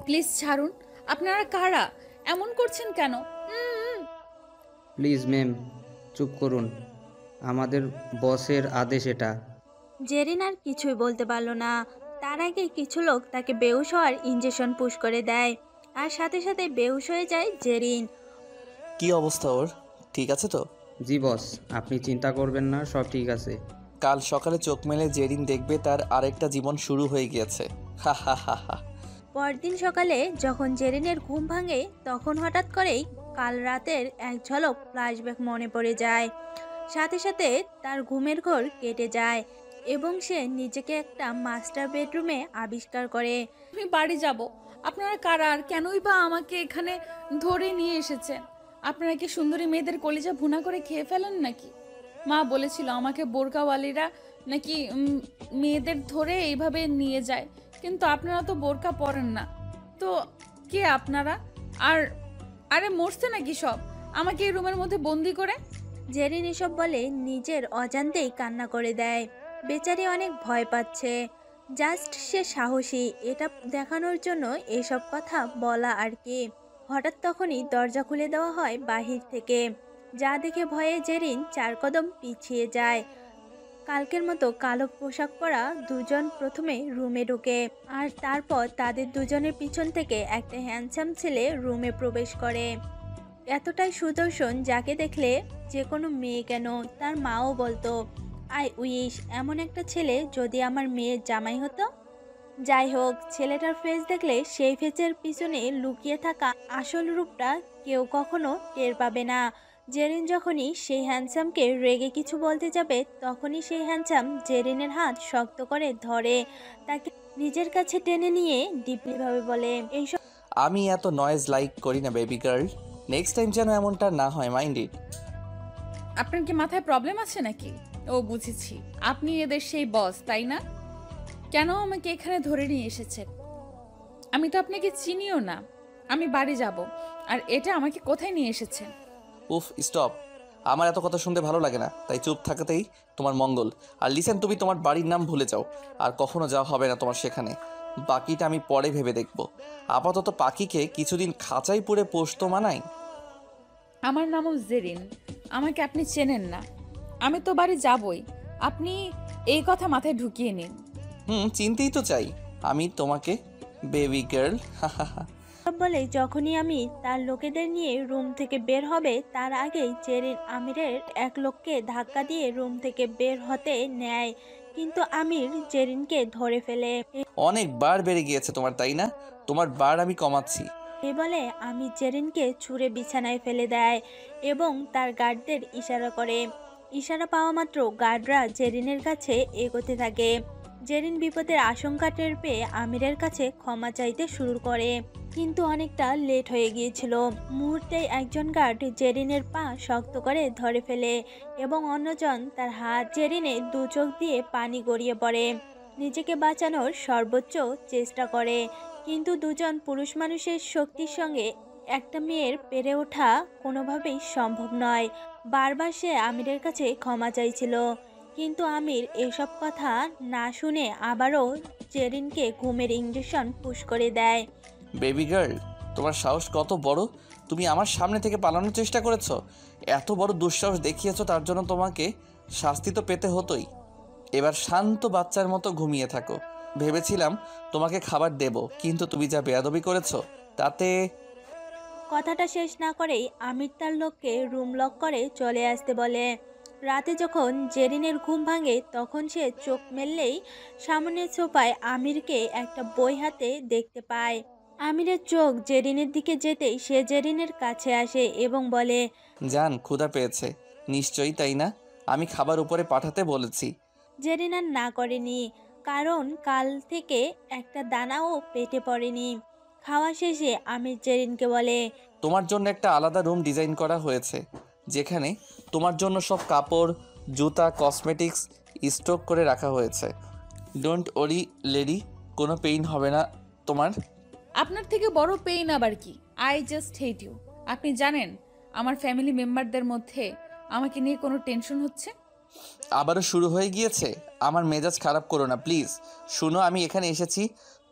Please ছাড়ুন। আপনারা কারা? এমন করছেন কেন? প্লিজ ম্যাম, চুপ করুন। আমাদের বসের আদেশ এটা। জেরিন আর কিছুই বলতে পারল না। তার আগে কিছু লোক তাকে বেহুশ হওয়ার ইঞ্জেকশন পুশ করে দেয়, আর সাথে সাথে বেহুশ হয়ে যায় জেরিন। কি অবস্থা ওর? ঠিক আছে তো? জি বস, আপনি চিন্তা করবেন না, সব ঠিক আছে। কাল সকালে চোখ মেলে জেরিন দেখবে তার আরেকটা জীবন শুরু হয়ে গিয়েছে। হা হা হা হা। পরদিন সকালে যখন জেরিনের ঘুম ভাঙে, তখন হঠাৎ করেই কাল রাতের এক ঝলক ফ্ল্যাশব্যাক মনে পড়ে যায়। সাথে সাথে তার ঘুমের ঘোর কেটে যায় এবং সে নিজেকে একটা মাস্টার বেডরুমে আবিষ্কার করে। আমি বাড়ি যাব। আপনারা কারা আর কেনই বা আমাকে এখানে ধরে নিয়ে এসেছেন? আপনারা কি সুন্দরী মেয়েদের কলিজা ভুনা করে খেয়ে ফেলেন নাকি? মা বলেছিল আমাকে বোরকাওয়ালিরা নাকি মেয়েদের ধরে এইভাবে নিয়ে যায়, কিন্তু আপনারা তো বোরকা পরেন না। তো কে আপনারা? আর আরে মরছে নাকি সব আমাকে এই রুমের মধ্যে বন্দি করে? জেরিন এসব বলে নিজের অজান্তেই কান্না করে দেয়। বেচারি অনেক ভয় পাচ্ছে, জাস্ট সে সাহসী এটা দেখানোর জন্য এসব কথা বলা আর কি। হঠাৎ তখনই দরজা খুলে দেওয়া হয় বাহির থেকে, যা দেখে ভয়ে জেরিন 4 কদম পিছিয়ে যায়। কালকের মতো কালো পোশাক পরা দুজন প্রথমে রুমে ঢোকে, আর তারপর তাদের দুজনের পিছন থেকে একটা হ্যান্ডসাম ছেলে রুমে প্রবেশ করে। এতটাই সুদর্শন যাকে দেখলে যে কোনো মেয়ে কেন তার মাও বলতো, আই উইশ এমন একটা ছেলে যদি আমার মেয়ের জামাই হতো। যাই হোক, ছেলেটার ফেস দেখলে সেই ফেসের পিছনে লুকিয়ে থাকা আসল রূপটা কেউ কখনো টের পাবে না। জেরিন যখনই সেই হ্যান্ডসামকে রেগে কিছু বলতে যাবে, তখনই সেই হ্যান্ডসাম জেরিনের হাত শক্ত করে ধরে তাকে নিজের কাছে টেনে নিয়ে ডিপলিভাবে বলে, এইসব। আমি এত নয়েজ লাইক করি না বেবি গার্ল। নেক্সট টাইম যেন এমনটা না হয়, মাইন্ড ইট। আপনার কি মাথায় প্রবলেম আছে নাকি? ও বুঝেছি, আপনি এদের সেই বস, তাই না? কেন আমাকে এখানে ধরে নিয়ে এসেছেন? আমি তো আপনাকে চিনিও না। আমি বাড়ি যাব। আর এটা আমাকে কোথায় নিয়ে এসেছেন? উফ, স্টপ। আমার এত কথা শুনতে ভালো লাগে না, তাই চুপ থাকাতেই তোমার মঙ্গল। আর লিসেন, তুমি তোমার বাড়ির নাম ভুলে যাও, আর কখনো যাওয়া হবে না তোমার সেখানে। বাকিটা আমি পরে ভেবে দেখব। আপাতত পাখিকে কিছুদিন খাঁচাই পুরে পোষতো মানাই। আমার নামও জেরিন। আমাকে আপনি চেনেন না। আমি তো বাড়ি যাবই। আপনি এই কথা মাথায় ঢুকিয়ে নিন। চিনতেই তো চাই আমি তোমাকে, বেবি গার্ল। বলে যখনই আমি তার লোকেদের নিয়ে রুম থেকে বের হবে, তার আগেই জেরিন আমিরের এক লোককে ধাক্কা দিয়ে রুম থেকে বের হতে নেয়, কিন্তু আমির জেরিনকে ধরে ফেলে। অনেকবার বেড়ে গিয়েছে তোমার, তাই না? তোমার বার আমি কমাচ্ছি। এই বলে আমি জেরিনকে ছুঁড়ে বিছানায় ফেলে দেয় এবং তার গার্ডদের ইশারা করে। ইশারা পাওয়া মাত্র গার্ডরা জেরিনের কাছে এগোতে থাকে। জেরিন বিপদের আশঙ্কা টের পেয়ে আমিরের কাছে ক্ষমা চাইতে শুরু করে, কিন্তু অনেকটা লেট হয়ে গিয়েছিল। মুহূর্তে একজন গার্ড জেরিনের পা শক্ত করে ধরে ফেলে এবং অন্যজন তার হাত। জেরিনে দু চোখ দিয়ে পানি গড়িয়ে পড়ে, নিজেকে বাঁচানোর সর্বোচ্চ চেষ্টা করে, কিন্তু দুজন পুরুষ মানুষের শক্তির সঙ্গে একটা মেয়ের পেরে ওঠা কোনোভাবেই সম্ভব নয়। বারবার সে আমিরের কাছে ক্ষমা চাইছিল, কিন্তু আমির এসব কথা না শুনে আবারও জেরিনকে ঘুমের ইঞ্জেকশন পুশ করে দেয়। বেবি গার্ল, তোমার সাহস কত বড়! তুমি আমার সামনে থেকে পালানোর চেষ্টা করেছো, এত বড় দুঃসাহস দেখিয়েছো, তার জন্য তোমাকে শাস্তি তো পেতে হতোই। এবার শান্ত বাচ্চার মতো ঘুমিয়ে থাকো। ভেবেছিলাম তোমাকে খাবার দেব, কিন্তু তুমি যা বেয়াদবি করেছো তাতে। কথাটা শেষ না করেই আমির তার লোককে রুম লক করে চলে আসতে বলে। রাতে যখন জেরিনের ঘুম ভাঙে, তখন সে চোখ মেললেই সামনের সোফায় আমিরকে একটা বই হাতে দেখতে পায়। আমিরের চোখ জেরিনের দিকে যেতেই সে জেরিনের কাছে আসে এবং বলে, জান, ক্ষুধা পেয়েছে নিশ্চয়ই, তাই না? আমি খাবার উপরে পাঠাতে বলেছি। জেরিন আর না করেনি, কারণ কাল থেকে একটা দানাও পেটে পড়েনি। খাওয়া শেষে আমির জেরিনকে বলে, তোমার জন্য একটা আলাদা রুম ডিজাইন করা হয়েছে, যেখানে তোমার জন্য সব কাপড়, জুতা, কসমেটিক্স স্টক করে রাখা হয়েছে। ডোন্ট ওরি লেডি, কোনো পেইন হবে না তোমার। আপনার থেকে বড় পেইন আবার কি? I just hate you. আপনি জানেন আমার ফ্যামিলি মেম্বারদের মধ্যে আমাকে নিয়ে কোনো টেনশন হচ্ছে? আবারও শুরু হয়ে গিয়েছে। আমার মেজাজ খারাপ করো না প্লিজ। শুনো, আমি এখানে এসেছি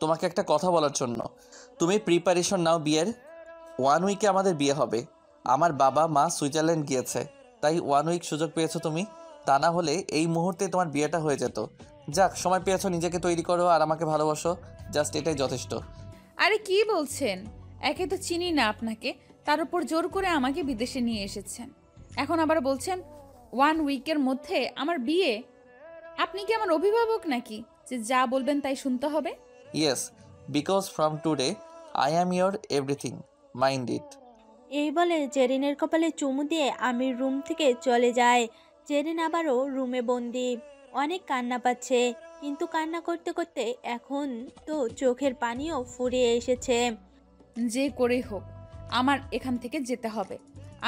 তোমাকে একটা কথা বলার জন্য। তুমি প্রিপারেশন নাও বিয়ের। 1 উইকে আমাদের বিয়ে হবে। আমার বাবা মা সুইজারল্যান্ড গিয়েছে, তাই 1 উইক সুযোগ পেয়েছো তুমি। তা না হলে এই মুহূর্তে তোমার বিয়েটা হয়ে যেত। যাক, সময় পেয়েছো, নিজেকে তৈরি করো আর আমাকে ভালোবাসো। জাস্ট এটাই যথেষ্ট। আরে কি বলছেন? একে তো চিনি না আপনাকে, তার উপর জোর করে আমাকে বিদেশে নিয়ে এসেছেন। এখন আবার বলছেন 1 উইকের মধ্যে আমার বিয়ে? আপনি কি আমার অভিভাবক নাকি যে যা বলবেন তাই শুনতে হবে? Yes, because from today I am your everything, mind it. এই বলে জেরিনের কপালে চুমু দিয়ে আমির রুম থেকে চলে যায়। জেরিন আবারও রুমে বন্দি, অনেক কান্না পাচ্ছে, কিন্তু কান্না করতে করতে এখন তো চোখের পানিও ফুরিয়ে এসেছে। যে করেই হোক আমার এখান থেকে যেতে হবে।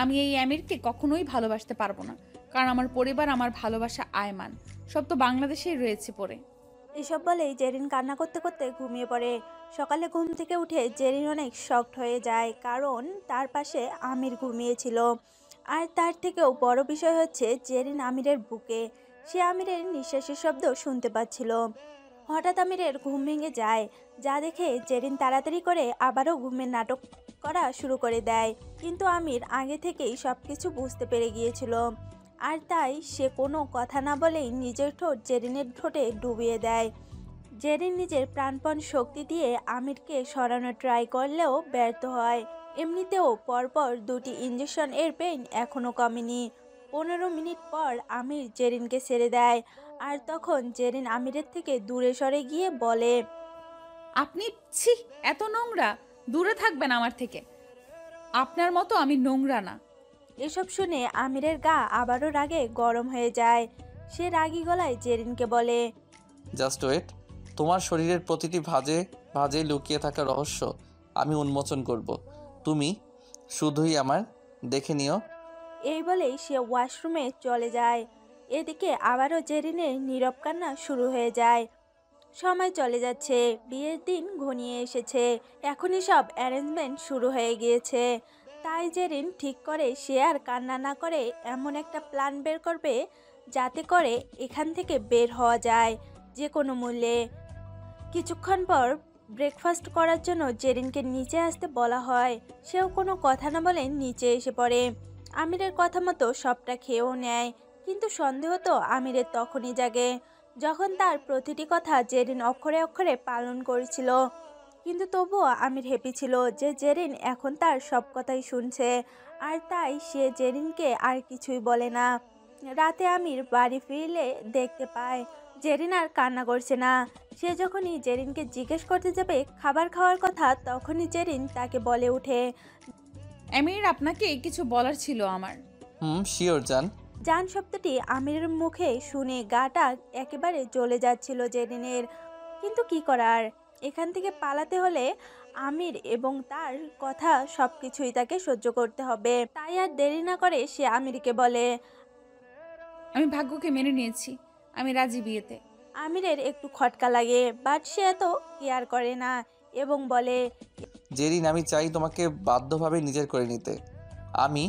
আমি এই আমিরকে কখনোই ভালোবাসতে পারবো না, কারণ আমার পরিবার, আমার ভালোবাসা, আয়মান সব তো বাংলাদেশেই রয়েছে পড়ে। এসব বলেই জেরিন কান্না করতে করতে ঘুমিয়ে পড়ে। সকালে ঘুম থেকে উঠে জেরিন অনেক শকড হয়ে যায়, কারণ তার পাশে আমির ঘুমিয়েছিল। আর তার থেকেও বড় বিষয় হচ্ছে জেরিন আমিরের বুকে, সে আমিরের নিঃশ্বাসের শব্দ শুনতে পাচ্ছিল। হঠাৎ আমিরের ঘুম ভেঙে যায়, যা দেখে জেরিন তাড়াতাড়ি করে আবারও ঘুমের নাটক করা শুরু করে দেয়। কিন্তু আমির আগে থেকেই সব কিছু বুঝতে পেরে গিয়েছিল, আর তাই সে কোনো কথা না বলেই নিজের ঠোঁট জেরিনের ঠোঁটে ডুবিয়ে দেয়। জেরিন নিজের প্রাণপণ শক্তি দিয়ে আমিরকে সরানোর ট্রাই করলেও ব্যর্থ হয়। এমনিতেও পরপর 2টি ইঞ্জেকশন এর পেইন এখনও কমেনি। 15 মিনিট পর আমির জেরিনকে ছেড়ে দেয়, আর তখন জেরিন আমিরের থেকে দূরে সরে গিয়ে বলে, আপনি ছি, এত নোংরা, দূরে থাকবেন আমার থেকে। আপনার মতো আমি নোংরা না। এসব শুনে আমিরের গা আবারও রাগে গরম হয়ে যায়। সে রাগী গলায় জেরিনকে বলে, জাস্ট ওয়েট, তোমার শরীরের প্রতিটি ভাঁজে ভাঁজে লুকিয়ে থাকা রহস্য আমি উন্মোচন করব। তুমি শুধুই আমার দেখে নিও। এই বলেই সে ওয়াশরুমে চলে যায়। এদিকে আবারও জেরিনের নীরব কান্না শুরু হয়ে যায়। সময় চলে যাচ্ছে, বিয়ের দিন ঘনিয়ে এসেছে, এখনই সব অ্যারেঞ্জমেন্ট শুরু হয়ে গিয়েছে। তাই জেরিন ঠিক করে সে আর কান্না না করে এমন একটা প্ল্যান বের করবে যাতে করে এখান থেকে বের হওয়া যায় যে কোনো মূল্যে। কিছুক্ষণ পর ব্রেকফাস্ট করার জন্য জেরিনকে নিচে আসতে বলা হয়। সেও কোনো কথা না বলে নিচে এসে পড়ে। আমিরের কথা মতো সবটা খেয়েও নেয়, কিন্তু সন্দেহ তো আমিরের তখনই জাগে যখন তার প্রতিটি কথা জেরিন অক্ষরে অক্ষরে পালন করেছিল। কিন্তু তবুও আমির হ্যাপি ছিল যে জেরিন এখন তার সব কথাই শুনছে, আর তাই সে জেরিনকে আর কিছুই বলে না। রাতে আমির বাড়ি ফিরলে দেখতে পায় জেরিন আর কান্না করছে না। সে যখনই জেরিনকে জিজ্ঞেস করতে যাবে খাবার খাওয়ার কথা, তখনই জেরিন তাকে বলে ওঠে, আমির, আপনাকে কিছু বলার ছিল আমার। শিওর জান। জান শব্দটি আমিরের মুখে শুনে গাটা একেবারে জ্বলে যাচ্ছিল জেরিনের। কিন্তু কি করার, এখান থেকে পালাতে হলে আমির এবং তার কথা সব কিছুই তাকে সহ্য করতে হবে। তাই আর দেরি না করে সে আমিরকে বলে, আমি ভাগ্যকে মেনে নিয়েছি, আমি রাজি বিয়েতে। আমিরের একটু খটকা লাগে, বাট সে এত কেয়ার করে না এবং বলে, জেরিন, আমি চাই তোমাকে বাধ্যভাবে নিজের করে নিতে। আমি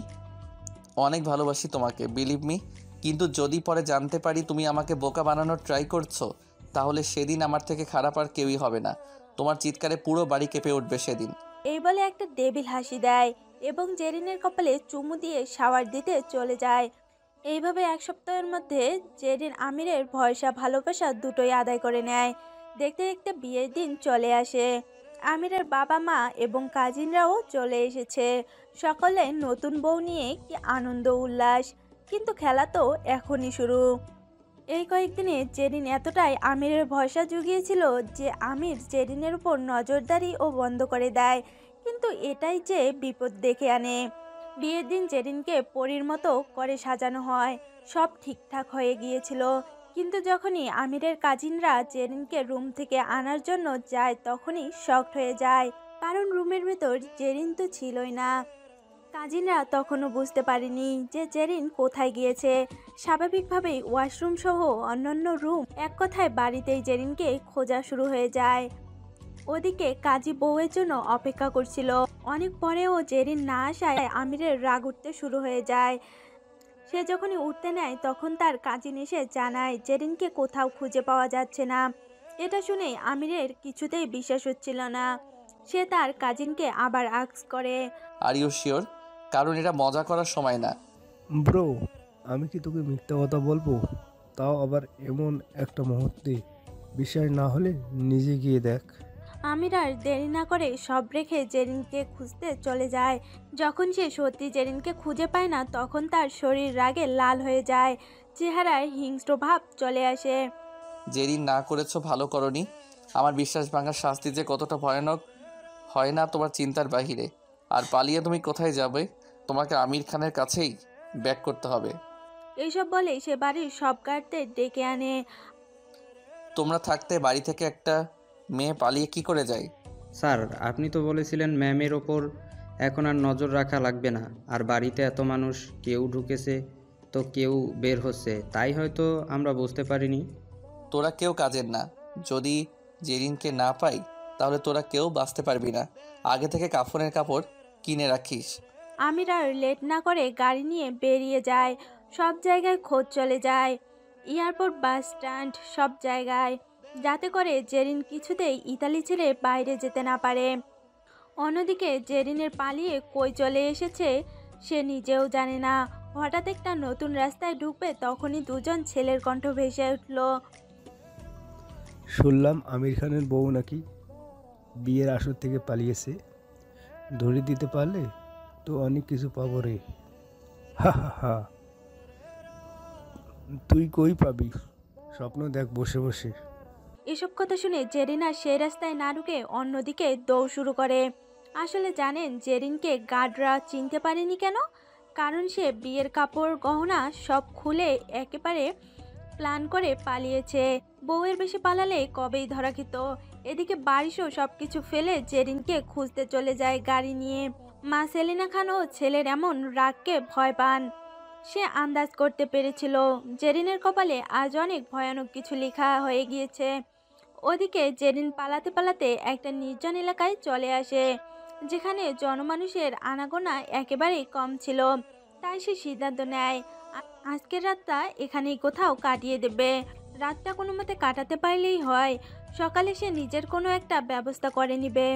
অনেক ভালোবাসি তোমাকে, বিলিভ মি। কিন্তু যদি পরে জানতে পারি তুমি আমাকে বোকা বানানোর ট্রাই করছো, তাহলে সেদিন আমার থেকে খারাপ আর কেউই হবে না। তোমার চিৎকারে পুরো বাড়ি কেঁপে উঠবে সেদিন। এই বলে একটা ডেভিল হাসি দেয় এবং জেরিনের কপালে চুমু দিয়ে শাওয়ার দিতে চলে যায়। এইভাবে 1 সপ্তাহের মধ্যে জেরিন আমিরের ভরসা ভালোবাসা দুটোই আদায় করে নেয়। দেখতে দেখতে বিয়ের দিন চলে আসে। আমিরের বাবা মা এবং কাজিনরাও চলে এসেছে। সকলে নতুন বউ নিয়ে কি আনন্দ উল্লাস, কিন্তু খেলা তো এখনই শুরু। এই কয়েকদিনে জেরিন এতটাই আমিরের ভরসা জুগিয়েছিল যে আমির জেরিনের উপর নজরদারি ও বন্ধ করে দেয়, কিন্তু এটাই যে বিপদ ডেকে আনে। বিয়ের দিন জেরিনকে পরীর মতো করে সাজানো হয়, সব ঠিকঠাক হয়ে গিয়েছিল। কিন্তু যখনই আমিরের কাজিনরা জেরিনকে রুম থেকে আনার জন্য যায় তখনই শকড হয়ে যায়, কারণ রুমের ভেতর জেরিন তো ছিলই না। কাজিনরা তখনও বুঝতে পারেনি যে জেরিন কোথায় গিয়েছে। স্বাভাবিকভাবেই ওয়াশরুম সহ অন্যান্য রুম, এক কথায় বাড়িতেই জেরিনকে খোঁজা শুরু হয়ে যায়। ওদিকে কাজী বউয়ের জন্য অপেক্ষা করছিল। অনেক পরেও জেরিন না আসায় আমিরের রাগ উঠতে শুরু হয়ে যায়। সে যখনই উঠতে নেয় তখন তার কাজিন এসে জানায় জেরিনকে কোথাও খুঁজে পাওয়া যাচ্ছে না। এটা শুনে আমিরের কিছুতেই বিশ্বাস হচ্ছিল না। সে তার কাজিনকে আবার আস্ক করে, আর ইউ শিওর? কারণ এটা মজা করার সময় না। ব্রো, আমি কি তোকে মিথ্যা কথা বলবো? তাও আবার এমন একটা মুহূর্তে? বিশ্বাস না হলে নিজে গিয়ে দেখ। আমির আর দেরি না করে সব রেখে জেরিনকে খুঁজতে চলে যায়। যখন সে সত্যি জেরিনকে খুঁজে পায় না, তখন তার শরীর রাগে লাল হয়ে যায়, চেহারায় হিংস্র ভাব চলে আসে। জেরিন না করেছো, ভালো করনি। আমার বিশ্বাস ভাঙার শাস্তি যে কতটা ভয়ানক হয় না তোমার চিন্তার বাহিরে। আর পালিয়ে তুমি কোথায় যাবে? তোমাকে আমির খানের কাছেই ব্যাক করতে হবে। এইসব বলে সে বাড়ির সব গার্ডদের ডেকে আনে। তোমরা থাকতে বাড়ি থেকে একটা মেয়ে পালিয়ে কি করে যায়? স্যার, আপনি তো বলেছিলেন ম্যামের ওপর এখন আর নজর রাখা লাগবে না। আর বাড়িতে এত মানুষ, কেউ ঢুকেছে তো কেউ বের হচ্ছে, তাই হয়তো আমরা বুঝতে পারিনি। তোরা কেউ কাজের না। যদি জেরিনকে না পাই তাহলে তোরা কেউ বাঁচতে পারবি না। আগে থেকে কাফনের কাপড় কিনে রাখিস। আমির আর লেট না করে গাড়ি নিয়ে বেরিয়ে যায়। সব জায়গায় খোঁজ চলে যায়, এয়ারপোর্ট, বাস স্ট্যান্ড, সব জায়গায়, যাতে করে জেরিন কিছুতেই ইতালি ছেড়ে বাইরে যেতে না পারে। অন্যদিকে জেরিনের পালিয়ে কই চলে এসেছে সে নিজেও জানে না। হঠাৎ একটা নতুন রাস্তায় ঢুকবে, তখনই দুজন ছেলের কণ্ঠ ভেসে উঠল। শুনলাম আমির খানের বউ নাকি বিয়ের আসর থেকে পালিয়েছে। ধরে দিতে পারলে তো অনেক কিছু পাবো রে। হা হা হা। তুই কই পাবি? স্বপ্ন দেখ বসে বসে। এসব কথা শুনে জেরিনা সেই রাস্তায় না ঢুকে অন্যদিকে দৌড় শুরু করে। আসলে জানেন জেরিনকে গার্ডরা চিনতে পারেনি কেন? কারণ সে বিয়ের কাপড় গহনা সব খুলে একেবারে প্ল্যান করে পালিয়েছে। বউয়ের বেশি পালালে কবেই ধরা খেত। এদিকে বারিশও সব কিছু ফেলে জেরিনকে খুঁজতে চলে যায় গাড়ি নিয়ে। মা সেলিনা খানও ছেলের এমন রাগকে ভয় পান। সে আন্দাজ করতে পেরেছিল জেরিনের কপালে আজ অনেক ভয়ানক কিছু লেখা হয়ে গিয়েছে। ওদিকে জেরিন পালাতে পালাতে একটা নির্জন এলাকায় চলে আসে, যেখানে জনমানুষের আনাগোনা একেবারেই কম ছিল। তাই সে সিদ্ধান্ত নেয় আজকের রাতটা এখানেই কোথাও কাটিয়ে দেবে। রাতটা কোনো মতে কাটাতে পারলেই হয়, সকালে সে নিজের কোনো একটা ব্যবস্থা করে নিবে।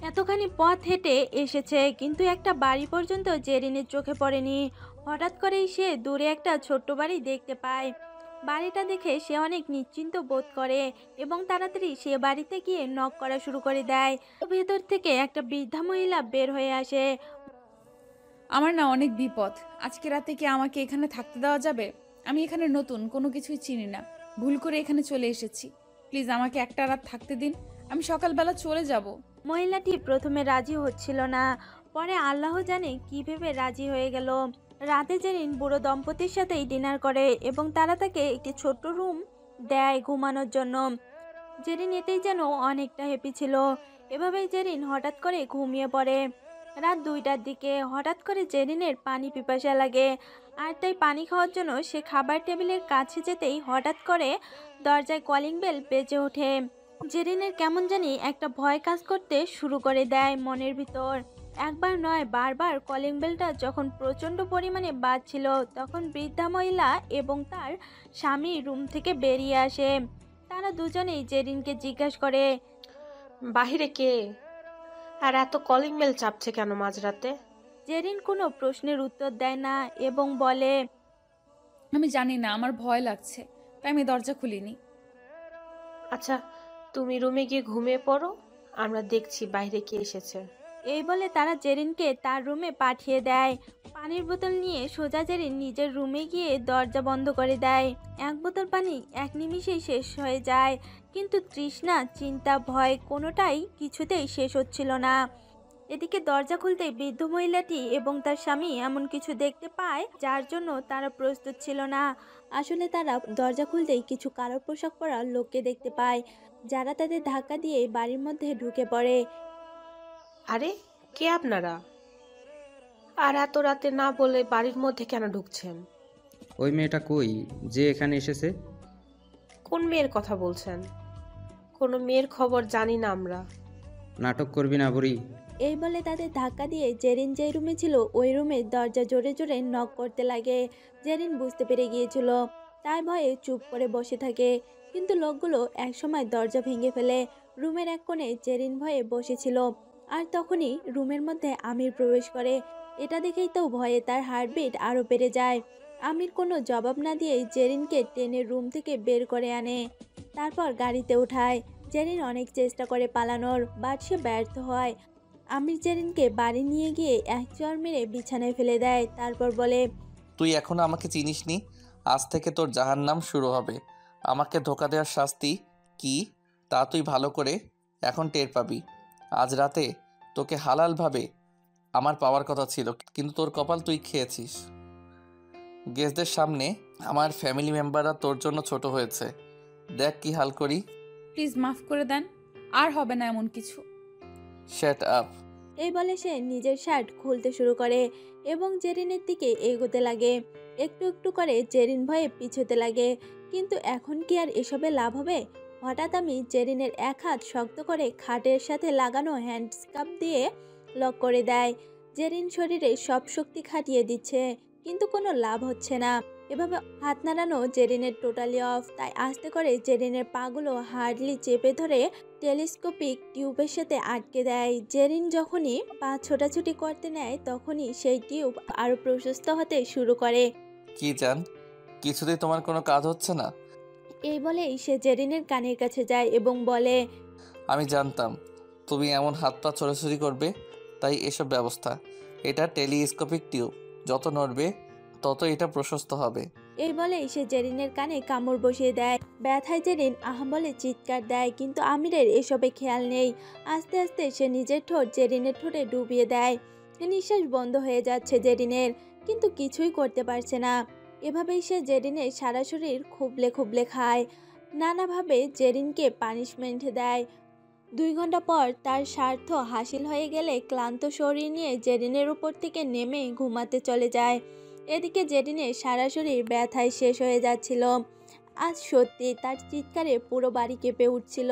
এতখানি পথ হেঁটে এসেছে, কিন্তু একটা বাড়ি পর্যন্ত জেরিনের চোখে পড়েনি। হঠাৎ করেই সে দূরে একটা ছোট্ট বাড়ি দেখতে পায়। বাড়িটা দেখে সে অনেক নিশ্চিন্ত বোধ করে এবং তাড়াতাড়ি সে বাড়িতে গিয়ে নক করা শুরু করে দেয়। ভেতর থেকে একটা বৃদ্ধা মহিলা বের হয়ে আসে। আমার না অনেক বিপদ। আজকে রাতে কি আমাকে এখানে থাকতে দেওয়া যাবে? আমি এখানে নতুন, কোনো কিছুই চিনি না। ভুল করে এখানে চলে এসেছি। প্লিজ আমাকে একটা রাত থাকতে দিন, আমি সকালবেলা চলে যাব। মহিলাটি প্রথমে রাজি হচ্ছিল না, পরে আল্লাহ জানে কি ভেবে রাজি হয়ে গেল। রাতে জেরিন বুড়ো দম্পতির সাথেই ডিনার করে এবং তারা তাকে একটি ছোট্ট রুম দেয় ঘুমানোর জন্য। জেরিন এতেই যেন অনেকটা হ্যাপি ছিল। এভাবেই জেরিন হঠাৎ করে ঘুমিয়ে পড়ে। রাত 2টার দিকে হঠাৎ করে জেরিনের পানি পিপাসা লাগে, আর তাই পানি খাওয়ার জন্য সে খাবার টেবিলের কাছে যেতেই হঠাৎ করে দরজায় কলিং বেল বেজে ওঠে। জেরিনের কেমন জানি একটা ভয় কাজ করতে শুরু করে দেয় মনের ভিতর। একবার নয়, বারবার কলিং বেলটা যখন প্রচণ্ড পরিমাণে বাজছিল, তখন বৃদ্ধা মহিলা এবং তার স্বামী রুম থেকে বেরিয়ে আসে। তারা দুজনেই জেরিনকে জিজ্ঞাসা করে, বাহিরে কে? আর এত কলিং বেল চাপছে কেন মাঝরাতে? জেরিন কোনো প্রশ্নের উত্তর দেয় না এবং বলে, আমি জানি না, আমার ভয় লাগছে, তাই আমি দরজা খুলিনি। আচ্ছা, তুমি রুমে গিয়ে ঘুমিয়ে পড়ো, আমরা দেখছি বাইরে কে এসেছে। এই বলে তারা জেরিনকে তার রুমে পাঠিয়ে দেয়। পানির বোতল নিয়ে সোজা জেরিন নিজের রুমে গিয়ে দরজা বন্ধ করে দেয়। এক বোতল পানি এক নিমিষেই শেষ হয়ে যায়, কিন্তু তৃষ্ণা, চিন্তা, ভয় কোনোটাই কিছুতেই শেষ হচ্ছিল না। এদিকে দরজা খুলতেই বৃদ্ধ মহিলাটি এবং তার স্বামী এমন কিছু দেখতে পায় যার জন্য তারা প্রস্তুত ছিল না। আসলে তারা দরজা খুলতেই কিছু কালো পোশাক পরা লোককে দেখতে পায়, যারা তাদের ধাক্কা দিয়ে বাড়ির মধ্যে ঢুকে পড়ে। আরে, কে আপনারা? আর এত রাতে না বলে বাড়ির মধ্যে কেন ঢুকছেন? ওই মেয়েটা কই যে এখানে এসেছে? কোন মেয়ের কথা বলছেন? কোনো মেয়ের খবর জানি না আমরা। নাটক করবি না বুড়ি। এই বলে তাদের ধাক্কা দিয়ে জেরিন যেই রুমে ছিল ওই রুমের দরজা জোরে জোরে নক করতে লাগে। জেরিন বুঝতে পেরে গিয়েছিল, তাই ভয়ে চুপ করে বসে থাকে। কিন্তু লোকগুলো একসময় দরজা ভেঙে ফেলে। রুমের এক কোণে জেরিন ভয়ে বসেছিল, আর তখনই রুমের মধ্যে আমির প্রবেশ করে। এটা দেখেই তো ভয়ে তার হার্টবিট আরও বেড়ে যায়। আমির কোনো জবাব না দিয়েই জেরিনকে টেনে রুম থেকে বের করে আনে, তারপর গাড়িতে ওঠায়। জেরিন অনেক চেষ্টা করে পালানোর, বাট সে ব্যর্থ হয়। আমির জেরিনকে বাড়ি নিয়ে গিয়ে এক চড় মেরে বিছানায় ফেলে দেয়, তারপর বলে, তুই এখনো আমাকে চিনিসনি। আজ থেকে তোর জাহান্নাম শুরু হবে। আমাকে ধোকা দেওয়ার শাস্তি কি তা তুই ভালো করে এখন টের পাবি। আজ রাতে তোকে হালালভাবে আমার পাওয়ার কথা ছিল, কিন্তু তোর কপাল তুই খেয়েছিস। গেস্টদের সামনে আমার ফ্যামিলি মেম্বাররা তোর জন্য ছোট হয়েছে। দেখ কি হাল করি। প্লিজ মাফ করে দেন, আর হবে না এমন কিছু। Shut up. এই বলে সে নিজের শার্ট খুলতে শুরু করে এবং জেরিনের দিকে এগোতে লাগে। একটু একটু করে জেরিন ভয়ে পিছোতে লাগে, কিন্তু এখন কি আর এসবে লাভ হবে? হঠাৎ আমি জেরিনের এক হাত শক্ত করে খাটের সাথে লাগানো হ্যান্ডস্কাপ দিয়ে লক করে দেয়। জেরিন শরীরে সব শক্তি খাটিয়ে দিচ্ছে, কিন্তু কোনো লাভ হচ্ছে না। এভাবে হাত নাড়ানো জেরিনের টোটালি অফ, তাই আস্তে করে জেরিনের পাগুলো হার্ডলি চেপে ধরে টেলিস্কোপিক টিউবের সাথে আটকে দেয়। জেরিন যখনই পা ছোটাছুটি করতে নেয়, তখনই সেই টিউব আরও প্রশস্ত হতে শুরু করে। কি জান, কিছুতেই তোমার কোনো কাজ হচ্ছে না? এই বলেই সে জেরিনের কানের কাছে যায় এবং বলে, আমি জানতাম তুমি এমন হাত পা ছোড়াছুড়ি করবে, তাই এসব ব্যবস্থা। এটা টেলিস্কোপিক টিউব, যত নড়বে তত এটা প্রশস্ত হবে। এই বলেই সে জেরিনের কানে কামড় বসিয়ে দেয়। ব্যথায় জেরিন আহ বলে চিৎকার দেয়, কিন্তু আমিরের এসবে খেয়াল নেই। আস্তে আস্তে সে নিজের ঠোঁট জেরিনের ঠোঁটে ডুবিয়ে দেয়। নিঃশ্বাস বন্ধ হয়ে যাচ্ছে জেরিনের, কিন্তু কিছুই করতে পারছে না। এভাবেই সে জেরিনের সারা শরীর খুবলে খুবলে খায়, নানাভাবে জেরিনকে পানিশমেন্ট দেয়। 2 ঘন্টা পর তার স্বার্থ হাসিল হয়ে গেলে ক্লান্ত শরীর নিয়ে জেরিনের উপর থেকে নেমে ঘুমাতে চলে যায়। এদিকে জেরিনের সারা শরীর ব্যথায় শেষ হয়ে যাচ্ছিল। আজ সত্যি তার চিৎকারে পুরো বাড়ি কেঁপে উঠছিল,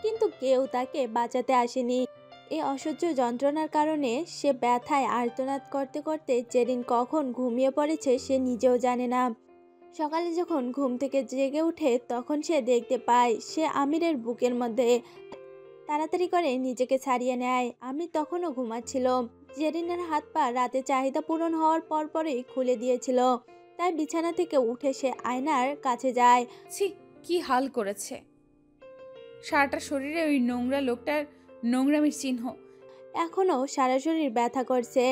কিন্তু কেউ তাকে বাঁচাতে আসেনি। এই অসহ্য যন্ত্রণার কারণে সে ব্যথায় আর্তনাদ করতে করতে জেরিন কখন ঘুমিয়ে পড়েছে সে নিজেও জানে না। সকালে যখন ঘুম থেকে জেগে ওঠে, তখন সে দেখতে পায় সে আমিরের বুকের মধ্যে। তাড়াতাড়ি করে নিজেকে ছাড়িয়ে নেয়। আমির তখনও ঘুমাচ্ছিল। জেরিনের হাত পা রাতে চাহিদা পূরণ হওয়ার পরপরই খুলে দিয়েছিল, তাই বিছানা থেকে উঠে সে আয়নার কাছে যায়। ছি, কি হাল করেছে! সারাটা শরীরে ওই নোংরা লোকটার নোংরামির চিহ্ন। এখনও সারা শরীর ব্যথা করছে।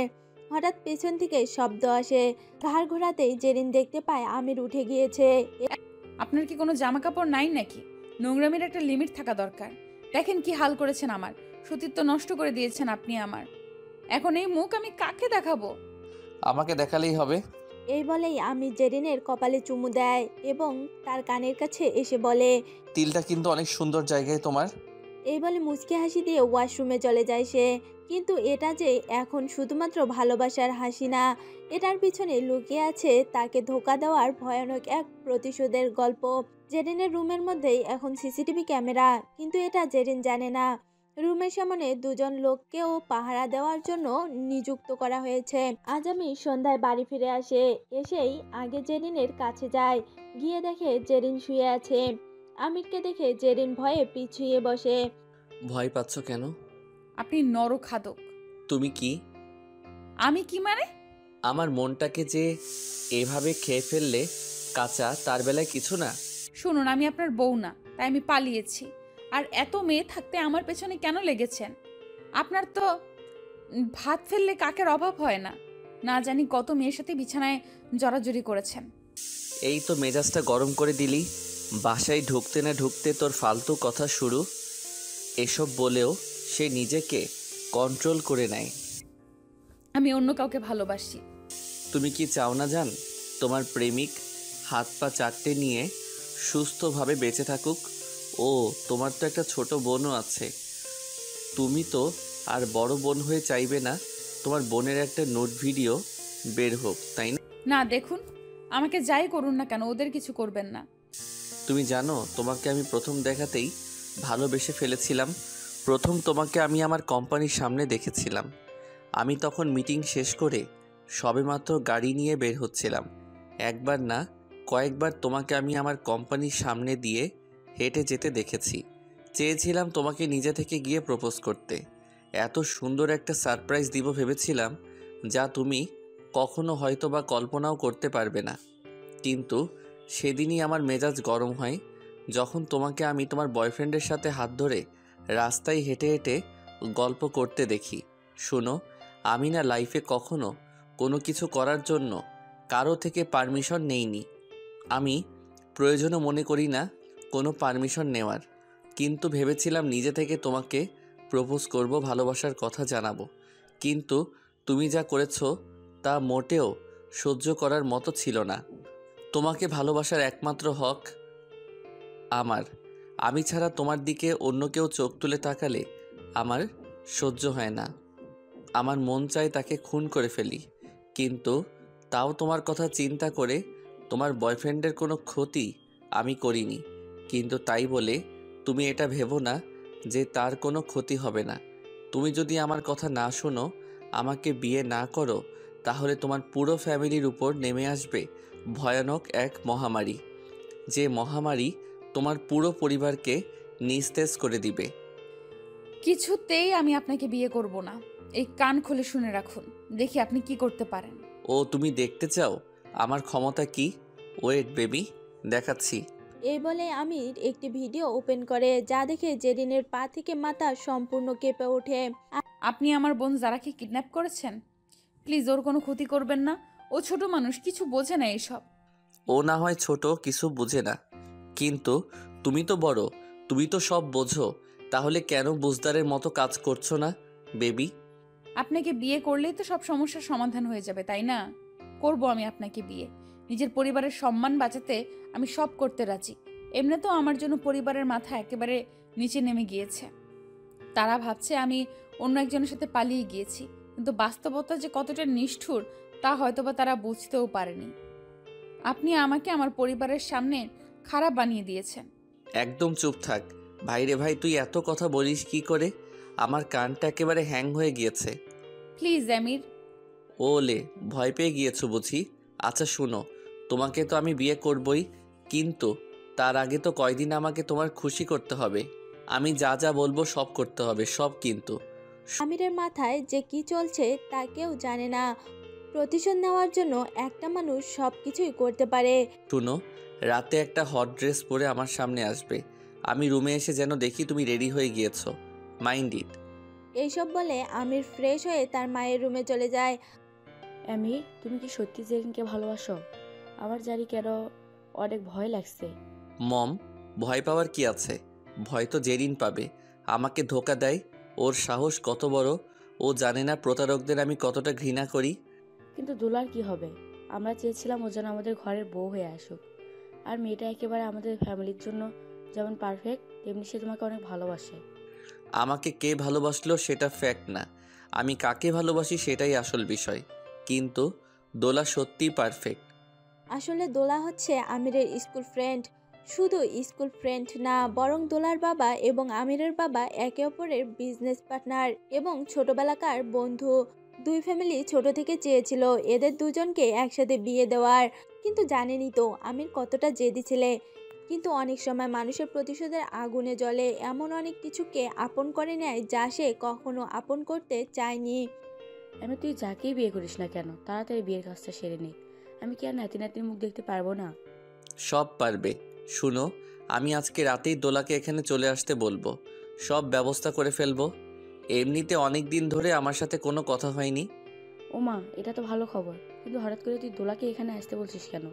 হঠাৎ পেছন থেকে শব্দ আসে। ঘাড় ঘোরাতেই জেরিন দেখতে পায় আমির উঠে গিয়েছে। আপনার কি কোনো জামা কাপড় নাই নাকি? নোংরামির একটা লিমিট থাকা দরকার। দেখেন কি হাল করেছেন, আমার সতীত্ব নষ্ট করে দিয়েছেন আপনি আমার। এখন এই মুখ আমি কাকে দেখাবো? আমাকে দেখালেই হবে। এই বলেই আমির জেরিনের কপালে চুমু দেয় এবং তার কানের কাছে এসে বলে, তিলটা কিন্তু অনেক সুন্দর জায়গায় তোমার। এই বলে মুচকি হাসি দিয়ে ওয়াশরুমে চলে যায় সে। কিন্তু এটা যে এখন শুধুমাত্র ভালোবাসার হাসি না, এটার পিছনে লুকিয়ে আছে তাকে ধোকা দেওয়ার ভয়ানক এক প্রতিশোধের গল্প। জেরিনের রুমের মধ্যেই এখন সিসিটিভি ক্যামেরা, কিন্তু এটা জেরিন জানে না। রুমের সামনে 2 জন লোককেও পাহারা দেওয়ার জন্য নিযুক্ত করা হয়েছে। আজ আমি সন্ধ্যায় বাড়ি ফিরে আসে। এসেই আগে জেরিনের কাছে যায়, গিয়ে দেখে জেরিন শুয়ে আছে। আমিরকে দেখে জেরিন ভয়ে পিছুয়ে বসে। ভয় পাচ্ছ কেন? আপনি নরখাদক। তুমি কি? আমি কি মানে? আমার মনটাকে যে এভাবে খেয়ে ফেললে কাঁচা, তার বেলায় কিছু না। শুনুন, আমি আপনার বউ না, তাই আমি পালিয়েছি। আর এত মেয়ে থাকতে আমার পেছনে কেন লেগেছেন? আপনার তো ভাত ফেললে কাকের অভাব হয় না। না জানি কত মেয়ের সাথে বিছানায় জড়াজড়ি করেছেন। এই তো মেজাজটা গরম করে দিলি। বাসায় ঢুকতে না ঢুকতে তোর ফালতু কথা শুরু। এসব বলেও সে নিজেকে কন্ট্রোল করে নেয়। আমি অন্য কাউকে ভালোবাসি। তুমি কি চাও না জান তোমার প্রেমিক হাত পা চারটে নিয়ে সুস্থভাবে বেঁচে থাকুক? ও তোমার তো একটা ছোট বোনও আছে। তুমি তো আর বড় বোন হয়ে চাইবে না তোমার বোনের একটা নোট ভিডিও বের হোক, তাই না? না, দেখুন, আমাকে যাই করুন না কেন, ওদের কিছু করবেন না। তুমি জানো তোমাকে আমি প্রথম দেখাতেই ভালোবেসে ফেলেছিলাম। প্রথম তোমাকে আমি আমার কোম্পানির সামনে দেখেছিলাম। আমি তখন মিটিং শেষ করে সবেমাত্র গাড়ি নিয়ে বের হচ্ছিলাম। একবার না কয়েকবার তোমাকে আমি আমার কোম্পানির সামনে দিয়ে হেঁটে যেতে দেখেছি। চেয়েছিলাম তোমাকে নিজে থেকে গিয়ে প্রপোজ করতে। এত সুন্দর একটা সারপ্রাইজ দিব ভেবেছিলাম, যা তুমি কখনো হয়তো বা কল্পনাও করতে পারবে না। কিন্তু সেদিনই আমার মেজাজ গরম হয়, যখন তোমাকে আমি তোমার বয়ফ্রেন্ডের সাথে হাত ধরে রাস্তায় হেঁটে হেঁটে গল্প করতে দেখি। শোনো, আমি না লাইফে কখনো কোনো কিছু করার জন্য কারো থেকে পারমিশন নেইনি। আমি প্রয়োজনও মনে করি না কোনো পারমিশন নেওয়ার। কিন্তু ভেবেছিলাম নিজে থেকে তোমাকে প্রপোজ করব, ভালোবাসার কথা জানাবো। কিন্তু তুমি যা করেছো তা মোটেও সহ্য করার মতো ছিল না। তোমাকে ভালোবাসার একমাত্র হক আমার। আমি ছাড়া তোমার দিকে অন্য কেউ চোখ তুলে তাকালে আমার সহ্য হয় না। আমার মন চায় তাকে খুন করে ফেলি। কিন্তু তাও তোমার কথা চিন্তা করে তোমার বয়ফ্রেন্ডের কোনো ক্ষতি আমি করিনি। কিন্তু তাই বলে তুমি এটা ভেবো না যে তার কোনো ক্ষতি হবে না। তুমি যদি আমার কথা না শোনো, আমাকে বিয়ে না করো, তাহলে তোমার পুরো ফ্যামিলির উপর নেমে আসবে ভয়ানক এক মহামারী, যে মহামারী তোমার পুরো পরিবারকে নিস্তেজ করে দিবে। কিছুতেই আমি আপনাকে বিয়ে করব না। এই কান খুলে শুনে রাখুন, দেখি আপনি কি করতে পারেন। ও তুমি দেখতে চাও আমার ক্ষমতা কি? ওয়েট বেবি, দেখাচ্ছি। এই বলে আমির একটি ভিডিও ওপেন করে, যা দেখে জেরিনের পা থেকে মাথা সম্পূর্ণ কেঁপে ওঠে। আপনি আমার বোন যারাকে কিডন্যাপ করেছেন, প্লিজ ওর কোনো ক্ষতি করবেন না। ও ছোট মানুষ, কিছু বোঝে না এসব। ও না হয় ছোট, কিছু বুঝে না, কিন্তু তুমি তো বড়, তুমি তো সব বোঝো। তাহলে কেন বুঝদারের মতো কাজ করছো না বেবি? আপনাকে বিয়ে করলেই তো সব সমস্যার সমাধান হয়ে যাবে, তাই না? করব আমি আপনাকে বিয়ে। নিজের পরিবারের সম্মান বাঁচাতে আমি সব করতে রাজি। এমনিতেও আমার জন্য পরিবারের মাথা একেবারে নিচে নেমে গিয়েছে। তারা ভাবছে আমি অন্য একজনের সাথে পালিয়ে গিয়েছি, কিন্তু বাস্তবতা যে কতটা নিষ্ঠুর তা হয়তোবা তারা বুঝতেও পারেনি। আপনি আমাকে আমার পরিবারের সামনে খারাপ বানিয়ে দিয়েছেন। একদম চুপ থাক। ভাইরে ভাই, তুই এত কথা বলিস কি করে? আমার কানটা একেবারে হ্যাং হয়ে গিয়েছে। প্লিজ আমির। ওলে, ভয় পেয়ে গিয়েছো বুঝি? আচ্ছা শুনো, তোমাকে তো আমি বিয়ে করবই, কিন্তু তার আগে তো কয়দিন আমাকে তোমার খুশি করতে হবে। আমি যা যা বলবো সব করতে হবে, সব। কিন্তু আমিরের মাথায় যে কি চলছে তা কেউ জানে না। প্রতিশোধ নেওয়ার জন্য একটা মানুষ সব কিছুই করতে পারে। শুনো, রাতে একটা হট ড্রেস পরে আমার সামনে আসবে। আমি রুমে এসে যেন দেখি তুমি রেডি হয়ে গিয়েছো। Mind it. এইসব বলে আমির ফ্রেশ হয়ে তার মায়ের রুমে চলে যায়। অ্যামি, তুমি কি সত্যি জেরিনকে ভালোবাসো? আমার জানি কেন অনেক ভয় লাগছে। মম, ভয় পাওয়ার কি আছে? ভয় তো জেরিন পাবে। আমাকে ধোকা দেয়, ওর সাহস কত বড়। ও জানে না প্রতারকদের আমি কতটা ঘৃণা করি। কিন্তু দোলার কি হবে? আমরা চেয়েছিলাম ও যেন আমাদের ঘরের বউ হয়ে আসুক। আর মেয়েটা একেবারে আমাদের ফ্যামিলির জন্য যেমন পারফেক্ট, তেমনি সে তোমাকে অনেক ভালোবাসে। আমাকে কে ভালোবাসলো সেটা ফ্যাক্ট না, আমি কাকে ভালোবাসি সেটাই আসল বিষয়। কিন্তু দোলা সত্যিই পারফেক্ট। আসলে দোলা হচ্ছে আমিরের স্কুল ফ্রেন্ড। শুধু স্কুল ফ্রেন্ড না, বরং দোলার বাবা এবং আমিরের বাবা একে অপরের বিজনেস পার্টনার এবং ছোটবেলাকার বন্ধু। দুই ফ্যামিলি ছোট থেকে চেয়েছিল এদের দুজনকে একসাথে বিয়ে দেওয়ার। কিন্তু জানেনই তো আমির কতটা জেদি ছেলে। কিন্তু অনেক সময় মানুষের প্রতিশোধের আগুনে জ্বলে এমন অনেক কিছুকে আপন করে নেয় যা সে কখনো আপন করতে চায়নি। আমি, তুই যাকেই বিয়ে করিস না কেন, তাড়াতাড়ি বিয়ের কাজটা সেরে নে। আমি কি আর নাতি নাতির মুখ দেখতে পারবো না? সব পারবে। শুনো, আমি আজকে রাতেই দোলাকে এখানে চলে আসতে বলবো, সব ব্যবস্থা করে ফেলবো। এমনিতে অনেক দিন ধরে আমার সাথে কোনো কথা হয়নি। ওমা, এটা তো ভালো খবর, কিন্তু হঠাৎ করে তুই দোলাকে এখানে আসতে বলছিস কেন?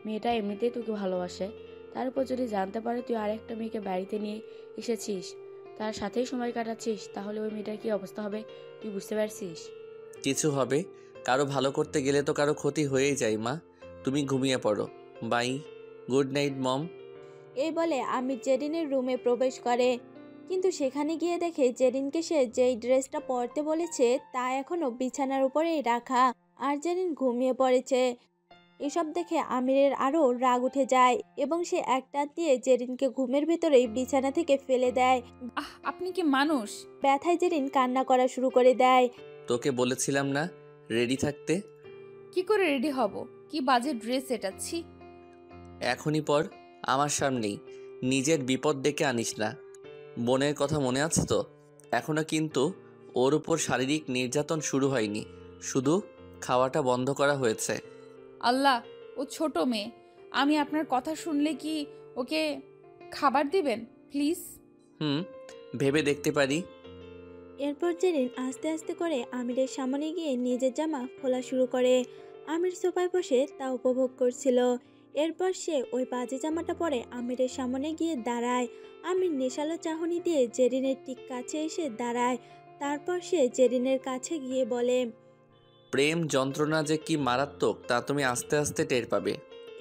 মেয়েটা এমনিতেই তোকে ভালোবাসে, তার উপর যদি জানতে পারে তুই আর একটা মেয়েকে বাড়িতে নিয়ে এসেছিস, তার সাথেই সময় কাটাচ্ছিস, তাহলে ওই মেয়েটার কি অবস্থা হবে তুই বুঝতে পারছিস? কিছু হবে, কারো ভালো করতে গেলে তো কারো ক্ষতি হয়েই যায়। মা, তুমি ঘুমিয়ে পড়ো। বাই, গুড নাইট মম। এই বলে আমির জেরিনের রুমে প্রবেশ করে, কিন্তু সেখানে গিয়ে দেখে জেরিনকে সে যেই ড্রেসটা পরতে বলেছে তা এখনো বিছানার উপরেই রাখা, আর জেরিন ঘুমিয়ে পড়েছে। এসব দেখে আমিরের আরও রাগ উঠে যায় এবং সে একটা দিয়ে জেরিনকে ঘুমের ভেতরেই বিছানা থেকে ফেলে দেয়। আপনি কি মানুষ? ব্যথায় জেরিন কান্না করা শুরু করে দেয়। তোকে বলেছিলাম না রেডি থাকতে? কি করে রেডি হব? কি বাজে ড্রেস এটা, ছি। এখনই পর, আমার সামনেই। নিজের বিপদ ডেকে আনিস না। বোনের কথা মনে আছে তো? এখনও কিন্তু ওর উপর শারীরিক নির্যাতন শুরু হয়নি, শুধু খাওয়াটা বন্ধ করা হয়েছে। আল্লাহ, ও ছোট মেয়ে। আমি আপনার কথা শুনলে কি ওকে খাবার দিবেন প্লিজ? ভেবে দেখতে পারি। এরপর জেরিন আস্তে আস্তে করে আমিরের সামনে গিয়ে নিজের জামা খোলা শুরু করে। আমির সোফায় বসে তা উপভোগ করছিল। এরপর সে ওই বাজে জামাটা পরে আমিরের সামনে গিয়ে দাঁড়ায়। আমির নেশালো চাহনি দিয়ে জেরিনের ঠিক কাছে এসে দাঁড়ায়। তারপর সে জেরিনের কাছে গিয়ে বলে, প্রেম যন্ত্রণা যে কি মারাত্মক তা তুমি আস্তে আস্তে টের পাবে।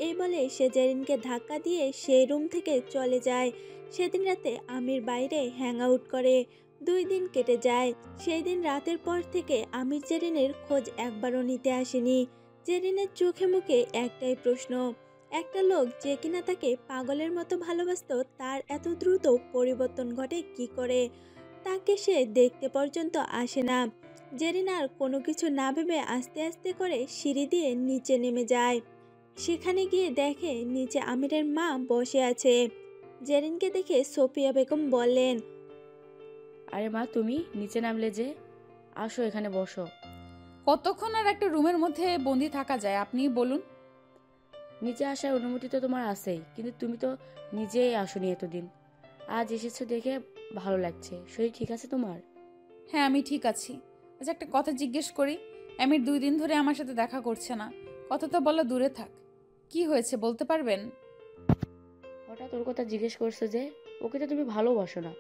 এই বলে সে জেরিনকে ধাক্কা দিয়ে সেই রুম থেকে চলে যায়। সেদিন রাতে আমির বাইরে হ্যাং আউট করে। 2 দিন কেটে যায়। সেই দিন রাতের পর থেকে আমির জেরিনের খোঁজ একবারও নিতে আসেনি। জেরিনের চোখে মুখে একটাই প্রশ্ন, একটা লোক যে কিনা তাকে পাগলের মতো ভালোবাসত তার এত দ্রুত পরিবর্তন ঘটে কি করে? তাকে সে দেখতে পর্যন্ত আসে না। জেরিন আর কোনো কিছু না ভেবে আস্তে আস্তে করে সিঁড়ি দিয়ে নিচে নেমে যায়। সেখানে গিয়ে দেখে নিচে আমিরের মা বসে আছে। জেরিনকে দেখে সোফিয়া বেগম বললেন, আরে মা, তুমি নিচে নামলে যে? আসো, এখানে বসো। কতক্ষণ আর একটা রুমের মধ্যে বন্দি থাকা যায় আপনি বলুন? নিচে আসার অনুমতি তো তোমার আছেই, কিন্তু তুমি তো নিজেই আসোনি এতদিন। আজ এসেছো দেখে ভালো লাগছে। শরীর ঠিক আছে তোমার? হ্যাঁ, আমি ঠিক আছি। আচ্ছা, একটা কথা জিজ্ঞেস করি। আমির 2 দিন ধরে আমার সাথে দেখা করছে না। কথা তো বলা দূরে থাক, কি হয়েছে বলতে পারবেন? হঠাৎ ওর কথা জিজ্ঞেস করছো যে? ওকে তো তুমি ভালোবাসো না,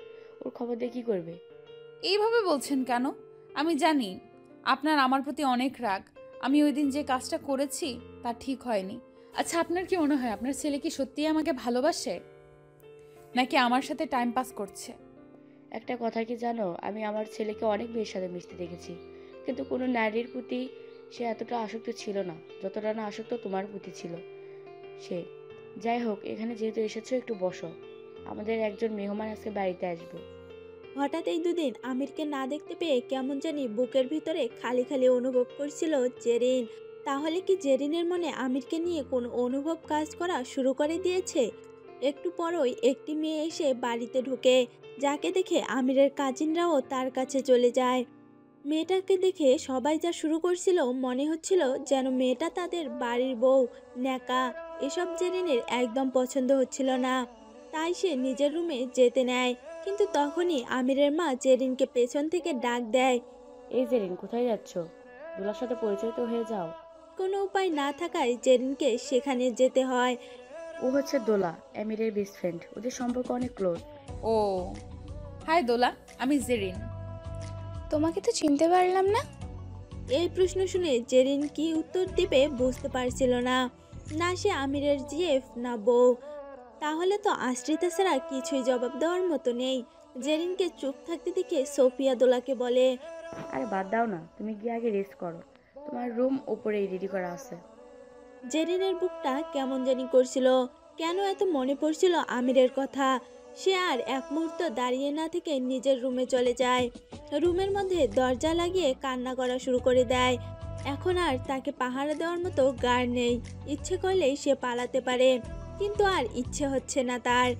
ওর খবর দিয়ে কি করবে? এইভাবে বলছেন কেন? আমি জানি আপনার আমার প্রতি অনেক রাগ। আমি ওই দিন যে কাজটা করেছি তা ঠিক হয়নি। আচ্ছা, আপনার কি মনে হয় আপনার ছেলে কি সত্যিই আমাকে ভালোবাসে, নাকি আমার সাথে টাইম পাস করছে? একটা কথা কি জানো, আমি আমার ছেলেকে অনেক মেয়ের সাথে মিশতে দেখেছি, কিন্তু কোনো নারীর প্রতি সে এতটা আসক্ত ছিল না যতটা না আসক্ত তোমার প্রতি ছিল সে। যাই হোক, এখানে যেহেতু এসেছো একটু বসো, আমাদের একজন মেহমান আজকে বাড়িতে আসবে। হঠাৎ এই 2 দিন আমিরকে না দেখতে পেয়ে কেমন জানি বুকের ভিতরে খালি খালি অনুভব করছিল জেরিন। তাহলে কি জেরিনের মনে আমিরকে নিয়ে কোনো অনুভব কাজ করা শুরু করে দিয়েছে? একটু পরই একটি মেয়ে এসে বাড়িতে ঢুকে, যাকে দেখে আমিরের কাজিনরাও তার কাছে চলে যায়। মেয়েটাকে দেখে সবাই যা শুরু করছিল, মনে হচ্ছিল যেন মেয়েটা তাদের বাড়ির বউ, ন্যাকা। এসব জেরিনের একদম পছন্দ হচ্ছিল না। তাই সে নিজের রুমে যেতে নেয়, কিন্তু তখনই আমিরের মা জেরিনকে পেছন থেকে ডাক দেয়। এই জেরিন, কোথায় যাচ্ছ? দোলার সাথে পরিচয় তো হয়ে যাও। কোনো উপায় না থাকায় জেরিনকে সেখানে যেতে হয়। ও হচ্ছে দোলা, আমিরের বেস্ট ফ্রেন্ড। ওদের সম্পর্ক অনেক ক্লোজ। ও, হাই দোলা, আমি জেরিন। তোমাকে তো চিনতে পারলাম না। এই প্রশ্ন শুনে জেরিন কি উত্তর দিবে বুঝতে পারছিল না। না সে আমিরের জিএফ না বউ। তাহলে তো আশ্রিতা ছাড়া কিছুই জবাব দেওয়ার মতো নেই। জেরিনকে চুপ থাকতে দেখে সোফিয়া দোলাকে বলে, আরে বাদ দাও না, তুমি গিয়ে আগে রেস্ট করো, তোমার রুম ওপরেই রেডি করা আছে। জেরিনের বুকটা কেমন জানি করছিল। কেন এত মনে পড়ছিল আমিরের কথা। সে আর এক মুহূর্ত দাঁড়িয়ে না থেকে নিজের রুমে চলে যায়। রুমের মধ্যে দরজা লাগিয়ে কান্না করা শুরু করে দেয়। এখন আর তাকে পাহারা দেওয়ার মতো গার্ড নেই। ইচ্ছে করলেই সে পালাতে পারে, কিন্তু আর ইচ্ছে হচ্ছে না তার।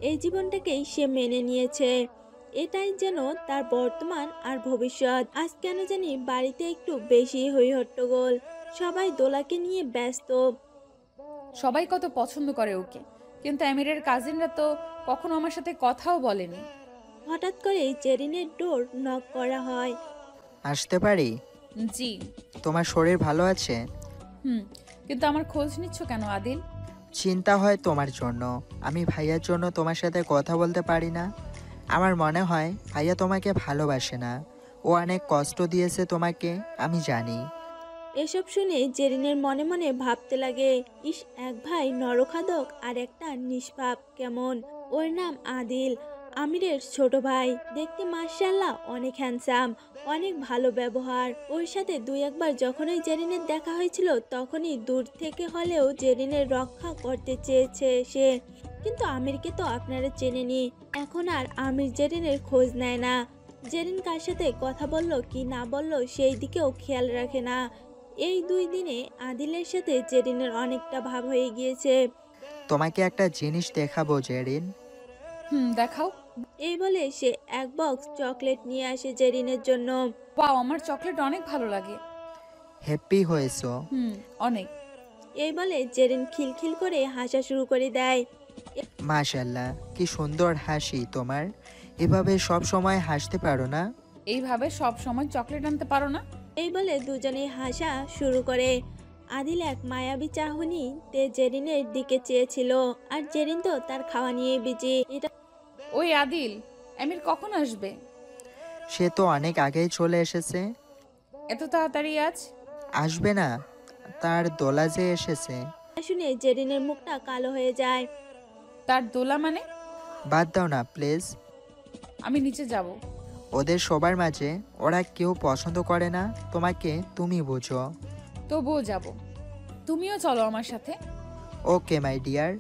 এই জীবনটাকেই সে মেনে নিয়েছে। এটাই যেন তার বর্তমান আর ভবিষ্যৎ। আজ কেন জানি বাড়িতে একটু বেশি হই হট্টগোল। সবাই দোলাকে নিয়ে ব্যস্ত। সবাই কত পছন্দ করে ওকে, কিন্তু আমিরের কাজিনরা তো কখনো আমার সাথে কথাও বলেনি। হঠাৎ করে জেরিনের ডোর নক করা হয়। আসতে পারি? জি। তোমার শরীর ভালো আছে? কিন্তু আমার খোঁজ নিচ্ছ কেন আদিল? চিন্তা হয় তোমার জন্য। আমি ভাইয়ার জন্য তোমার সাথে কথা বলতে পারি না। আমার মনে হয় ভাইয়া তোমাকে ভালোবাসে না। ও অনেক কষ্ট দিয়েছে তোমাকে, আমি জানি। এসব শুনে জেরিনের মনে মনে ভাবতে লাগে, ইস, এক ভাই নরখাদক আর একটা নিষ্পাপ কেমন। ওর নাম আদিল, আমিরের ছোট ভাই। দেখতে মাশাআল্লাহ অনেক হ্যান্ডসাম, অনেক ভালো ব্যবহার। ওর সাথে 2-1 বার যখনই জেরিনের দেখা হয়েছিল, তখনই দূর থেকে হলেও জেরিনের রক্ষা করতে চেয়েছে সে। কিন্তু আমিরকে তো আপনারা চেনেনি। এখন আর আমির জেরিনের খোঁজ নেয় না। জেরিন কার সাথে কথা বলল কি না বলল সেই দিকেও খেয়াল রাখে না। এই 2 দিনে আদিলের সাথে জেরিনের অনেকটা ভাব হয়ে গিয়েছে। তোমাকে একটা জিনিস দেখাবো জেরিন। দেখাও। এই বলে সে এক বক্স চকলেট নিয়ে আসে জেরিনের জন্য। পাও, আমার চকলেট অনেক ভালো লাগে। হ্যাপি হয়েছো? অনেক। এই বলে জেরিন খিলখিল করে হাসা শুরু করে দেয়। মাশাল্লাহ, কি সুন্দর হাসি তোমার। এভাবে সব সময় হাসতে পারো না? এইভাবে সব সময় চকলেট আনতে পারো না? এই বলে দুজনে হাসা শুরু করে। আদিল এক মায়াবী চাহনিতে জেরিনের দিকে চেয়েছিল, আর জেরিন তো তার খাওয়া নিয়ে বিজি। এটা ওই আদিল, আমির কখন আসবে? সে তো অনেক আগেই চলে এসেছে। এত তাড়াতাড়ি আজ? আসবে না, তার দোলা যে এসেছে। শুনে জেরিনের মুখটা কালো হয়ে যায়। তার দোলা মানে? বাদ দাও না প্লিজ। আমি নিচে যাব। ওদের সবার মাঝে ওরা কেউ পছন্দ করে না তোমাকে, তুমি বুঝো। তবুও যাব। তুমিও চলো আমার সাথে। ওকে মাই ডিয়ার।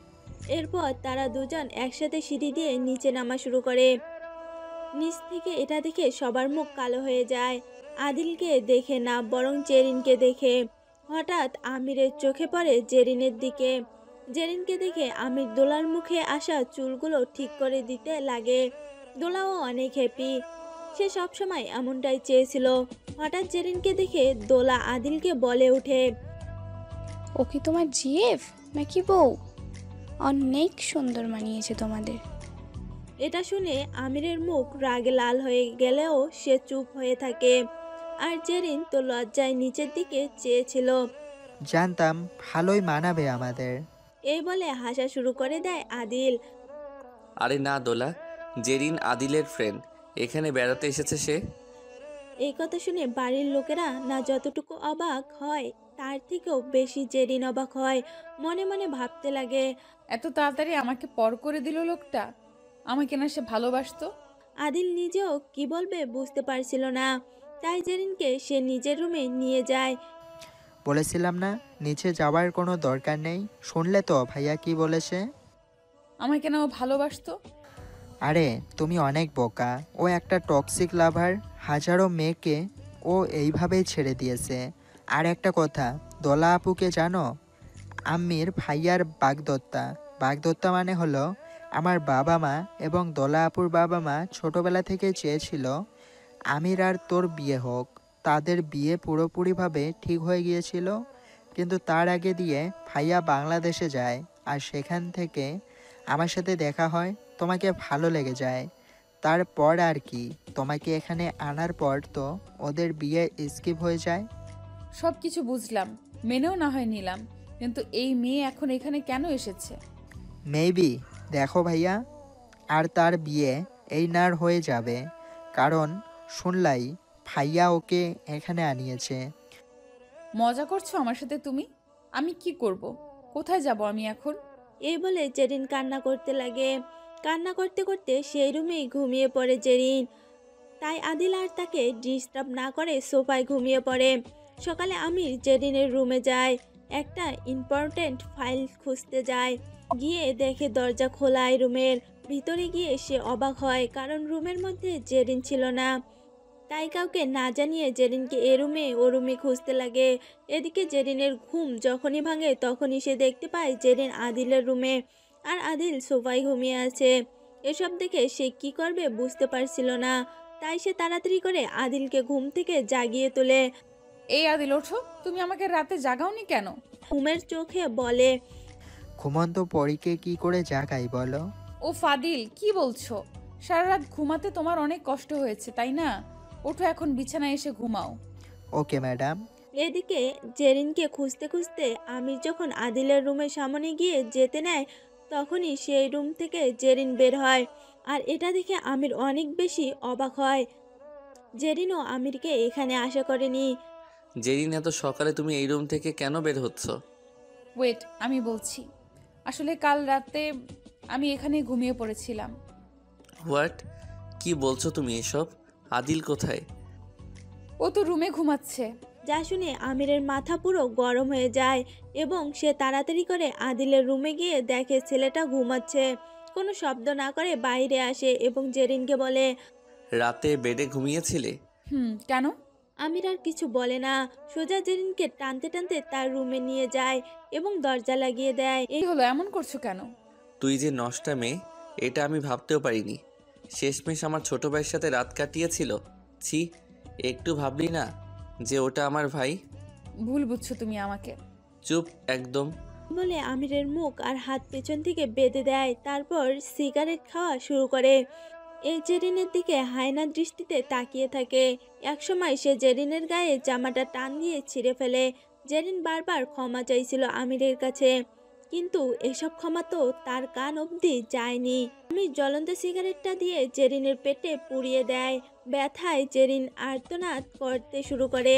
এরপর তারা দুজন একসাথে সিঁড়ি দিয়ে নিচে নামা শুরু করে। নিচ থেকে এটা দেখে সবার মুখ কালো হয়ে যায়। আদিলকে দেখে না, বরং জেরিনকে দেখে। হঠাৎ আমিরের চোখে পড়ে জেরিনের দিকে। জেরিনকে দেখে আমির দোলার মুখে আসা চুলগুলো ঠিক করে দিতে লাগে। দোলাও অনেক হ্যাপি, সে সবসময় এমনটাই চেয়েছিল। হঠাৎ জেরিনকে দেখে দোলা আদিলকে বলে ওঠে, ও কি তোমার জিএফ নাকি বউ? অনেক সুন্দর মানিয়েছে তোমাদের। এটা শুনে আমিরের মুখ রাগে লাল হয়ে গেলেও সে চুপ হয়ে থাকে। আর জেরিন তো লজ্জায় নিচের দিকে চেয়েছিল। জানতাম ভালোই মানাবে আমাদের। এই বলে হাসা শুরু করে দেয় আদিল। আরে না দোলা, জেরিন আদিলের ফ্রেন্ড, এখানে বেড়াতে এসেছে সে। এই কথা শুনে বাড়ির লোকেরা না যতটুকু অবাক হয়, তার থেকেও বেশি জেরিন অবাক হয়। মনে মনে ভাবতে লাগে, এত তাড়াতাড়ি আমাকে পর করে দিল লোকটা। আমাকে না সে ভালোবাসতো। আদিল নিজেও কি বলবে বুঝতে পারছিল না। তাই জেরিনকে সে নিজের রুমে নিয়ে যায়। বলেছিলাম না নিচে যাওয়ার কোনো দরকার নেই। শুনলে তো ভাইয়া কি বলেছে? আমাকে না ও ভালোবাসতো। আরে তুমি অনেক বোকা। ও একটা টক্সিক লাভার, হাজারো মেয়েকে ও এইভাবেই ছেড়ে দিয়েছে। আর একটা কথা, দোলা আপুকে জানো? আম্মির ভাইয়ার বাগদত্তা। বাগদত্তা মানে হলো আমার বাবা মা এবং দোলা আপুর বাবা মা ছোটবেলা থেকে চেয়েছিল আমির আর তোর বিয়ে হোক। তাদের বিয়ে পুরোপুরিভাবে ঠিক হয়ে গিয়েছিল, কিন্তু তার আগে দিয়ে ভাইয়া বাংলাদেশে যায়, আর সেখান থেকে আমার সাথে দেখা হয়, তোমাকে ভালো লেগে যায়। তারপর আর কি, তোমাকে এখানে আনার পর তো ওদের বিয়ে স্কিপ হয়ে যায়। সব কিছু বুঝলাম, মেনেও না হয় নিলাম, কিন্তু এই মেয়ে এখন এখানে কেন এসেছে? মেবি দেখো ভাইয়া, আর তার বিয়ে এই নার হয়ে যাবে, কারণ শুনলাই ভাইয়া ওকে এখানে আনিয়েছে। মজা করছো আমার সাথে তুমি? আমি কি করব? কোথায় যাব আমি এখন? এই বলে জেরিন কান্না করতে লাগে। কান্না করতে করতে সেই রুমেই ঘুমিয়ে পড়ে জেরিন। তাই আদিল আর তাকে ডিস্টার্ব না করে সোফায় ঘুমিয়ে পড়ে। সকালে আমির জেরিনের রুমে যায়, একটা ইম্পর্ট্যান্ট ফাইল খুঁজতে যায়। গিয়ে দেখে দরজা খোলায় রুমের। ভিতরে গিয়ে সে অবাক হয়, কারণ রুমের মধ্যে জেরিন ছিল না। তাই কাউকে না জানিয়ে জেরিনকে এ রুমে ও রুমে খুঁজতে লাগে। এদিকে জেরিনের ঘুম যখনই ভাঙে তখনই সে দেখতে পায় জেরিন আদিলের রুমে, আর আদিল সোফায় ঘুমিয়ে আছে। এসব দেখে সে কি করবে বুঝতে পারছিল না। তাই সে তাড়াতাড়ি করে আদিলকে ঘুম থেকে জাগিয়ে তোলে। এই আদিল ওঠো, তুমি আমাকে রাতে জাগাওনি কেন? ঘুমের চোখে বলে, ঘুমন্ত পরীকে কি করে জাগাই বলো? ও ফাদিল, কি বলছো? সারা রাত ঘুমাতে তোমার অনেক কষ্ট হয়েছে তাই না? ওঠো এখন বিছানায় এসে ঘুমাও। Okay madam. এদিকে জেরিনকে খুঁজতে খুঁজতে আমির যখন আদিলের রুমের সামনে গিয়ে যেতে নেয়, তখনই সেই রুম থেকে জেরিন বের হয়। আর এটা দেখে আমির অনেক বেশি অবাক হয়। জেরিনও আমিরকে এখানে আশা করেনি। জেরিন এত সকালে তুমি এই রুম থেকে কেন বের হচ্ছ? ওয়েট, আমি বলছি। আসলে কাল রাতে আমি এখানে ঘুমিয়ে পড়েছিলাম। হোয়াট? কি বলছো তুমি এসব? আদিল কোথায়? ও তো রুমে ঘুমাচ্ছে। যা শুনে আমিরের মাথা পুরো গরম হয়ে যায় এবং সে তাড়াতাড়ি করে আদিলের রুমে গিয়ে দেখে ছেলেটা ঘুমাচ্ছে। কোনো শব্দ না করে বাইরে আসে এবং জেরিনকে বলে, রাতে বেডে ঘুমিয়েছিলে? কেন? আমির আর কিছু বলে না, সোজা জেরিনকে টানতে টানতে তার রুমে নিয়ে যায় এবং দরজা লাগিয়ে দেয়। এই হলো, এমন করছো কেন? তুই যে নষ্টা মেয়ে, এটা আমি ভাবতেও পারিনি। শেষমেশ আমার ছোট ভাইয়ের সাথে রাত কাটিয়েছিল। ছি, একটু ভাবলি না যে ওটা আমার ভাই? ভুল বুঝছো তুমি আমাকে। চুপ একদম। বলে আমিরের মুখ আর হাত পেছন থেকে বেঁধে দেয়, তারপর সিগারেট খাওয়া শুরু করে। এই জেরিনের দিকে হায়না দৃষ্টিতে তাকিয়ে থাকে। একসময় সে জেরিনের গায়ে জামাটা টান দিয়ে ছিঁড়ে ফেলে। জেরিন বারবার ক্ষমা চাইছিল আমিরের কাছে, কিন্তু এসব ক্ষমা তো তার কান অবধি যায়নি। আমি জ্বলন্ত সিগারেটটা দিয়ে জেরিনের পেটে পুড়িয়ে দেয়। ব্যথায় জেরিন আর্তনাদ করতে শুরু করে।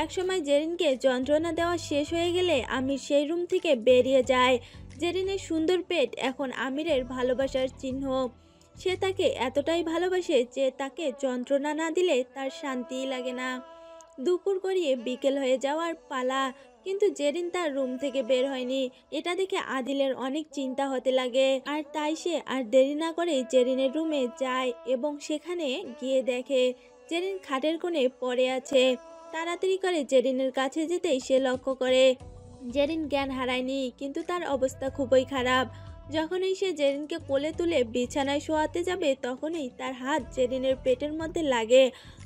একসময় জেরিনকে যন্ত্রণা দেওয়া শেষ হয়ে গেলে আমির সেই রুম থেকে বেরিয়ে যায়। জেরিনের সুন্দর পেট এখন আমিরের ভালোবাসার চিহ্ন। সে তাকে এতটাই ভালোবাসে যে তাকে যন্ত্রণা না দিলে তার শান্তিই লাগে না। দুপুর গড়িয়ে বিকেল হয়ে যাওয়ার পালা, কিন্তু জেরিন তার রুম থেকে বের হয়নি। এটা দেখে আদিলের অনেক চিন্তা হতে লাগে, আর তাই সে আর দেরি না করে জেরিনের রুমে যায় এবং সেখানে গিয়ে দেখে জেরিন খাটের কোণে পড়ে আছে। তাড়াতাড়ি করে জেরিনের কাছে যেতেই সে লক্ষ্য করে জেরিন জ্ঞান হারায়নি, কিন্তু তার অবস্থা খুবই খারাপ। যখনই সে জেরিনকে কোলে তুলে বিছানায় শোয়াতে যাবে তখনই তার হাত জেরিনের পেটের মধ্যে লাগে,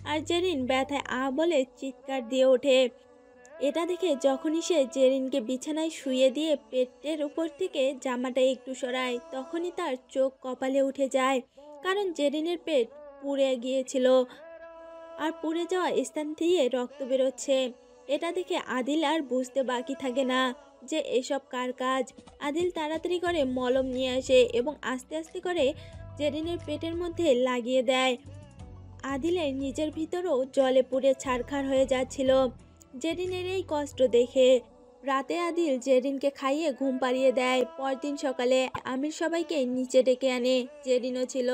আর জেরিন ব্যথায় বলে চিৎকার দিয়ে ওঠে। এটা দেখে যখনই সে জেরিনকে বিছানায় শুইয়ে দিয়ে পেটের উপর থেকে জামাটা একটু সরায়, তখনই তার চোখ কপালে উঠে যায়, কারণ জেরিনের পেট পুড়ে গিয়েছিল আর পুড়ে যাওয়া স্থান দিয়ে রক্ত বেরোচ্ছে। এটা দেখে আদিল আর বুঝতে বাকি থাকে না যে এসব কার কাজ। আদিল তাড়াতাড়ি করে মলম নিয়ে আসে এবং আস্তে আস্তে করে জেরিনের পেটের মধ্যে লাগিয়ে দেয়। আদিলের নিজের ভিতরও জলে পুড়ে ছারখার হয়ে যাচ্ছিল জেরিনের এই কষ্ট দেখে। রাতে আদিল জেরিনকে খাইয়ে ঘুম পাড়িয়ে দেয়। পরদিন সকালে আমির সবাইকে নিচে ডেকে আনে, জেরিনও ছিল।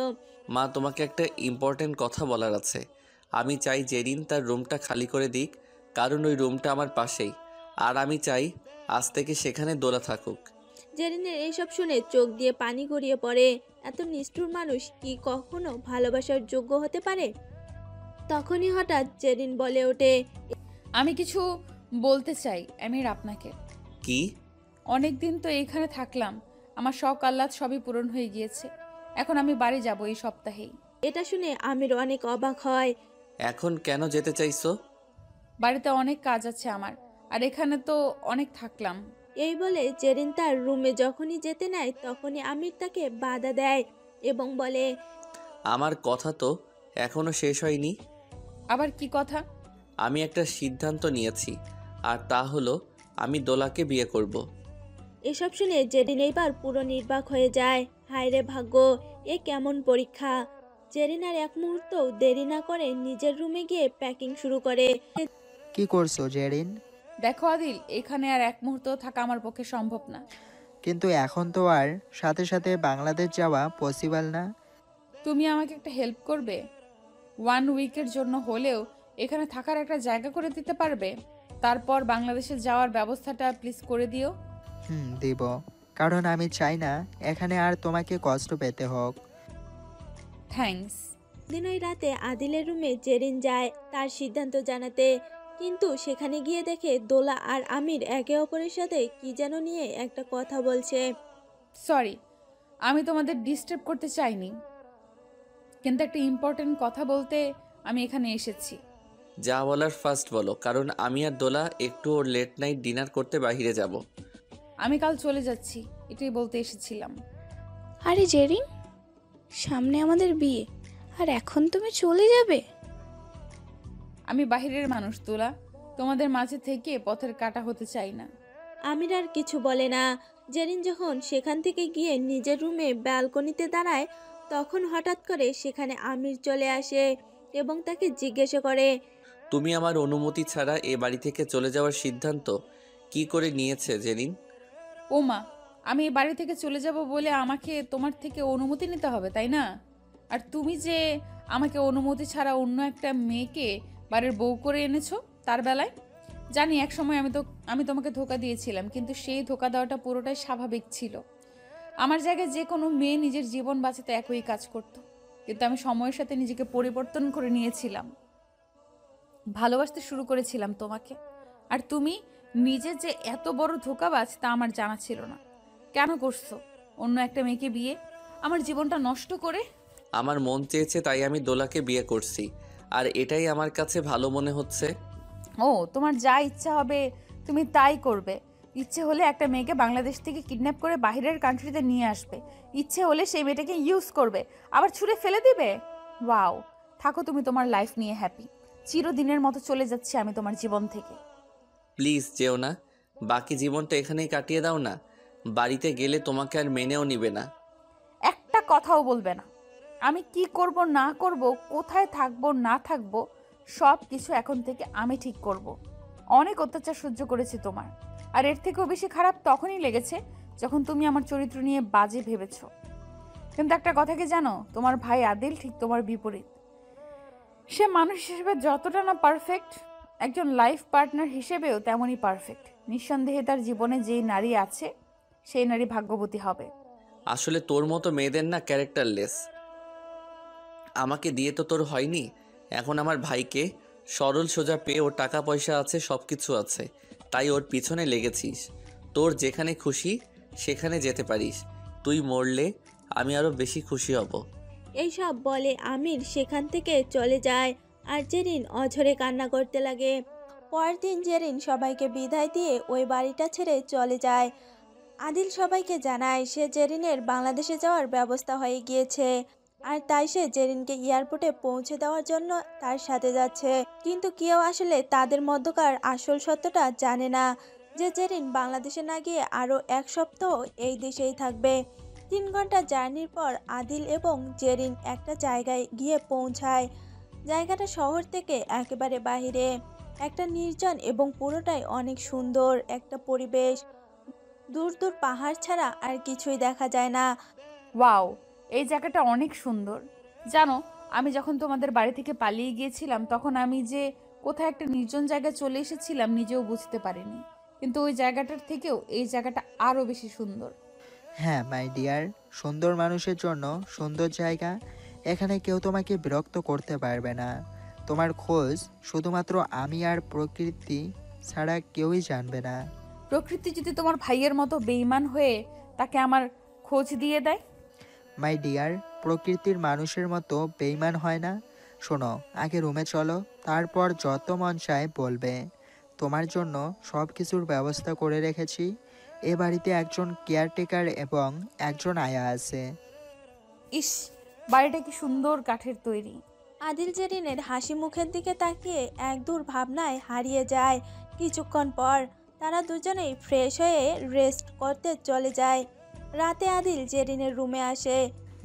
মা, তোমাকে একটা ইম্পর্টেন্ট কথা বলার আছে। আমি চাই জেরিন তার রুমটা খালি করে দিক, কারণ ওই রুমটা আমার পাশেই, আর আমি চাই আজ থেকে সেখানে দোলা থাকুক। জেরিনের এইসব শুনে চোখ দিয়ে পানি গড়িয়ে পড়ে। এত নিষ্ঠুর মানুষ কি কখনো ভালোবাসার যোগ্য হতে পারে? তখনই হঠাৎ জেরিন বলে ওঠে, আমি কিছু বলতে চাই আমির আপনাকে। কি? অনেক দিন তো এইখানে থাকলাম, আমার শখ আহ্লাদ সবই পূরণ হয়ে গিয়েছে। এখন আমি বাড়ি যাব এই সপ্তাহেই। এটা শুনে আমির অনেক অবাক হয়। এখন কেন যেতে চাইছো? বাড়িতে অনেক কাজ আছে আমার, আর এখানে তো অনেক থাকলাম। এই বলে জেরিন তার রুমে যখনই যেতে নেয় তখনই আমির তাকে বাধা দেয় এবং বলে, আমার কথা তো এখনো শেষ হয়নি। আবার কি কথা? আমি একটা সিদ্ধান্ত নিয়েছি, আর তা হলো আমি দোলাকে বিয়ে করব। এসব শুনে জেরিন এইবার পুরো নির্বাক হয়ে যায়। হায় রে ভাগ্য, এ কেমন পরীক্ষা! জেরিন আর এক মুহূর্তও দেরি না করে নিজের রুমে গিয়ে প্যাকিং শুরু করে। কি করছো জেরিন? দেখো আদিল, এখানে আর এক মুহূর্ত থাকা আমার পক্ষে সম্ভব না। কিন্তু এখন তো আর সাথে সাথে বাংলাদেশ যাওয়া পসিবল না। তুমি আমাকে একটা হেল্প করবে? 1 উইকের জন্য হলেও এখানে থাকার একটা জায়গা করে দিতে পারবে? তারপর বাংলাদেশে যাওয়ার ব্যবস্থাটা প্লিজ করে দিও। দিব, কারণ আমি চাই না এখানে আর তোমাকে কষ্ট পেতে হোক। থ্যাঙ্কস। দিন ওই রাতে আদিলের রুমে জেরিন যায় তার সিদ্ধান্ত জানাতে, কিন্তু সেখানে গিয়ে দেখে দোলা আর আমির একে অপরের সাথে কি যেন নিয়ে একটা কথা বলছে। সরি, আমি তোমাদের ডিস্টার্ব করতে চাইনি, কিন্তু একটা ইম্পর্টেন্ট কথা বলতে আমি এখানে এসেছি। যা বলার ফার্স্ট বলো, কারণ আমি আর দোলা একটু ওর লেট নাইট ডিনার করতে বাইরে যাব। আমি কাল চলে যাচ্ছি, এটাই বলতে এসেছিলাম। আরে জেরিন, সামনে আমাদের বিয়ে, আর এখন তুমি চলে যাবে? আমি বাহিরের মানুষ তোলা, তোমাদের মাঝে থেকে পথের কাটা হতে চাই না। আমির আর কিছু বলে না। জেরিন যখন সেখান থেকে গিয়ে নিজের রুমে ব্যালকনিতে দাঁড়ায় তখন হঠাৎ করে সেখানে আমির চলে আসে এবং তাকে জিজ্ঞাসা করে, তুমি আমার অনুমতি ছাড়া এ বাড়ি থেকে চলে যাওয়ার সিদ্ধান্ত কি করে নিয়েছে জেরিন? ও মা, আমি এই বাড়ি থেকে চলে যাব বলে আমাকে তোমার থেকে অনুমতি নিতে হবে, তাই না? আর তুমি যে আমাকে অনুমতি ছাড়া অন্য একটা মেয়েকে বাড়ির বউ করে এনেছো তার বেলায়, জানি এক সময় আমি তোমাকে ধোকা দিয়েছিলাম, কিন্তু সেই ধোকা দেওয়াটা পুরোটাই স্বাভাবিক ছিল। আমার জায়গায় যে কোনো মেয়ে নিজের জীবন বাঁচাতে একই কাজ করত, কিন্তু আমি সময়ের সাথে নিজেকে পরিবর্তন করে নিয়েছিলাম, ভালোবাসতে শুরু করেছিলাম তোমাকে। আর তুমি নিজে যে এত বড় ধোকাবাজ তা আমার জানা ছিল না। কেন করছো অন্য একটা মেয়েকে বিয়ে? আমার জীবনটা নষ্ট করে? আমার মন চেয়েছে তাই আমি দোলাকে বিয়ে করছি, আর এটাই আমার কাছে ভালো মনে হচ্ছে। ও, তোমার যা ইচ্ছা হবে তুমি তাই করবে। ইচ্ছে হলে একটা মেয়েকে বাংলাদেশ থেকে কিডন্যাপ করে বাইরের কান্ট্রিতে নিয়ে আসবে, ইচ্ছে হলে সেই মেয়েটাকে ইউজ করবে, আবার ছুঁড়ে ফেলে দিবে। ওয়াও, থাকো তুমি তোমার লাইফ নিয়ে হ্যাপি। চিরদিনের মতো চলে যাচ্ছি আমি তোমার জীবন থেকে। প্লিজ যেও না, বাকি জীবনটা এখানেই কাটিয়ে দাও না। বাড়িতে গেলে তোমাকে আর মেনেও নিবে না। একটা কথাও বলবে না। আমি কি করব না করব, কোথায় থাকবো না থাকবো, সব কিছু এখন থেকে আমি ঠিক করব। অনেক অত্যাচার সহ্য করেছি তোমার, আর এর থেকেও বেশি খারাপ তখনই লেগেছে যখন তুমি আমার চরিত্র নিয়ে বাজে ভেবেছো। কিন্তু একটা কথা কি জানো, তোমার ভাই আদিল ঠিক তোমার বিপরীত। সে মানুষ হিসেবে যতটা না পারফেক্ট, একজন লাইফ পার্টনার হিসেবেও তেমনই পারফেক্ট। নিঃসন্দেহে তার জীবনে যেই নারী আছে সেই নারী ভাগ্যবতী হবে। আসলে তোর মতো মেয়েদের না ক্যারেক্টারলেস। আমাকে দিয়ে তো তোর হয়নি। এখন আমার ভাইকে সরল সোজা পেয়ে, ওর টাকা পয়সা আছে, সব কিছু আছে, তাই ওর পিছনে লেগেছিস। তোর যেখানে খুশি সেখানে যেতে পারিস। তুই মরলে আমি আরও বেশি খুশি হব। এইসব বলে আমির সেখান থেকে চলে যায় আর জেরিন অঝরে কান্না করতে লাগে। পরদিন জেরিন সবাইকে বিদায় দিয়ে ওই বাড়িটা ছেড়ে চলে যায়। আদিল সবাইকে জানায় সে জেরিনের বাংলাদেশে যাওয়ার ব্যবস্থা হয়ে গিয়েছে, আর তাই সে জেরিনকে এয়ারপোর্টে পৌঁছে দেওয়ার জন্য তার সাথে যাচ্ছে। কিন্তু কেউ আসলে তাদের মধ্যকার আসল সত্যটা জানে না যে জেরিন বাংলাদেশে না গিয়ে আরও 1 সপ্তাহ এই দেশেই থাকবে। 3 ঘন্টা জার্নির পর আদিল এবং জেরিন একটা জায়গায় গিয়ে পৌঁছায়। জায়গাটা শহর থেকে একেবারে বাইরে, একটা নির্জন এবং পুরোটাই অনেক সুন্দর একটা পরিবেশ। দূর দূর পাহাড় ছাড়া আর কিছুই দেখা যায় না। ওয়াও, এই জায়গাটা অনেক সুন্দর। জানো, আমি যখন তোমাদের বাড়ি থেকে পালিয়ে গিয়েছিলাম তখন আমি যে কোথায় একটা নির্জন জায়গায় চলে এসেছিলাম নিজেও বুঝতে পারিনি, কিন্তু ওই জায়গাটার থেকেও এই জায়গাটা আরও বেশি সুন্দর। হ্যাঁ মাই ডিয়ার, সুন্দর মানুষের জন্য সুন্দর জায়গা। এখানে কেউ তোমাকে বিরক্ত করতে পারবে না। তোমার খোঁজ শুধুমাত্র আমি আর প্রকৃতি ছাড়া কেউই জানবে না। প্রকৃতি যদি তোমার ভাইয়ের মতো বেঈমান হয়ে তাকে আমার খোঁজ দিয়ে দেয়? মাই ডিয়ার, প্রকৃতির মানুষের মতো বেইমান হয় না। শোনো, আগে রুমে চলো, তারপর যত মন চায় বলবে। তোমার জন্য সব কিছুর ব্যবস্থা করে রেখেছি। এ বাড়িতে একজন কেয়ারটেকার এবং একজন আয়া আছে। ইস, বাড়িটা কি সুন্দর কাঠের তৈরি। আদিল জেরিনের হাসি মুখের দিকে তাকিয়ে এক দূর ভাবনায় হারিয়ে যায়। কিছুক্ষণ পর তারা দুজনেই ফ্রেশ হয়ে রেস্ট করতে চলে যায়। রাতে আদিল জেরিনের রুমে আসে।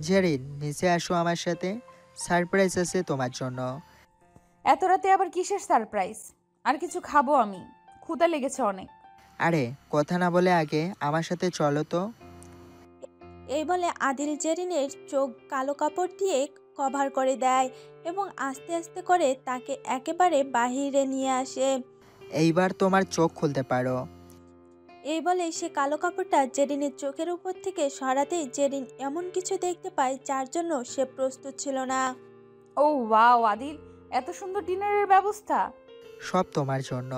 জেরিন, নিচে আসো আমার সাথে, সারপ্রাইজ আছে তোমার জন্য। এত রাতে আবার কিসের সারপ্রাইজ? আর কিছু খাবো, আমি ক্ষুধা লেগেছে অনেক। আরে কথা না বলে আগে আমার সাথে চলো তো। এই বলে আদিল জেরিনের চোখ কালো কাপড় দিয়ে কভার করে দেয় এবং আস্তে আস্তে করে তাকে একেবারে বাহিরে নিয়ে আসে। এইবার তোমার চোখ খুলতে পারো। এই বলে সে কালো কাপড়টা জেরিনের চোখের উপর থেকে সরাতেই জেরিন এমন কিছু দেখতে পায় যার জন্য সে প্রস্তুত ছিল না। ও ওয়াও আদিল, এত সুন্দর ডিনারের ব্যবস্থা। সব তোমার জন্য।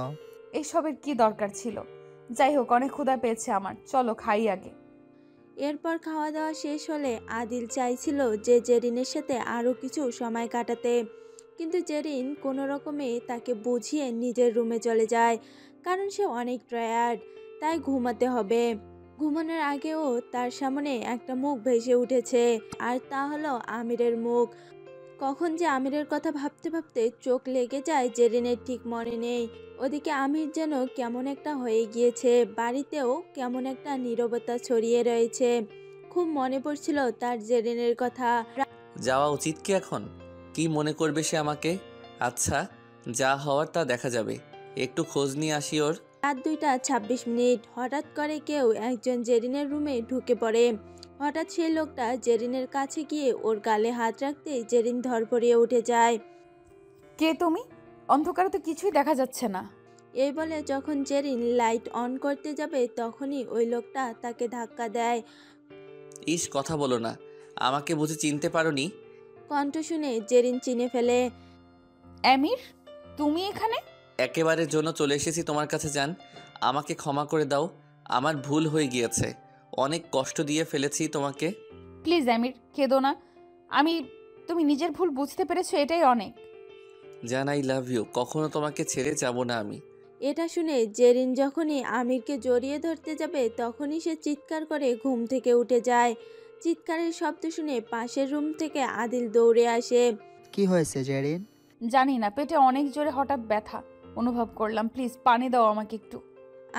এইসবের কি দরকার ছিল? যাই হোক, অনেক ক্ষুধা পেয়েছে আমার, চলো খাই আগে। এরপর খাওয়া দাওয়া শেষ হলে আদিল চাইছিল যে জেরিনের সাথে আরও কিছু সময় কাটাতে, কিন্তু জেরিন কোনো রকমে তাকে বুঝিয়ে নিজের রুমে চলে যায়, কারণ সে অনেক টায়ার্ড, তাই ঘুমাতে হবে। ঘুমানোর আগেও তার সামনে একটা মুখ ভেসে উঠেছে, আর তা হলো আমিরের মুখ। কখন যে আমিরের কথা ভাবতে ভাবতে চোখ লেগে যায় জেরিনের ঠিক মনে নেই। ওদিকে আমির যেন কেমন একটা হয়ে গিয়েছে, বাড়িতেও কেমন একটা নীরবতা ছড়িয়ে রয়েছে। খুব মনে পড়ছিল তার জেরিনের কথা। যাওয়া উচিত কি এখন? কি মনে করবে সে আমাকে? আচ্ছা, যা হওয়ার তা দেখা যাবে। একটু খোঁজ নিয়ে আসি ওর। রাত 2:26। হঠাৎ করে কেউ একজন জেরিনের রুমে ঢুকে পড়ে। হঠাৎ সেই লোকটা জেরিনের কাছে গিয়ে ওর গালে হাত রাখতে জেরিন ধরপড়িয়ে উঠে যায়। কে তুমি? অন্ধকারে তো কিছুই দেখা যাচ্ছে না। এই বলে যখন জেরিন লাইট অন করতে যাবে তখনই ওই লোকটা তাকে ধাক্কা দেয়। ইস, কথা বলো না। আমাকে বুঝি চিনতে পারোনি? কণ্ঠ শুনে জেরিন চিনে ফেলে। আমির, তুমি এখানে? একেবারের জন্য চলে এসেছি তোমার কাছে। জান, আমাকে ক্ষমা করে দাও। আমার ভুল হয়ে গিয়েছে, অনেক কষ্ট দিয়ে ফেলেছি তোমাকে। প্লিজ আমির, কেঁদো না। আমি তুমি নিজের ভুল বুঝতে পেরেছো, এটাই অনেক। জান আই লাভ ইউ, কখনো তোমাকে ছেড়ে যাব না আমি। এটা শুনে জেরিন যখনই আমিরকে জড়িয়ে ধরতে যাবে তখনই সে চিৎকার করে ঘুম থেকে উঠে যায়। চিৎকারের শব্দ শুনে পাশের রুম থেকে আদিল দৌড়ে আসে। কি হয়েছে জেরিন? জানি না, পেটে অনেক জোরে হঠাৎ ব্যথা অনুভব করলাম, প্লিজ পানি দাও আমাকে একটু।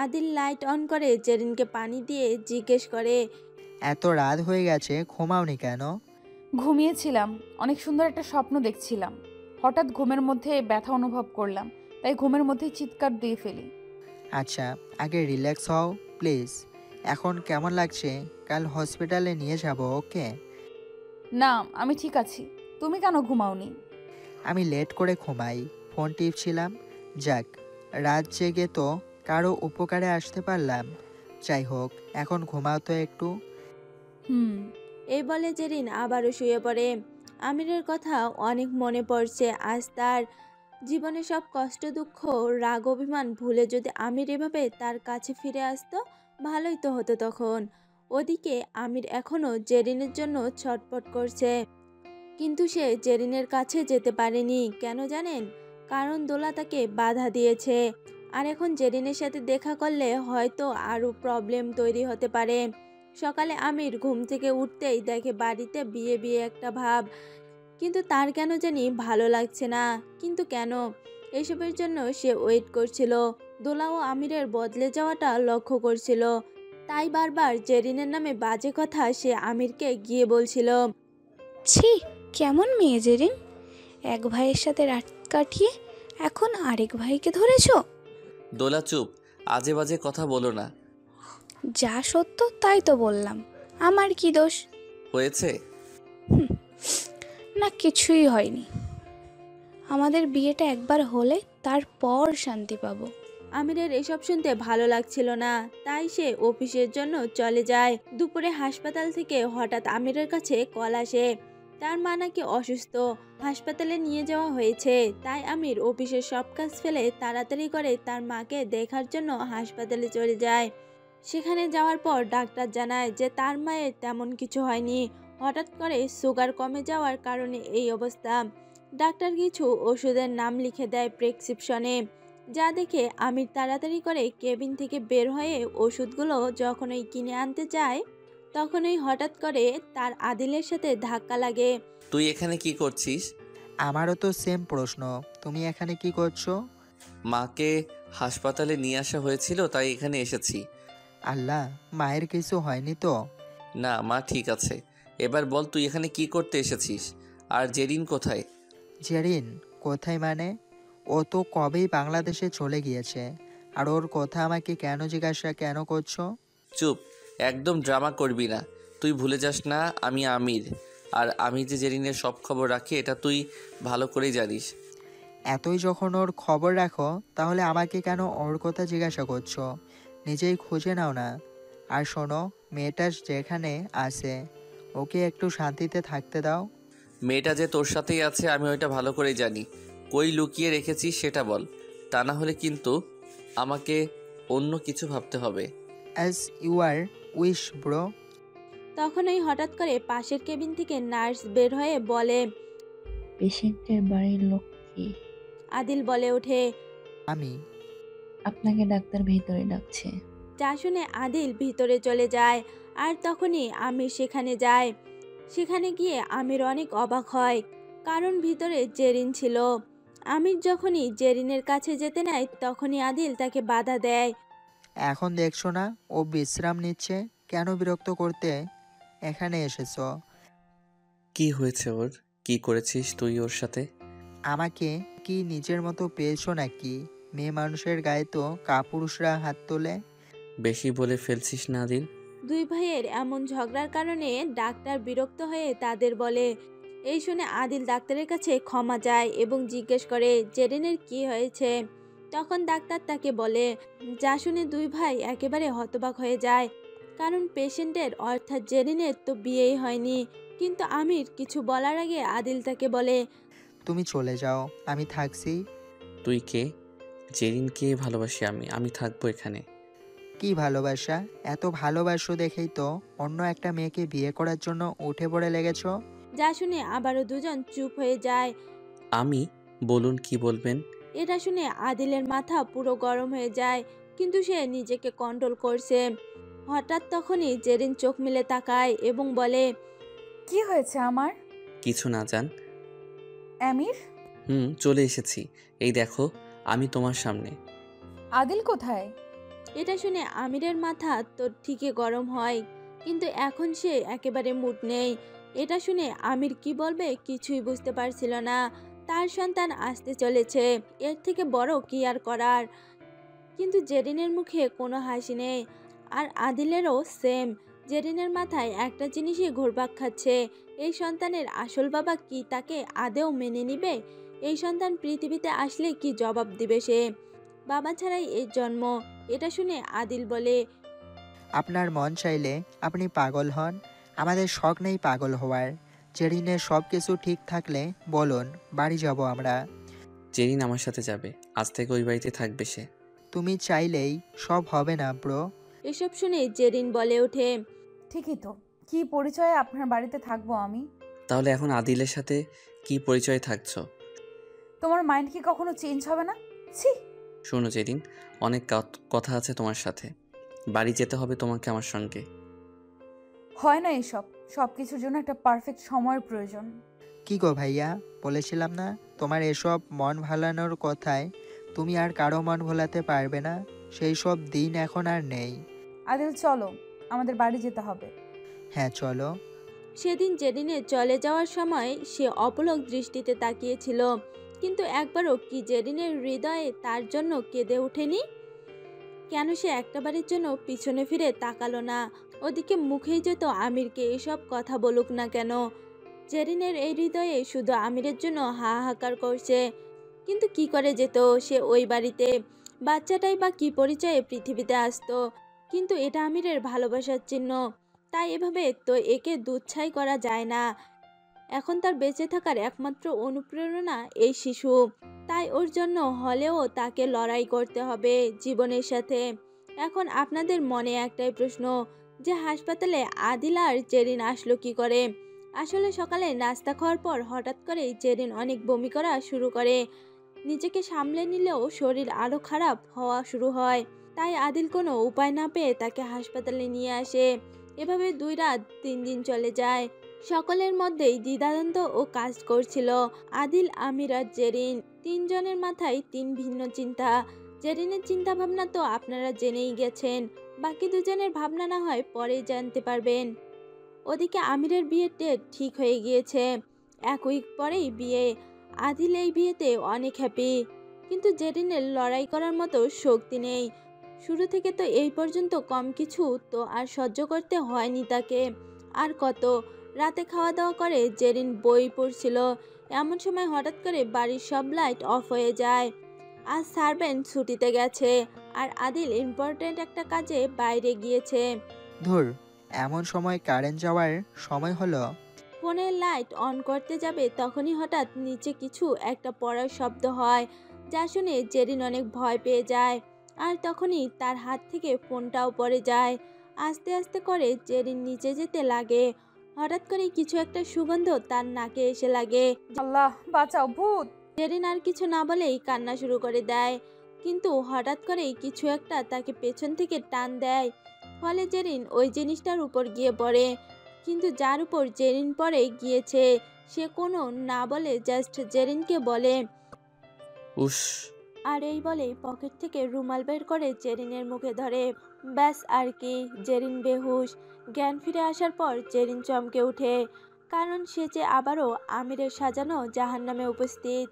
আদিল লাইট অন করে জেরিনকে পানি দিয়ে জিজ্ঞেস করে, এত রাত হয়ে গেছে, ঘুমাওনি কেন? ঘুমিয়েছিলাম, অনেক সুন্দর একটা স্বপ্ন দেখছিলাম। হঠাৎ ঘুমের মধ্যে ব্যথা অনুভব করলাম, তাই ঘুমের মধ্যেই চিৎকার দিয়ে ফেলি। আচ্ছা, আগে রিল্যাক্স হও প্লিজ। এখন কেমন লাগছে? কাল হসপিটালে নিয়ে যাব, ওকে? না, আমি ঠিক আছি। তুমি কেন ঘুমাওনি? আমি লেট করে ঘুমাই, ফোন টিপছিলাম। যাক, রাত জেগে তো কারো উপকারে আসতে পারলাম। যাই হোক, এখন ঘুমাও তো একটু। হুম। এই বলে জেরিন আবারও শুয়ে পড়ে। আমিরের কথা অনেক মনে পড়ছে আজ তার। জীবনে সব কষ্ট, দুঃখ, রাগ, অভিমান ভুলে যদি আমির এভাবে তার কাছে ফিরে আসতো ভালোই তো হতো তখন। ওদিকে আমির এখনও জেরিনের জন্য ছটফট করছে, কিন্তু সে জেরিনের কাছে যেতে পারেনি। কেন জানেন? কারণ দোলা তাকে বাধা দিয়েছে। আর এখন জেরিনের সাথে দেখা করলে হয়তো আরও প্রবলেম তৈরি হতে পারে। সকালে আমির ঘুম থেকে উঠতেই দেখে বাড়িতে বিয়ে বিয়ে একটা ভাব, কিন্তু তার কেন জানি ভালো লাগছে না। কিন্তু কেন? এসবের জন্য সে ওয়েট করছিল। দোলা ও আমিরের বদলে যাওয়াটা লক্ষ্য করছিল, তাই বারবার জেরিনের নামে বাজে কথা সে আমিরকে গিয়ে বলছিল। ছি, কেমন মেয়ে জেরিন! এক ভাইয়ের সাথে রাত কাটিয়ে এখন আরেক ভাইকে ধরেছো। দোলা চুপ, আজে বাজে কথা বলো না। যা সত্য তাই তো বললাম, আমার কি দোষ? হয়েছে? না, কিছুই হয়নি। আমাদের বিয়েটা একবার হলে তারপর শান্তি পাবো। আমিরের এসব শুনতে ভালো লাগছিল না, তাই সে অফিসের জন্য চলে যায়। দুপুরে হাসপাতাল থেকে হঠাৎ আমিরের কাছে কল আসে। তার মা নাকি অসুস্থ, হাসপাতালে নিয়ে যাওয়া হয়েছে। তাই আমির অফিসের সব কাজ ফেলে তাড়াতাড়ি করে তার মাকে দেখার জন্য হাসপাতালে চলে যায়। সেখানে যাওয়ার পর ডাক্তার জানায় যে তার মায়ের তেমন কিছু হয়নি, হঠাৎ করে সুগার কমে যাওয়ার কারণে এই অবস্থা। ডাক্তার কিছু ওষুধের নাম লিখে দেয় প্রেসক্রিপশনে, যা দেখে আমির তাড়াতাড়ি করে কেবিন থেকে বের হয়ে ওষুধগুলো যখনই কিনে আনতে চায় তখনই হঠাৎ করে তার আদিলের সাথে ধাক্কা লাগে। তুই এখানে কি করছিস? আমারও তো সেম প্রশ্ন, তুমি এখানে কি করছো? মাকে হাসপাতালে নিয়ে আসা হয়েছিল, তাই এখানে এসেছি। আল্লাহ, মায়ের কিছু হয়নি তো? না, মা ঠিক আছে। এবার বল, তুই এখানে কি করতে এসেছিস? আর জেরিন কোথায়? জেরিন কোথায় মানে? ও তো কবেই বাংলাদেশে চলে গিয়েছে। আর ওর কথা আমাকে কেন জিজ্ঞাসা কেন করছো? চুপ, একদম ড্রামা করবি না। তুই ভুলে যাস না আমি আমির, আর আমি যে জেরিনের সব খবর রাখি এটা তুই ভালো করেই জানিস। এতই যখন ওর খবর রাখো তাহলে আমাকে কেন ওর কথা জিজ্ঞাসা করছো? নিজেই খুঁজে নাও না। আর শোনো, মেয়েটা যেখানে আছে ওকে একটু শান্তিতে থাকতে দাও। মেয়েটা যে তোর সাথেই আছে আমি ওইটা ভালো করেই জানি। কই লুকিয়ে রেখেছিস সেটা বল, তা না হলে কিন্তু আমাকে অন্য কিছু ভাবতে হবে। As you are wish bro. তখনই হঠাৎ করে পাশের কেবিন থেকে নার্স বের হয়ে বলে, পেশেন্টের বাড়ির লোক কি? আদিল বলে ওঠে, আমি। আপনাকে ডাক্তার ভেতরে ডাকছে। যা শুনে আদিল ভিতরে চলে যায়। আর তখনই আমির সেখানে যায়। সেখানে গিয়ে আমির অনেক অবাক হয়, কারণ ভিতরে জেরিন ছিল। আমির যখনই জেরিনের কাছে যেতে নেয় তখনই আদিল তাকে বাধা দেয়। এখন দেখছো না ও বিশ্রাম নিচ্ছে, কেন বিরক্ত করতে এখানে এসেছো? কি হয়েছে ওর? কি করেছিস তুই ওর সাথে? আমাকে কি নিজের মতো পেয়েছো নাকি? মেয়ে মানুষের গায়ে তো কাপুরুষরা হাত তোলে। বেশি বলে ফেলছিস না দিন। দুই ভাইয়ের এমন ঝগড়ার কারণে ডাক্তার বিরক্ত হয়ে তাদের বলে। এই শুনে আদিল ডাক্তারের কাছে ক্ষমা চায় এবং জিজ্ঞেস করে জেরিনের কি হয়েছে। তখন ডাক্তার তাকে বলে, যা শুনে দুই ভাই একেবারে হতবাক হয়ে যায়, কারণ পেশেন্টের অর্থাৎ জেরিনের তো বিয়েই হয়নি। কিন্তু আমির কিছু বলার আগে আদিল তাকে বলে, তুমি চলে যাও, আমি থাকছি। তুই কে? জেরিনকে ভালোবাসি আমি, আমি থাকবো এখানে। কি ভালোবাসা? এত ভালোবাসো দেখেই তো অন্য একটা মেয়েকে বিয়ে করার জন্য উঠে পড়ে লেগেছ। যা শুনে আবারও দুজন চুপ হয়ে যায়। আমি? বলুন কি বলবেন? এটা শুনে আদিলের মাথা পুরো গরম হয়ে যায়, কিন্তু সে নিজেকে কন্ট্রোল করছে। হঠাৎ তখনই জেরিন চোখ মেলে তাকায় এবং বলে, কি হয়েছে আমার? কিছু না জান। আমির? চলে এসেছি। এই দেখো, আমি তোমার সামনে। আদিল কোথায়? এটা শুনে আমিরের মাথা তো ঠিকই গরম হয়, কিন্তু এখন সে একেবারে মুড নেই। এটা শুনে আমির কি বলবে কিছুই বুঝতে পারছিল না। তার সন্তান আসতে চলেছে, এর থেকে বড় কি আর করার। কিন্তু জেরিনের মুখে কোনো হাসি নেই, আর আদিলেরও সেম। জেরিনের মাথায় একটা জিনিসই ঘুরপাক খাচ্ছে, এই সন্তানের আসল বাবা কি তাকে আদেও মেনে নিবে? এই সন্তান পৃথিবীতে আসলে কি জবাব দিবে সে? বাবা ছাড়াই এই জন্ম। এটা শুনে আদিল বলে, আপনার মন চাইলে আপনি পাগল হন, আমাদের শখ নেই পাগল হওয়ার। জেরিনের সব কিছু ঠিক থাকলে বলুন, বাড়ি যাব আমরা। জেরিন আমার সাথে যাবে, আজ থেকে ওই বাড়িতে থাকবে সে। তুমি চাইলেই সব হবে না ব্রো। এসব শুনে জেরিন বলে ওঠে, ঠিকই তো, কি পরিচয়ে আপনার বাড়িতে থাকবো আমি? তাহলে এখন আদিলের সাথে কি পরিচয় থাকছো? তোমার মাইন্ড কি কখনো চেঞ্জ হবে না? ছি! শোনো জেরিন, অনেক কথা আছে তোমার সাথে। বাড়ি যেতে হবে তোমাকে আমার সঙ্গে। হয় না এসব, সব কিছুর জন্য একটা পারফেক্ট সময়ের প্রয়োজন। কি গো ভাইয়া, বলেছিলাম না তোমার এসব মন ভালানোর কথায় তুমি আর কারো মন ভোলাতে পারবে না। সেই সব দিন এখন আর নেই। আদিল চলো, আমাদের বাড়ি যেতে হবে। হ্যাঁ চলো। সেদিন জেরিনের চলে যাওয়ার সময় সে অপলক দৃষ্টিতে তাকিয়েছিল, কিন্তু একবারও কি জেরিনের হৃদয়ে তার জন্য কেঁদে ওঠেনি? কেন সে একটাবারের জন্য পিছনে ফিরে তাকালো না? ওদিকে মুখেই যেত আমিরকে এসব কথা বলুক না কেন, জেরিনের এই হৃদয়ে শুধু আমিরের জন্য হাহাকার করছে। কিন্তু কি করে যেত সে ওই বাড়িতে? বাচ্চাটাই বা কি পরিচয়ে পৃথিবীতে আসতো? কিন্তু এটা আমিরের ভালোবাসার চিহ্ন, তাই এভাবে তো একে দুচ্ছাই করা যায় না। এখন তার বেঁচে থাকার একমাত্র অনুপ্রেরণা এই শিশু, তাই ওর জন্য হলেও তাকে লড়াই করতে হবে জীবনের সাথে। এখন আপনাদের মনে একটাই প্রশ্ন, যে হাসপাতালে আদিল আর জেরিন আসলো কি করে? আসলে সকালে নাস্তা খাওয়ার পর হঠাৎ করে জেরিন অনেক বমি করা শুরু করে। নিজেকে সামলে নিলেও শরীর আরও খারাপ হওয়া শুরু হয়, তাই আদিল কোনো উপায় না পেয়ে তাকে হাসপাতালে নিয়ে আসে। এভাবে 2 রাত 3 দিন চলে যায়। সকলের মধ্যেই দ্বিধাদ্বন্দ্ব ও কাজ করছিল। আদিল, আমির আর জেরিন, 3 জনের মাথায় 3 ভিন্ন চিন্তা। জেরিনের চিন্তা ভাবনা তো আপনারা জেনেই গেছেন, বাকি 2 জনের ভাবনা না হয় পরেই জানতে পারবেন। ওদিকে আমিরের বিয়ের ডেট ঠিক হয়ে গিয়েছে, 1 উইক পরেই বিয়ে। আদিল এই বিয়েতে অনেক হ্যাপি, কিন্তু জেরিনের লড়াই করার মতো শক্তি নেই। শুরু থেকে তো এই পর্যন্ত কম কিছু তো আর সহ্য করতে হয়নি তাকে। আর কত? রাতে খাওয়া দাওয়া করে জেরিন বই পড়ছিল, এমন সময় হঠাৎ করে বাড়ির সব লাইট অফ হয়ে যায়। আজ সার্ভেন্ট ছুটিতে গেছে, আর আদিল ইম্পর্ট্যান্ট একটা কাজে বাইরে গিয়েছে। ধুর, এমন সময় কারেন্ট যাওয়ার সময় হলো। ফোনের লাইট অন করতে যাবে তখনই হঠাৎ নিচে কিছু একটা পড়ার শব্দ হয়, যা শুনে জেরিন অনেক ভয় পেয়ে যায়। আর তখনই তার হাত থেকে ফোনটাও পড়ে যায়। আস্তে আস্তে করে জেরিন নিচে যেতে লাগে। হঠাৎ করে কিছু একটা সুগন্ধ তার নাকে এসে লাগে। আল্লাহ বাঁচাও, ভূত! জেরিন আর কিছু না বলেই কান্না শুরু করে দেয়, কিন্তু হঠাৎ করেই কিছু একটা তাকে পেছন থেকে টান দেয়। ফলে জেরিন ওই জিনিসটার উপর গিয়ে পড়ে, কিন্তু যার উপর জেরিন পড়ে গিয়েছে সে কোনো না বলে জাস্ট জেরিনকে বলে, উস। আর এই বলে পকেট থেকে রুমাল বের করে জেরিনের মুখে ধরে। ব্যাস আর কি, জেরিন বেহুশ। জ্ঞান ফিরে আসার পর জেরিন চমকে ওঠে, কারণ সে যে আবারও আমিরের সাজানো জাহান্নামে উপস্থিত।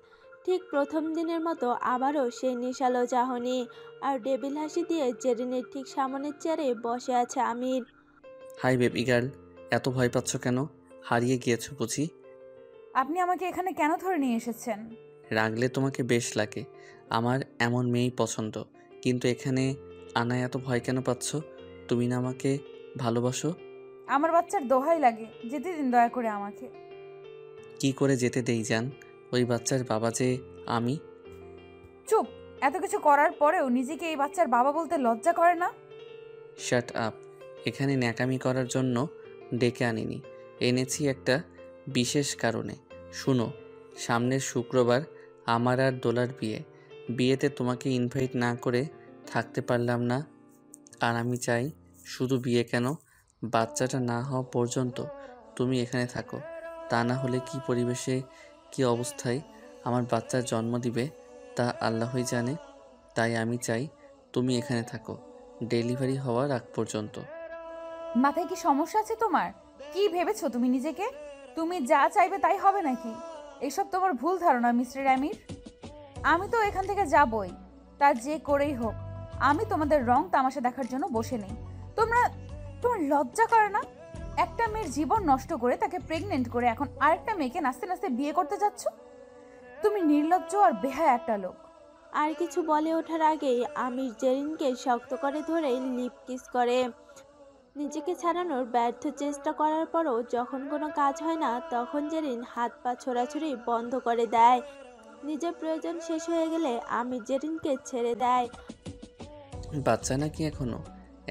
ঠিক প্রথম দিনের মতো আবারও সেই নিশালো চাহনি, আর ডেবিল হাসি দিয়ে জেরিনের ঠিক সামনের চেয়ারে বসে আছে আমির। হাই বেবি গার্ল, এত ভয় পাচ্ছ কেন? হারিয়ে গিয়েছো বুঝি? আপনি আমাকে এখানে কেন ধরে নিয়ে এসেছেন? রাগলে তোমাকে বেশ লাগে, আমার এমন মেয়েই পছন্দ। কিন্তু এখানে আনায় এত ভয় কেন পাচ্ছ? তুমি না আমাকে ভালোবাসো? আমার বাচ্চার দোহাই লাগে, যেতে দিন দয়া করে আমাকে। কি করে যেতে দেই জান? ওই বাচ্চার বাবা যে আমি। চুপ! এত কিছু করার পরেও নিজেকে এই বাচ্চার বাবা বলতে লজ্জা করে না? Shut up. এখানে ন্যাকামি করার জন্য ডেকে আনিনি, এনেছি একটা বিশেষ কারণে। শুনো, সামনের শুক্রবার আমার আর দোলার বিয়ে। বিয়েতে তোমাকে ইনভাইট না করে থাকতে পারলাম না। আর আমি চাই শুধু বিয়ে কেন, বাচ্চাটা না হওয়া পর্যন্ত তুমি এখানে থাকো। তা না হলে কি পরিবেশে, কি অবস্থায় আমার বাচ্চার জন্ম দিবে তা আল্লাহই জানে। তাই আমি চাই তুমি এখানে থাকো ডেলিভারি হওয়ার আগ পর্যন্ত। মাথায় কি সমস্যা আছে তোমার? কি ভেবেছো তুমি নিজেকে? তুমি যা চাইবে তাই হবে নাকি? এসব তোমার ভুল ধারণা মিস্টার আমির। আমি তো এখান থেকে যাবই, তা যে করেই হোক। আমি তোমাদের রং তামাশা দেখার জন্য বসে নেই। তোমার লজ্জা করে না? একটা মেয়ের জীবন নষ্ট করে তাকে প্রেগনেন্ট করে এখন আরেকটা মেয়েকে নাচতে নাচতে বিয়ে করতে যাচ্ছ? তুমি নির্লজ্জ আর বেহায়া একটা লোক। আর কিছু বলে ওঠার আগেই আমির জেরিনকে শক্ত করে ধরে লিপ কিস করে। নিজেকে ছাড়ানোর ব্যর্থ চেষ্টা করার পরও যখন কোনো কাজ হয় না, তখন জেরিন হাত পা ছোড়াছুড়ি বন্ধ করে দেয়। নিজের প্রয়োজন শেষ হয়ে গেলে আমির জেরিনকে ছেড়ে দেয়। বাচ্চা নাকি এখনো?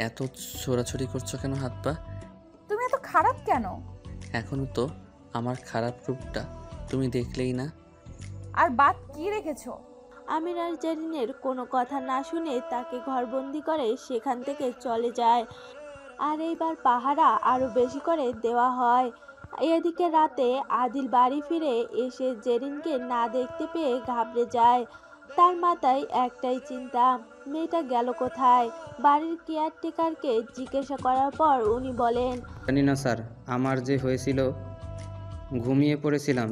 এত ছোড়াছুড়ি করছো কেন হাত পা? তুমি এত খারাপ কেন? এখনো তো আমার খারাপ রূপটা তুমি দেখলেই না। আর বাদ কি রেখেছো? আমির আর জেরিনের কোনো কথা না শুনে তাকে ঘরবন্দি করে সেখান থেকে চলে যায়। আর এইবার পাহারা আরও বেশি করে দেওয়া হয়। এদিকে রাতে আদিল বাড়ি ফিরে এসে জেরিনকে না দেখতে পেয়ে ঘাবড়ে যায়। তার মাথায় একটাই চিন্তা, মেয়েটা গেল কোথায়। বাড়ির কেয়ারটেকারকে জিজ্ঞাসা করার পর উনি বলেন, জানি না স্যার, আমার যে হয়েছিল ঘুমিয়ে পড়েছিলাম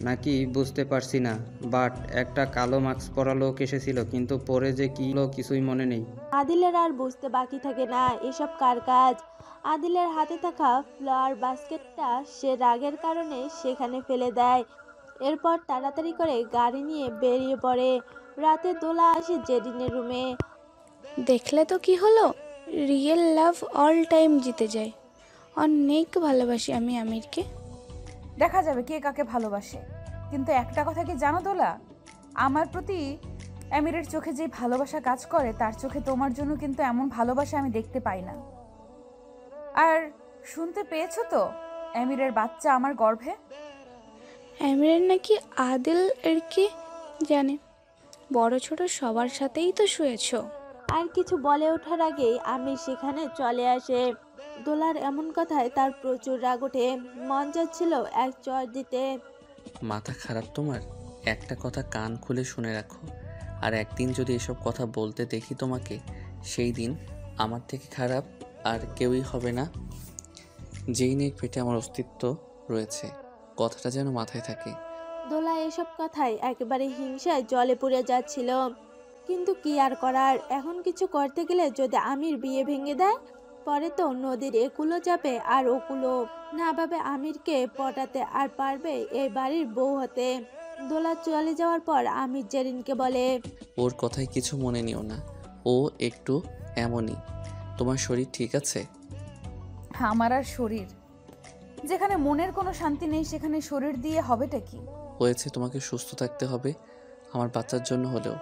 নাকি বুঝতে পারছি না, বাট একটা কালো মাস্ক পরা লোক এসেছিল, কিন্তু পরে যে কি হলো কিছুই মনে নেই। আদিলের আর বুঝতে বাকি থাকে না এসব কার কাজ। আদিলের হাতে থাকা ফ্লাওয়ার বাস্কেটটা সে রাগের কারণে সেখানে ফেলে দেয়। এরপর তাড়াতাড়ি করে গাড়ি নিয়ে বেরিয়ে পড়ে। রাতে দোলা আসে জেরিনের রুমে। দেখলে তো কি হলো, রিয়েল লাভ অল টাইম জিতে যায়। অনেক ভালোবাসি আমি আমিরকে। দেখা যাবে কে কাকে ভালোবাসে। কিন্তু একটা কথা কি জানো দোলা, আমার প্রতি আমিরের চোখে যে ভালোবাসা কাজ করে, তার চোখে তোমার জন্য কিন্তু এমন ভালোবাসা আমি দেখতে পাই না। আর শুনতে পেয়েছো তো, আমিরের বাচ্চা আমার গর্ভে। আমিরের নাকি আদিল এর কি জানে, বড় ছোট সবার সাথেই তো শুয়েছো। আর কিছু বলে ওঠার আগেই আমি সেখানে চলে আসে। দোলার এমন কথায় তার প্রচুর রাগ ওঠে। মন যাচ্ছিল এক চড় দিতে। মাথা খারাপ তোমার? একটা কথা কান খুলে শুনে রাখো, আর একদিন যদি এসব কথা বলতে দেখি তোমাকে, সেই দিন আমার থেকে খারাপ আর কেউই হবে না। যেই নেক পেটে আমার অস্তিত্ব রয়েছে, কথাটা যেন মাথায় থাকে। দোলা এসব কথায় একেবারে হিংসায় জলে পুড়ে যাচ্ছিল। কিন্তু কি আর করার, এখন কিছু করতে গেলে যদি আমির বিয়ে ভেঙে দেয়, পরে তো নদীর একুলো যাবে আর ওকুলো না ভাবে আমিরকে পটাতে আর পারবে এই বাড়ির বউ হতে। দোলা চলে যাওয়ার পর আমির জেরিনকে বলে, ওর কথায় কিছু মনে নিও না, ও একটু এমনই। তোমার শরীর ঠিক আছে? আমার আর শরীর? যেখানে মনের কোনো শান্তি নেই সেখানে শরীর দিয়ে হবেটা কি? হয়েছে, তোমাকে সুস্থ থাকতে হবে, আমার বাচ্চার জন্য হলেও।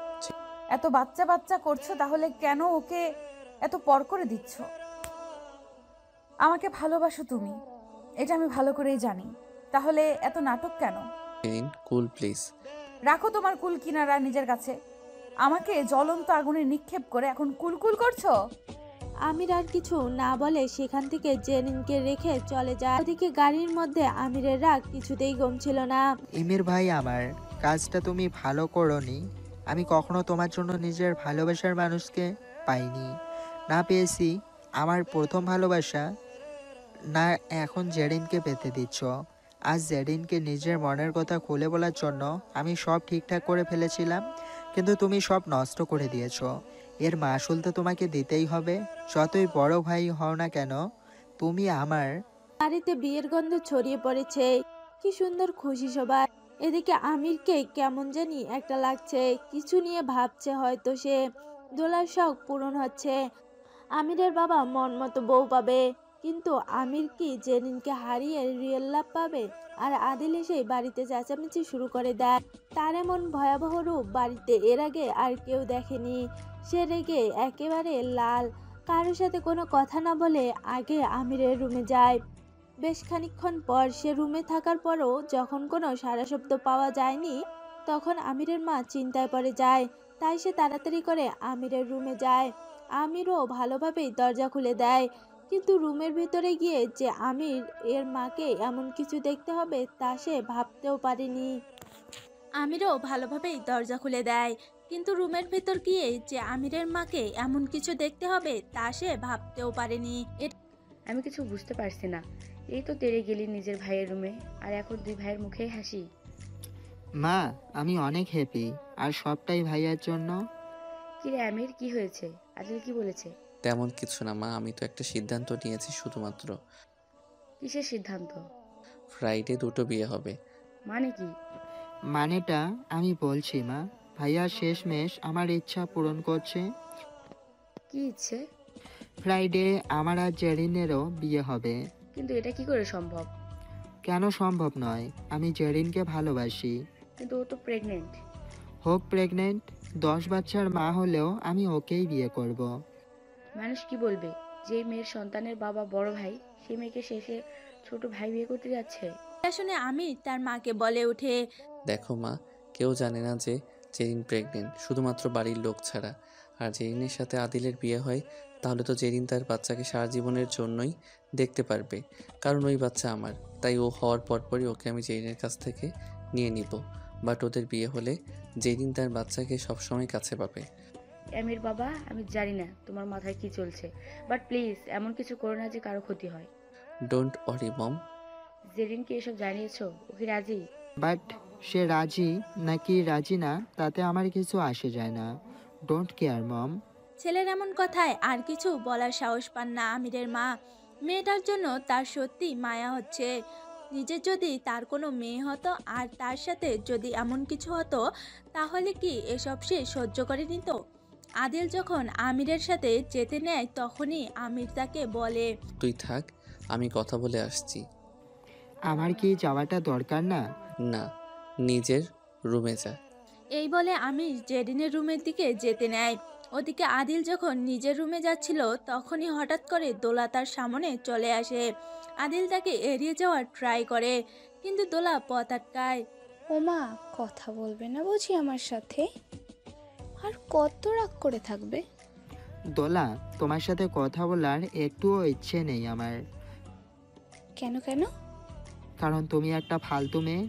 এত বাচ্চা বাচ্চা করছো, তাহলে কেন ওকে এত পর করে দিচ্ছ? আমাকে ভালোবাসো তুমি, এটা আমি ভালো করেই জানি, তাহলে এত নাটক কেন? কুল প্লিজ। রাখো তোমার কুল কিনারা নিজের কাছে। আমাকে জ্বলন্ত আগুনে নিক্ষেপ করে এখন কুলকুল করছো। আমির আর কিছু না বলে সেখান থেকে জেরিনকে রেখে চলে যায়। ওদিকে গাড়ির মধ্যে আমিরের রাগ কিছুতেই কমছিল না। ইমির ভাই, আমার কাজটা তুমি ভালো করোনি। আমি কখনো তোমার জন্য নিজের ভালোবাসার মানুষকে পাইনি, না পেয়েছি আমার প্রথম ভালোবাসা, না এখন জেরিনকে পেতে দিচ্ছ। আজ জেরিনকে নিজের মনের কথা খুলে বলার জন্য আমি সব ঠিকঠাক করে ফেলেছিলাম, কিন্তু তুমি সব নষ্ট করে দিয়েছো। এর মাসুল তো তোমাকে দিতেই হবে, যতই বড় ভাই হও না কেন। তুমি আমার। বাড়িতে বিয়ের গন্ধ ছড়িয়ে পড়েছে। কি সুন্দর খুশি সবাই। এদিকে আমিরকে কেমন জানি একটা লাগছে, কিছু নিয়ে ভাবছে হয়তো সে। দোলার শখ পূরণ হচ্ছে, আমিরের বাবা মন মতো বউ পাবে। কিন্তু আমির কি জেরিনকে হারিয়ে রিয়েল লাভ পাবে? আর আদিল এসে বাড়িতে চেঁচামেচি শুরু করে দেয়। তার এমন ভয়াবহ রূপ বাড়িতে এর আগে আর কেউ দেখেনি। সে রেগে একেবারে লাল। কারোর সাথে কোনো কথা না বলে আগে আমিরের রুমে যায়। বেশ খানিকক্ষণ পর সে রুমে থাকার পরও যখন কোনো সাড়া শব্দ পাওয়া যায়নি, তখন আমিরের মা চিন্তায় পড়ে যায়। তাই সে তাড়াতাড়ি করে আমিরের রুমে যায়। আমিরও ভালোভাবেই দরজা খুলে দেয়, কিন্তু রুমের ভিতরে গিয়ে যে আমির এর মাকে এমন কিছু দেখতে হবে তা সে ভাবতেও পারেনি। আমিরও ভালোভাবেই দরজা খুলে দেয়, কিন্তু রুমের ভেতর গিয়ে যে আমিরের মাকে এমন কিছু দেখতে হবে তা সে ভাবতেও পারেনি। আমি কিছু বুঝতে পারছি না। এই তো তেড়ে গেলি নিজের ভাইয়ের রুমে, আর এখন দুই ভাইয়ের মুখেই হাসি। মা, আমি অনেক হ্যাপি, আর সবটাই ভাইয়ার জন্য। কিরে আমির, কি হয়েছে? আদিল কি বলেছে? তেমন কিছু না মা, আমি তো একটা সিদ্ধান্ত নিয়েছি শুধুমাত্র। কিসের সিদ্ধান্ত? ফ্রাইডে দুটো বিয়ে হবে। মানে কি? মানেটা আমি বলছি মা, ভাইয়া শেষমেশ আমার ইচ্ছা পূরণ করছে। কি ইচ্ছে? ফ্রাইডে আমার আর জেরিনেরও বিয়ে হবে। কিন্তু এটা কি করে সম্ভব? কেন সম্ভব নয়? আমি জেরিনকে ভালোবাসি। কিন্তু ও তো প্রেগনেন্ট। হোক প্রেগনেন্ট, 10 বাচ্চার মা হলেও আমি ওকেই বিয়ে করব। মানুষ কি বলবে? যে মেয়ের সন্তানের বাবা বড় ভাই, সেই মেয়েকে শেষে ছোট ভাই বিয়ে করতে যাচ্ছে। এটা শুনে আমির তার মাকে বলে ওঠে, দেখো মা, কেউ জানে না যে জেরিন প্রেগনেন্ট, শুধুমাত্র বাড়ির লোক ছাড়া। আর জেরিনের সাথে আদিলের বিয়ে হয়, তাহলে তো জেরিন তার বাচ্চাকে সারা জীবনের জন্যই দেখতে পারবে, কারণ ওই বাচ্চা আমার। তাই ও হওয়ার পরপরই ওকে আমি জেরিনের কাছ থেকে নিয়ে নিব। বাট ওদের বিয়ে হলে জেরিন তার বাচ্চাকে সবসময় কাছে পাবে। আমির বাবা, আমি জানি না তোমার মাথায় কি চলছে, বাট প্লিজ এমন কিছু করো না যে কারো ক্ষতি হয়। ডোন্ট ওয়ারি মম। জেরিনকে এসব জানিয়েছো? ও কি রাজি? বাট সে রাজি নাকি রাজি না তাতে আমার কিছু আসে যায় না। ডোন্ট কেয়ার মম। ছেলের এমন কথায় আর কিছু বলার সাহস পান না আমিরের মা। মেয়েটার জন্য তার সত্যি মায়া হচ্ছে। নিজের যদি তার কোনো মেয়ে হতো আর তার সাথে যদি এমন কিছু হতো, তাহলে কি এসব সে সহ্য করে নিত? আদিল যখন আমিরের সাথে যেতে নেয়, তখনই আমির তাকে বলে, তুই থাক, আমি কথা বলে আসছি। আমার কি যাওয়াটা দরকার না? না, নিজের রুমে যা। এই বলে আমির জেরিনের রুমের দিকে যেতে নেয়। ওদিকে আদিল যখন নিজের রুমে যাচ্ছিল, তখনই হঠাৎ করে দোলা তার সামনে চলে আসে। আদিল তাকে এড়িয়ে যাওয়ার ট্রাই করে, কিন্তু দোলা পথ আটকায়। ওমা, কথা বলবে না বুঝি আমার সাথে? আর কত রাগ করে থাকবে? দোলা, তোমার সাথে কথা বলার একটুও ইচ্ছে নেই আমার। কেন কেন? কারণ তুমি একটা ফালতু মেয়ে।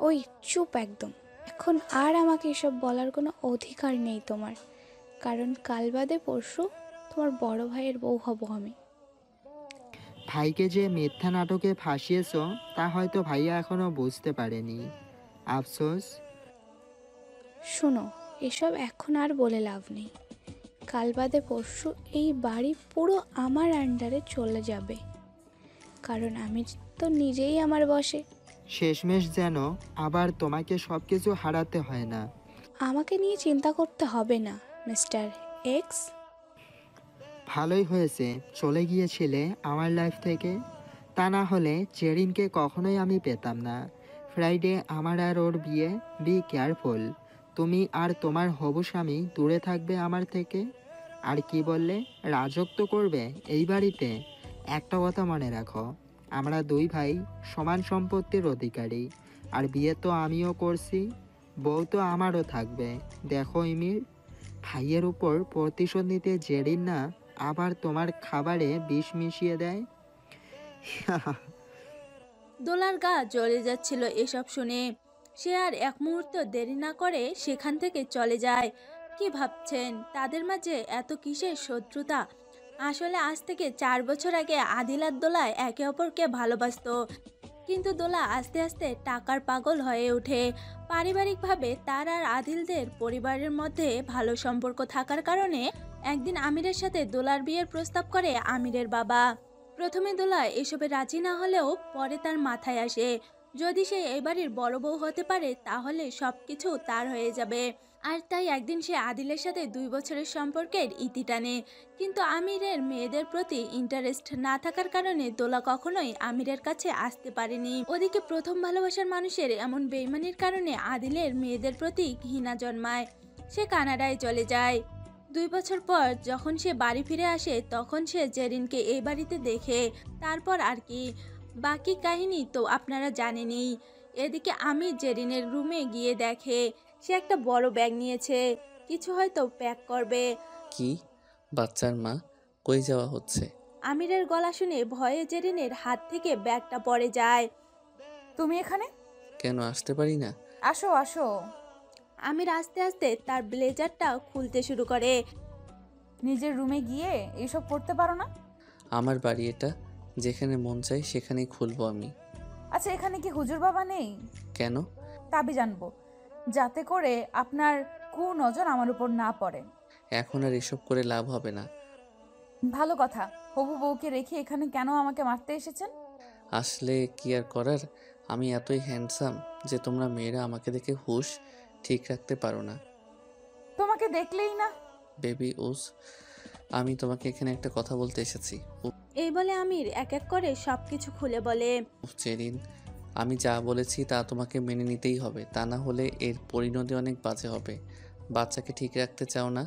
ওই চুপ একদম। এখন আর আমাকে এসব বলার কোনো অধিকার নেই তোমার, কারণ কাল বাদে পরশু তোমার বড় ভাইয়ের বউ হব আমি। ভাইকে যে মিথ্যা নাটকে ফাঁসিয়েছো তা হয়তো ভাইয়া এখনো বুঝতে পারেনি। আফসোস। শোনো, এসব এখন আর বলে লাভ নেই। কাল বাদে পরশু এই বাড়ি পুরো আমার আন্ডারে চলে যাবে, কারণ আমি তো নিজেই আমার বসে। শেষমেশ যেন আবার তোমাকে সব কিছু হারাতে হয় না। আমাকে নিয়ে চিন্তা করতে হবে না মিস্টার এক্স। ভালোই হয়েছে চলে গিয়েছিলে আমার লাইফ থেকে, তা না হলে জেরিনকে কখনোই আমি পেতাম না। ফ্রাইডে আমার আর ওর বিয়ে। Be careful. তুমি আর তোমার হবু স্বামী দূরে থাকবে আমার থেকে। আর কি বললে? রাজত্ব করবে এই বাড়িতে? একটা কথা মনে রাখো, আমরা দুই ভাই সমান সম্পত্তির অধিকারী। আর বিয়ে তো আমিও করছি, বউ তো আমারও থাকবে। দেখো ইমির, ভাইয়ের উপর প্রতিশোধ নিতে জেরিন না আবার তোমার খাবারে বিষ মিশিয়ে দেয়। দোলার গা জ্বলে যাচ্ছিল এসব শুনে। সে আর এক মুহূর্ত দেরি না করে সেখান থেকে চলে যায়। কি ভাবছেন তাদের মাঝে এত কিসের শত্রুতা? আসলে আজ থেকে 4 বছর আগে আদিল আর দোলা একে অপরকে ভালোবাসতো, কিন্তু দোলা আস্তে আস্তে টাকার পাগল হয়ে ওঠে। পারিবারিকভাবে তার আর আদিলদের পরিবারের মধ্যে ভালো সম্পর্ক থাকার কারণে একদিন আমিরের সাথে দোলার বিয়ের প্রস্তাব করে আমিরের বাবা। প্রথমে দোলা এসবে রাজি না হলেও পরে তার মাথায় আসে, যদি সে এই বাড়ির বড় বউ হতে পারে তাহলে সবকিছু তার হয়ে যাবে। আর তাই একদিন সে আদিলের সাথে 2 বছরের সম্পর্কের ইতি টানে। কিন্তু আমিরের মেয়েদের প্রতি ইন্টারেস্ট না থাকার কারণে দোলা কখনোই আমিরের কাছে আসতে পারেনি। ওদিকে প্রথম ভালোবাসার মানুষের এমন বেইমানির কারণে আদিলের মেয়েদের প্রতি ঘৃণা জন্মায়। সে কানাডায় চলে যায়। 2 বছর পর যখন সে বাড়ি ফিরে আসে তখন সে জেরিনকে এই বাড়িতে দেখে। তারপর আর কি, বাকি কাহিনী তো আপনারা জানেনই। এদিকে আমি জেরিনের রুমে গিয়ে দেখে সে একটা বড় ব্যাগ নিয়েছে, কিছু হয়তো প্যাক করবে। কি? বাচ্চার মা? কই যাওয়া হচ্ছে? আমিরের গলা শুনে ভয়ে জেরিনের হাত থেকে ব্যাগটা পড়ে যায়। তুমি এখানে? কেন আসতে পারি না? আসো আসো। আমির আস্তে আস্তে তার ব্লেজারটা খুলতে শুরু করে। নিজের রুমে গিয়ে এসব করতে পারো না? আমার বাড়ি এটা, যেখানে মন চাই সেখানেই খুলবো আমি। আচ্ছা, এখানে কি হুজুর বাবা নেই? কেন? তাবি জানবো, যাতে করে আপনার নজর আমার উপর না পড়ে। এখন আর এসব করে লাভ হবে না। ভালো কথা। হবু বউকে রেখে এখানে কেন আমাকে মারতে এসেছেন? আসলে কি আর করার, আমি এতই হ্যান্ডসাম যে তোমরা মেয়েরা আমাকে দেখে হুঁশ ঠিক রাখতে পারো না। তোমাকে দেখলেই না। বেবি উস, আমি তোমাকে এখানে একটা কথা বলতে এসেছি। এই বলে আমির এক এক করে সবকিছু খুলে বলে। জেরিন, আমি যা বলেছি তা তোমাকে মেনে নিতেই হবে, তা না হলে এর পরিণতি অনেক বাজে হবে। বাচ্চাকে ঠিক রাখতে চাও না?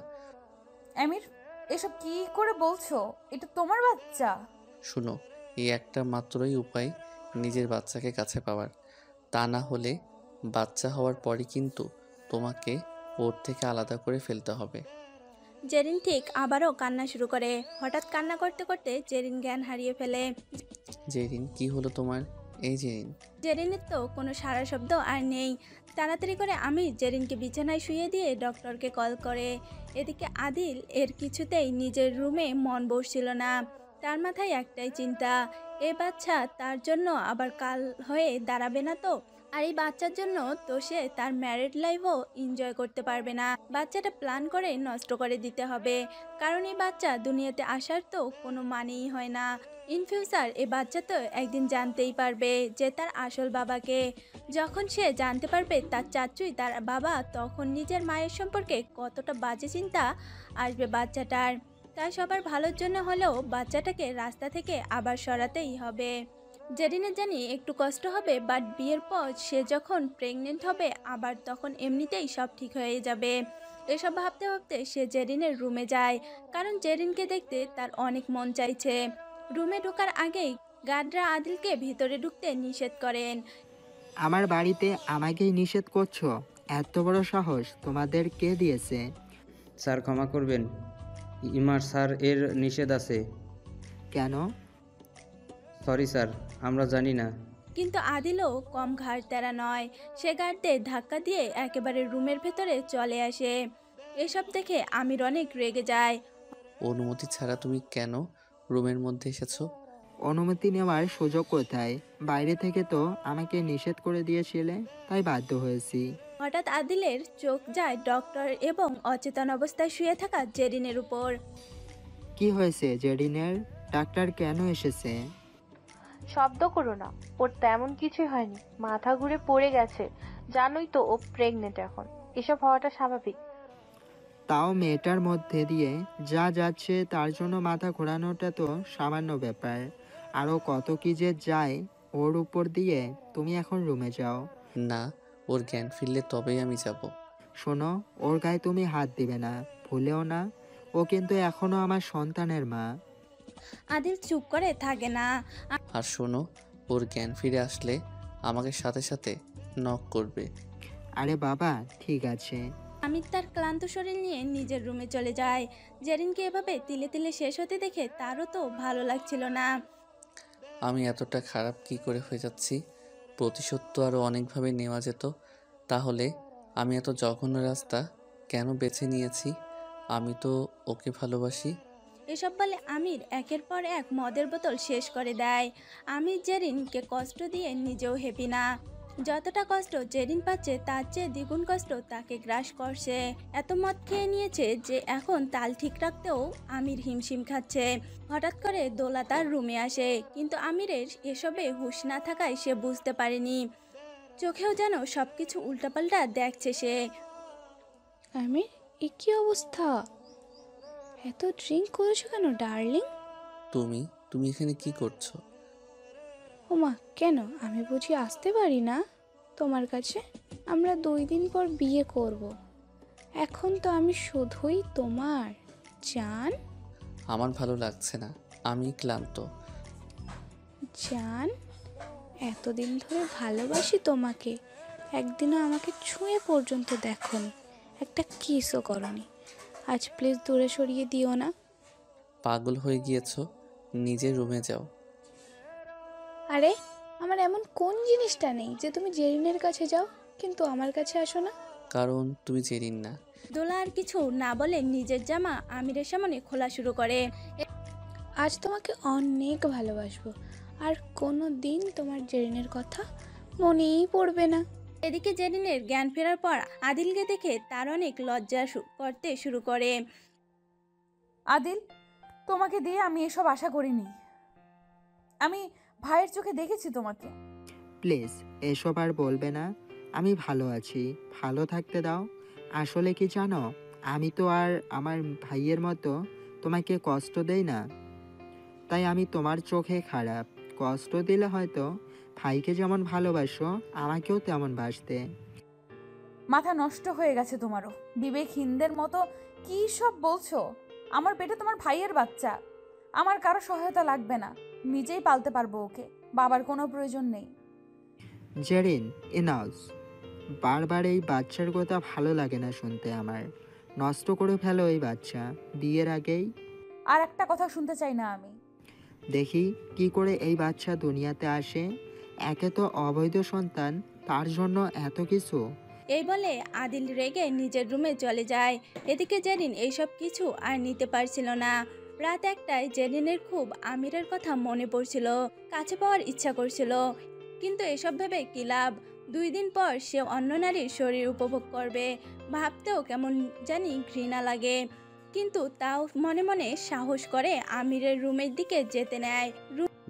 আমির, এসব কি করে বলছো? এটা তোমার বাচ্চা। শুনো, এই একটা মাত্রই উপায় নিজের বাচ্চাকে কাছে পাওয়ার, তা না হলে বাচ্চা হওয়ার পরই কিন্তু তোমাকে ওর থেকে আলাদা করে ফেলতে হবে। জেরিন ঠিক আবারও কান্না শুরু করে। হঠাৎ কান্না করতে করতে জেরিন জ্ঞান হারিয়ে ফেলে। জেরিন, কি হলো তোমার? এই জেরিন। জেরিনের তো কোনো সারা শব্দ আর নেই। তাড়াতাড়ি করে আমি জেরিনকে বিছানায় শুয়ে দিয়ে ডক্টরকে কল করে। এদিকে আদিল এর কিছুতেই নিজের রুমে মন বসছিল না। তার মাথায় একটাই চিন্তা, এই বাচ্চা তার জন্য আবার কাল হয়ে দাঁড়াবে না তো। আর এই বাচ্চার জন্য তো সে তার ম্যারিড লাইফও এনজয় করতে পারবে না। বাচ্চাটা প্ল্যান করে নষ্ট করে দিতে হবে, কারণ এই বাচ্চা দুনিয়াতে আসার তো কোনো মানেই হয় না। ইন ফিউচার এ বাচ্চা তো একদিন জানতেই পারবে যে তার আসল বাবাকে। যখন সে জানতে পারবে তার চাচুই তার বাবা, তখন নিজের মায়ের সম্পর্কে কতটা বাজে চিন্তা আসবে বাচ্চাটার। তাই সবার ভালোর জন্য হলেও বাচ্চাটাকে রাস্তা থেকে আবার সরাতেই হবে। জেরিনের জানি একটু কষ্ট হবে, বাট বিয়ের পর সে যখন প্রেগনেন্ট হবে আবার তখন এমনিতেই সব ঠিক হয়ে যাবে। এসব ভাবতে ভাবতে সে জেরিনের রুমে যায়, কারণ জেরিনকে দেখতে তার অনেক মন চাইছে। রুমে ঢোকার আগেই গার্ডরা আদিলকে ভিতরে ঢুকতে নিষেধ করেন। আমার বাড়িতে আমাকেই নিষেধ করছো? এত বড় সাহস তোমাদের কে দিয়েছে? স্যার ক্ষমা করবেন, ইমার স্যার এর নিষেধ আছে। কেন? সরি স্যার, আমরা জানি না। কিন্তু আদিলও কম ঘাড় তেরা নয়। সে গার্ডদের ধাক্কা দিয়ে একেবারে রুমের ভেতরে চলে আসে। এসব দেখে আমির অনেক রেগে যায়। অনুমতি ছাড়া তুমি কেন রুমের মধ্যে এসেছো? অনুমতি নেওয়ার সুযোগ কোথায়? বাইরে থেকে তো আমাকে নিষেধ করে দিয়েছিলে, তাই বাধ্য হয়েছি। হঠাৎ আদিলের চোখ যায় ডক্টর এবং অচেতন অবস্থায় শুয়ে থাকা জেরিনের উপর। কি হয়েছে জেরিনের? ডাক্তার কেন এসেছে? শব্দ করো না, ওর তেমন কিছুই হয়নি, মাথা ঘুরে পড়ে গেছে। জানোই তো ও প্রেগনেন্ট, এখন এসব হওয়াটা স্বাভাবিক। তাও মেয়েটার মধ্যে দিয়ে যা যাচ্ছে তার জন্য মাথা ঘোরানোটা তো সামান্য ব্যাপার। আরও কত কি যে যায় ওর উপর দিয়ে। তুমি এখন রুমে যাও। না, ওর জ্ঞান ফিরলে তবেই আমি যাব। শোনো, ওর গায়ে তুমি হাত দিবে না, ভুলেও না। ও কিন্তু এখনো আমার সন্তানের মা। আদিল চুপ করে থাকে না। আর শোনো, ওর জ্ঞান ফিরে আসলে আমাকে সাথে সাথে নক করবে। আরে বাবা, ঠিক আছে। আমির তার ক্লান্ত শরীর নিয়ে নিজের রুমে চলে যায়। জেরিনকে এভাবে তিলে তিলে শেষ হতে দেখে তারও তো ভালো লাগছিল না। আমি এতটা খারাপ কি করে হয়ে যাচ্ছি? প্রতিশোধ তো আরও অনেকভাবে নেওয়া যেত। তাহলে আমি এত জঘন্য রাস্তা কেন বেছে নিয়েছি? আমি তো ওকে ভালোবাসি। এসব বলে আমির একের পর এক মদের বোতল শেষ করে দেয়। আমির জেরিনকে কষ্ট দিয়ে নিজেও হ্যাপি না। যতটা কষ্ট জেরিন পাচ্ছে তার চেয়ে দ্বিগুণ কষ্ট তাকে গ্রাস করছে। এত মদ খেয়ে নিয়েছে যে এখন তাল ঠিক রাখতেও আমির হিমশিম খাচ্ছে। হঠাৎ করে দোলা তার রুমে আসে, কিন্তু আমিরের এসবে হুঁশ না থাকায় সে বুঝতে পারেনি। চোখেও যেন সবকিছু উল্টাপাল্টা দেখছে সে। আমির, এ কি অবস্থা? এত ড্রিঙ্ক করেছো কেন ডার্লিং? তুমি এখানে কি করছো? ওমা, কেন? আমি বুঝি আসতে পারি না তোমার কাছে? আমরা 2 দিন পর বিয়ে করব। এখন তো আমি শুধুই তোমার জান। আমার ভালো লাগছে না, আমি ক্লান্ত। জান, এতদিন ধরে ভালোবাসি তোমাকে, একদিনও আমাকে ছুঁয়ে পর্যন্ত দেখোনি, একটা কিসও করনি। আজ প্লিজ দূরে সরিয়ে দিও না। পাগল হয়ে গিয়েছো, নিজের রুমে যাও। আরে, আমার এমন কোন জিনিসটা নেই যে তুমি জেরিনের কাছে যাও কিন্তু আমার কাছে আসো না? কারণ তুমি জেরিন না। দোলা আর কিছু না বলে নিজের জামা আমিরের সামনে খোলা শুরু করে। আজ তোমাকে অনেক ভালোবাসবো, আর কোনো দিন তোমার জেরিনের কথা মনেই পড়বে না। এদিকে জেরিনের জ্ঞান ফেরার পর আদিলকে দেখে তার অনেক লজ্জা করতে শুরু করে। আদিল, তোমাকে দিয়ে আমি এসব আশা করিনি। আমি ভাইয়ের চোখে দেখেছি তোমাকে। প্লিজ এসব আর বলবে না। আমি ভালো আছি, ভালো থাকতে দাও। আসলে কি জানো, আমি তো আর আমার ভাইয়ের মতো তোমাকে কষ্ট দেই না, তাই আমি তোমার চোখে খারাপ। কষ্ট দিলে হয়তো ভাইকে যেমন ভালোবাসো আমাকেও তেমন বাসতে। মাথা নষ্ট হয়ে গেছে তোমারও, বিবেকহীনদের মতো কি সব বলছো। আমার পেটে তোমার ভাইয়ের বাচ্চা, আমার কারো সহায়তা লাগবে না, নিজেই পালতে পারবো ওকে, বাবার কোনো প্রয়োজন নেই। জেরিন, ইনাউস। বারবার এই বাচ্চার কথা ভালো লাগে না শুনতে আমার। নষ্ট করে ফেলো এই বাচ্চা বিয়ের আগেই। আর একটা কথা শুনতে চাই না আমি। দেখি কি করে এই বাচ্চা দুনিয়াতে আসে। একে তো অবৈধ সন্তান, তার জন্য এত কিছু। এই বলে আদিল রেগে নিজের রুমে চলে যায়। এদিকে জেরিন এইসব কিছু আর নিতে পারছিল না। রাত 1টায় জেরিনের খুব আমিরের কথা মনে পড়ছিল, কাছে পাওয়ার ইচ্ছা করছিল, কিন্তু এসব ভেবে কি লাভ। 2 দিন পর সে অন্য নারীর শরীর উপভোগ করবে, ভাবতেও কেমন জানি ঘৃণা লাগে, কিন্তু তাও মনে মনে সাহস করে আমিরের রুমের দিকে যেতে নেয়।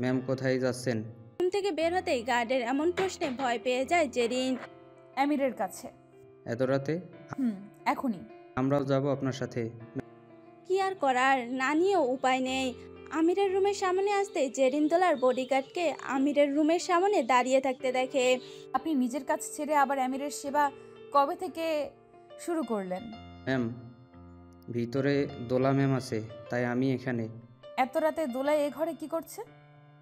ম্যাম কোথায় যাচ্ছেন? রুম থেকে বের হতেই গার্ডের এমন প্রশ্নে ভয় পেয়ে যায় জেরিন। আমিরের কাছে। এত রাতে? এখনই। আমরাও যাব আপনার সাথে। কি আর করার, না নিয়েও উপায় নেই। আমিরের রুমের সামনে আসতে জেরিন দোলার বডিগার্ডকে আমিরের রুমের সামনে দাঁড়িয়ে থাকতে দেখে। আপনি নিজের কাছে ছেড়ে আবার আমিরের সেবা কবে থেকে শুরু করলেন? ম্যাম, ভিতরে দোলা ম্যাম আছে, তাই আমি এখানে। এত রাতে দোলা এ ঘরে কি করছে?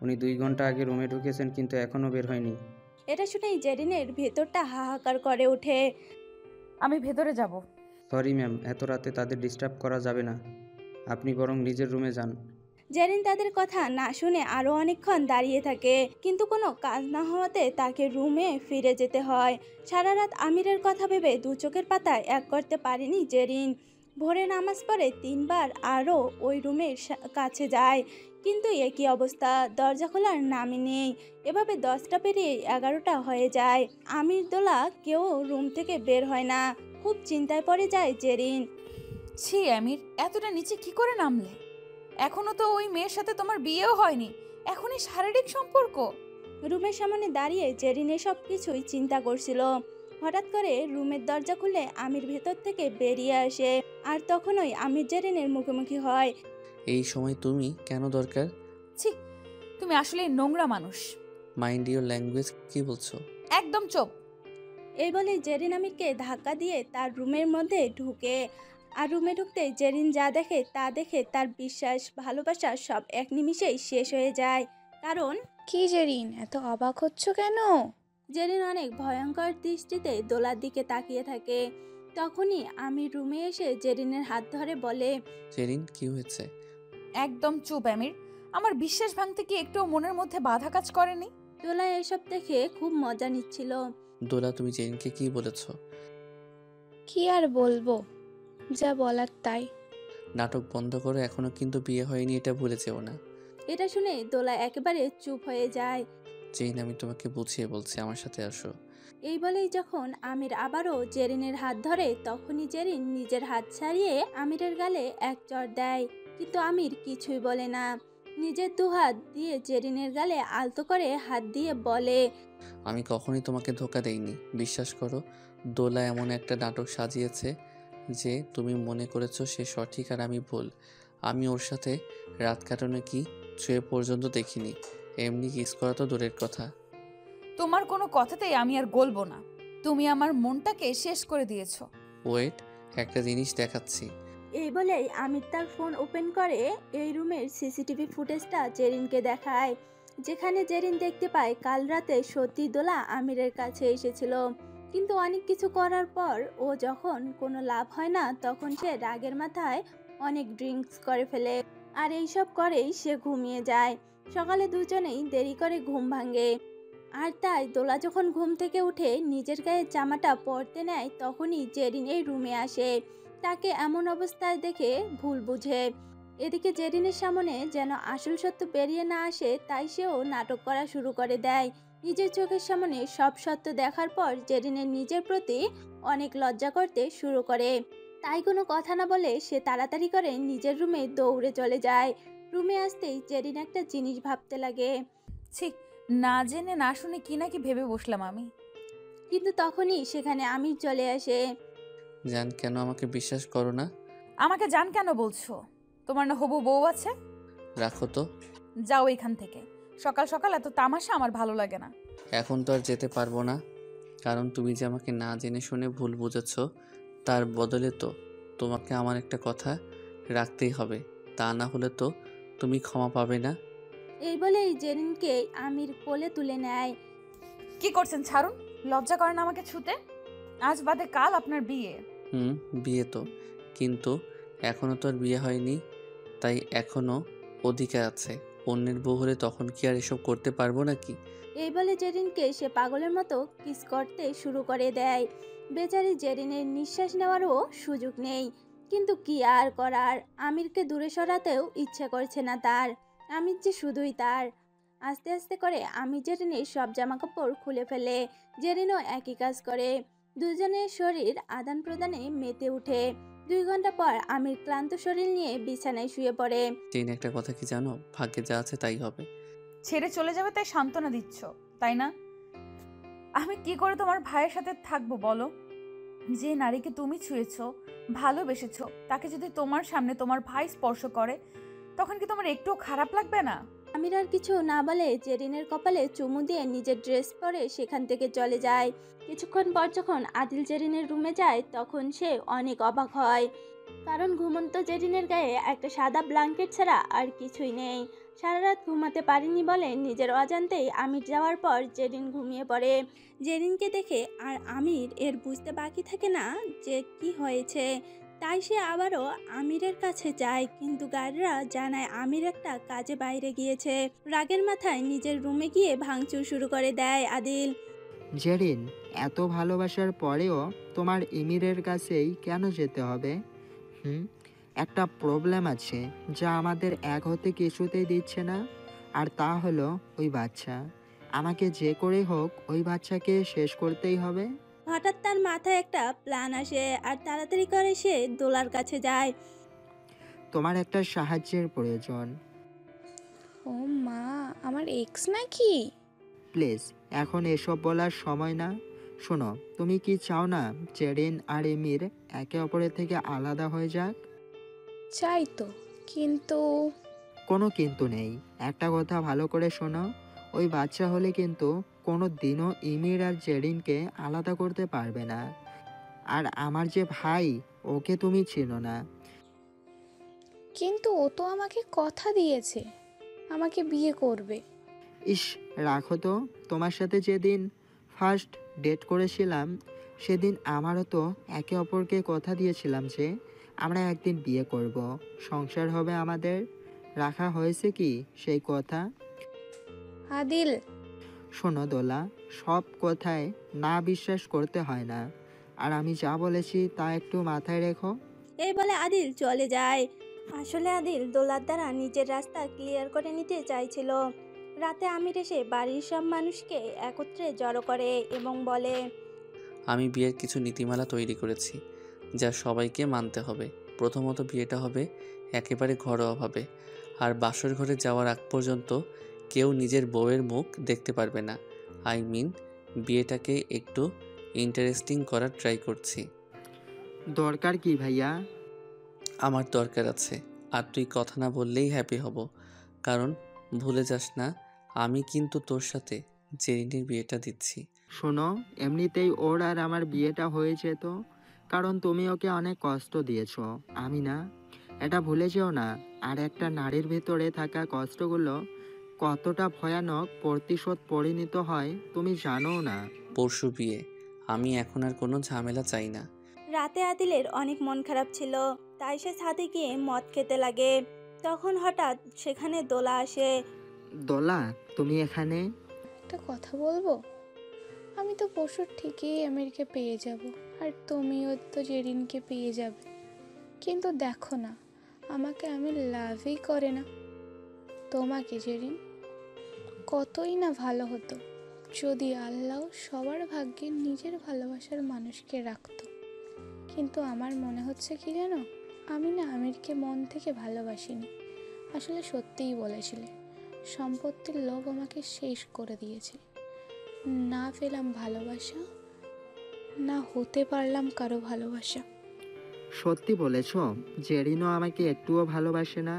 উনি 2 ঘন্টা আগে রুমে ঢুকেছেন, কিন্তু এখনও বের হয়নি। এটা শুনেই জেরিনের ভেতরটা হাহাকার করে ওঠে। আমি ভেতরে যাব। সরি ম্যাম, এত রাতে তাদের ডিস্টার্ব করা যাবে না, আপনি বরং নিজের রুমে যান। জেরিন তাদের কথা না শুনে আরও অনেকক্ষণ দাঁড়িয়ে থাকে, কিন্তু কোনো কাজ না হওয়াতে তাকে রুমে ফিরে যেতে হয়। সারা রাত আমিরের কথা ভেবে 2 চোখের পাতায় এক করতে পারেনি জেরিন। ভোরে নামাজ পড়ে 3 বার আরও ওই রুমের কাছে যায়, কিন্তু একই অবস্থা, দরজা খোলার নামই নেই। এভাবে 10টা পেরিয়ে 11টা হয়ে যায়, আমির দোলা কেউ রুম থেকে বের হয় না। খুব চিন্তায় পড়ে যায় জেরিন। ছি আমির, এতটা নিচে কি করে নামলে? এখনো তো ওই মেয়ের সাথে তোমার বিয়েও হয়নি, এখনই শারীরিক সম্পর্ক? রুমের সামনে দাঁড়িয়ে জেরিন সব কিছুই চিন্তা করছিল। হঠাৎ করে রুমের দরজা খুলে আমির ভেতর থেকে বেরিয়ে আসে, আর তখনই আমির জেরিনের মুখোমুখি হয়। এই সময় তুমি কেন দরকার? ছি, তুমি আসলে নোংরা মানুষ। মাইন্ড ইওর ল্যাঙ্গুয়েজ, কি বলছো? একদম চুপ। এই বলে জেরিন আমিরকে ধাক্কা দিয়ে তার রুমের মধ্যে ঢুকে, আর রুমে ঢুকতে জেরিন যা দেখে তা দেখে তার বিশ্বাস ভালোবাসা সব এক নিমিষেই শেষ হয়ে যায়। কারণ কি জেরিন, এত অবাক হচ্ছ কেন? জেরিন অনেক ভয়ঙ্কর দৃষ্টিতে দোলার দিকে তাকিয়ে থাকে। তখনই আমি রুমে এসে জেরিনের হাত ধরে বলে, জেরিন, কি হয়েছে? একদম চুপ আমির, আমার বিশ্বাস ভাঙতে কি একটু মনের মধ্যে বাধা কাজ করেনি? দোলা এসব দেখে খুব মজা নিচ্ছিল। দোলা, তুমি জেরিনকে কি বলেছো? কি আর বলবো, যা বলার তাই। নাটক বন্ধ করো, এখনো কিন্তু বিয়ে হয়নি, এটা ভুলে যেও না। এটা শুনে দোলা একেবারে চুপ হয়ে যায়। জেরিন, আমি তোমাকে বুঝিয়ে বলছি, আমার সাথে আসো। এই বলেই যখন আমির আবারও জেরিনের হাত ধরে, তখনই জেরিন নিজের হাত ছাড়িয়ে আমিরের গালে এক চড় দেয়, কিন্তু আমির কিছুই বলে না। নিজের 2 হাত দিয়ে জেরিনের গালে আলতো করে হাত দিয়ে বলে, আমি কখনোই তোমাকে ধোকা দেইনি, বিশ্বাস করো। দোলা এমন একটা নাটক সাজিয়েছে যে তুমি মনে করেছো সে সঠিক আর আমি ভুল। আমি ওর সাথে রাত কাটানো কি ছুঁয়ে পর্যন্ত দেখিনি, এমনি কিস করা তো দূরের কথা। তোমার কোনো কথাতেই আমি আর গলবো না, তুমি আমার মনটাকে শেষ করে দিয়েছো। ওয়েট, একটা জিনিস দেখাচ্ছি। এই বলেই আমির তার ফোন ওপেন করে এই রুমের সিসিটিভি ফুটেজটা জেরিনকে দেখায়, যেখানে জেরিন দেখতে পায় কাল রাতে সত্যি দোলা আমিরের কাছে এসেছিল, কিন্তু অনেক কিছু করার পর ও যখন কোনো লাভ হয় না তখন সে রাগের মাথায় অনেক ড্রিঙ্কস করে ফেলে, আর এইসব করেই সে ঘুমিয়ে যায়। সকালে দুজনেই দেরি করে ঘুম ভাঙে, আর তাই দোলা যখন ঘুম থেকে উঠে নিজের গায়ে জামাটা পরতে নেয় তখনই জেরিন এই রুমে আসে। তাকে এমন অবস্থায় দেখে ভুল বুঝে। এদিকে জেরিনের সামনে যেন আসল সত্য বেরিয়ে না আসে, তাই সেও নাটক করা শুরু করে দেয়। নিজের চোখের সামনে সব সত্য দেখার পর জেরিনের নিজের প্রতি অনেক লজ্জা করতে শুরু করে। তাই কোনো কথা না বলে সে তাড়াতাড়ি করে নিজের রুমে দৌড়ে চলে যায়। রুমে আসতেই জেরিন একটা জিনিস ভাবতে লাগে। ঠিক না জেনে না শুনে কি নাকি ভেবে বসলাম আমি। কিন্তু তখনই সেখানে আমির চলে আসে। জান, কেন আমাকে বিশ্বাস করো না? আমাকে জান কেন বলছো? তোমার না হবু বউ আছে? রাখো তো। যাও এখান থেকে। সকাল সকাল এত তামাশা আমার ভালো লাগে না। এখন তো আর যেতে পারবো না, কারণ তুমি যে আমাকে না জেনে শুনে ভুল বুঝেছ, তার বদলে তো তোমাকে আমার একটা কথা রাখতেই হবে, তা না হলে তো তুমি ক্ষমা পাবে না। এই বলেই জেরিনকে আমির কোলে তুলে নেয়। কি করছেন? ছাড়ুন। লজ্জা করে না আমাকে ছুতে? আজ বাদে কাল আপনার বিয়ে। বিয়ে তো, কিন্তু এখনো তো আর বিয়ে হয়নি, তাই এখনো অধিকার আছে। অন্যের বউ হলে তখন কি আর এসব করতে পারবো নাকি? এই বলে জেরিনকে সে পাগলের মতো কিস করতে শুরু করে দেয়। বেচারি জেরিনের নিঃশ্বাস নেওয়ারও সুযোগ নেই, কিন্তু কি আর করার, আমিরকে দূরে সরাতেও ইচ্ছে করছে না তার। আমির যে শুধুই তার। আস্তে আস্তে করে আমি জেরিনের সব জামাকাপড় খুলে ফেলে, জেরিনও একই কাজ করে। দুজনের শরীর আদান প্রদানে মেতে উঠে। 2 ঘন্টা পর আমির ক্লান্ত শরীর নিয়ে বিছানায় শুয়ে পড়ে। চেন একটা কথা কি জানো, ভাগ্যে যা আছে তাই হবে। ছেড়ে চলে যাবে তাই সান্ত্বনা দিচ্ছ, তাই না? আমি কি করে তোমার ভাইয়ের সাথে থাকবো বলো? যে নারীকে তুমি ছুঁয়েছো, ভালোবেসেছো, তাকে যদি তোমার সামনে তোমার ভাই স্পর্শ করে, তখন কি তোমার একটুও খারাপ লাগবে না? আমির আর কিছু না বলে জেরিনের কপালে চুমু দিয়ে নিজের ড্রেস পরে সেখান থেকে চলে যায়। কিছুক্ষণ পর যখন আদিল জেরিনের রুমে যায় তখন সে অনেক অবাক হয়, কারণ ঘুমন্ত জেরিনের গায়ে একটা সাদা ব্ল্যাঙ্কেট ছাড়া আর কিছুই নেই। সারা রাত ঘুমাতে পারেনি বলে নিজের অজান্তেই আমির যাওয়ার পর জেরিন ঘুমিয়ে পড়ে। জেরিনকে দেখে আর আমির এর বুঝতে বাকি থাকে না যে কি হয়েছে, তাই সে আবারও আমিরের কাছে যায়, কিন্তু গার্ডরা জানায় আমির একটা কাজে বাইরে গিয়েছে। রাগের মাথায় নিজের রুমে গিয়ে ভাঙচুর শুরু করে দেয় আদিল। জেরিন, এত ভালোবাসার পরেও তোমার ইমিরের কাছেই কেন যেতে হবে? একটা প্রবলেম আছে যা আমাদের এক হতে কিছুতেই দিচ্ছে না, আর তা হলো ওই বাচ্চা। আমাকে যে করে হোক ওই বাচ্চাকে শেষ করতেই হবে। হঠাৎ তার মাথায় একটা প্ল্যান আসে, আর তাড়াতাড়ি করে সে দোলার কাছে যায়। তোমার একটা সাহায্যের প্রয়োজন। ও মা, আমার এক্স নাকি? প্লিজ, এখন এসব বলার সময় না। শোনো, তুমি কি চাও না জেরিন আর এমির একে অপরের থেকে আলাদা হয়ে যাক? চাই তো, কিন্তু কোনো কিন্তু নেই। একটা কথা ভালো করে শোনো, ওই বাচ্চা হলে কিন্তু কোনো দিনও ইমির আর জেরিনকে আলাদা করতে পারবে না। আর আমার যে ভাই, ওকে তুমি চিনো না। কিন্তু ও তো আমাকে কথা দিয়েছে আমাকে বিয়ে করবে। ইস, রাখো তো। তোমার সাথে যেদিন ফার্স্ট ডেট করেছিলাম সেদিন আমারও তো একে অপরকে কথা দিয়েছিলাম যে আমরা একদিন বিয়ে করব, সংসার হবে আমাদের। রাখা হয়েছে কি সেই কথা? আদিল, শোনো দোলা, সব কথায় না বিশ্বাস করতে হয় না, আর আমি যা বলেছি তা একটু মাথায় রেখো। এই বলে আদিল চলে যায়। আসলে আদিল দোলার দ্বারা নিজের রাস্তা ক্লিয়ার করে নিতে চাইছিল। রাতে আমির এসে বাড়ির সব মানুষকে একত্রে জড়ো করে এবং বলে, আমি বিয়ের কিছু নীতিমালা তৈরি করেছি যা সবাইকে মানতে হবে। প্রথমত, বিয়েটা হবে একেবারে ঘরোয়াভাবে, আর বাসর ঘরে যাওয়ার আগ পর্যন্ত কেউ নিজের বউয়ের মুখ দেখতে পারবে না। বিয়েটাকে একটু ইন্টারেস্টিং করার ট্রাই করছি। দরকার কি ভাইয়া? আমার দরকার আছে, আর তুই কথা না বললেই হ্যাপি হব। কারণ ভুলে যাস না, আমি কিন্তু তোর সাথে জেরিনের বিয়েটা দিচ্ছি। শোনো, এমনিতেই ওর আর আমার বিয়েটা হয়ে যেত, কারণ তুমি ওকে অনেক কষ্ট দিয়েছো, আমি না। এটা ভুলে যেও না। আর একটা নারীর ভেতরে থাকা কষ্টগুলো কতটা ভয়ানক প্রতিশোধ পরিণত হয় তুমি জানো না। পরশু বিয়ে, আমি এখন আর কোনো ঝামেলা চাই না। রাতে আদিলের অনেক মন খারাপ ছিল, তাই সে ছাদে গিয়ে মদ খেতে লাগে। তখন হঠাৎ সেখানে দোলা আসে। দোলা, তুমি এখানে? একটা কথা বলবো? আমি তো পরশু ঠিকই আমিরকে পেয়ে যাব, আর তুমিও তো জেরিনকে পেয়ে যাবে। কিন্তু দেখো না, আমাকে আমি লাভই করে না তোমাকে। জেরিন, কতই না ভালো হতো যদি আল্লাহ সবার ভাগ্যে নিজের ভালোবাসার মানুষকে রাখতো। কিন্তু আমার মনে হচ্ছে কি জানো, আমি না আমিরকে মন থেকে ভালোবাসিনি। আসলে সত্যিই বলেছিলে, সম্পত্তির লোভ আমাকে শেষ করে দিয়েছে। না পেলাম ভালোবাসা, না হতে পারলাম কারো ভালোবাসা। সত্যি বলেছ, জেরিনও আমাকে একটুও ভালোবাসে না।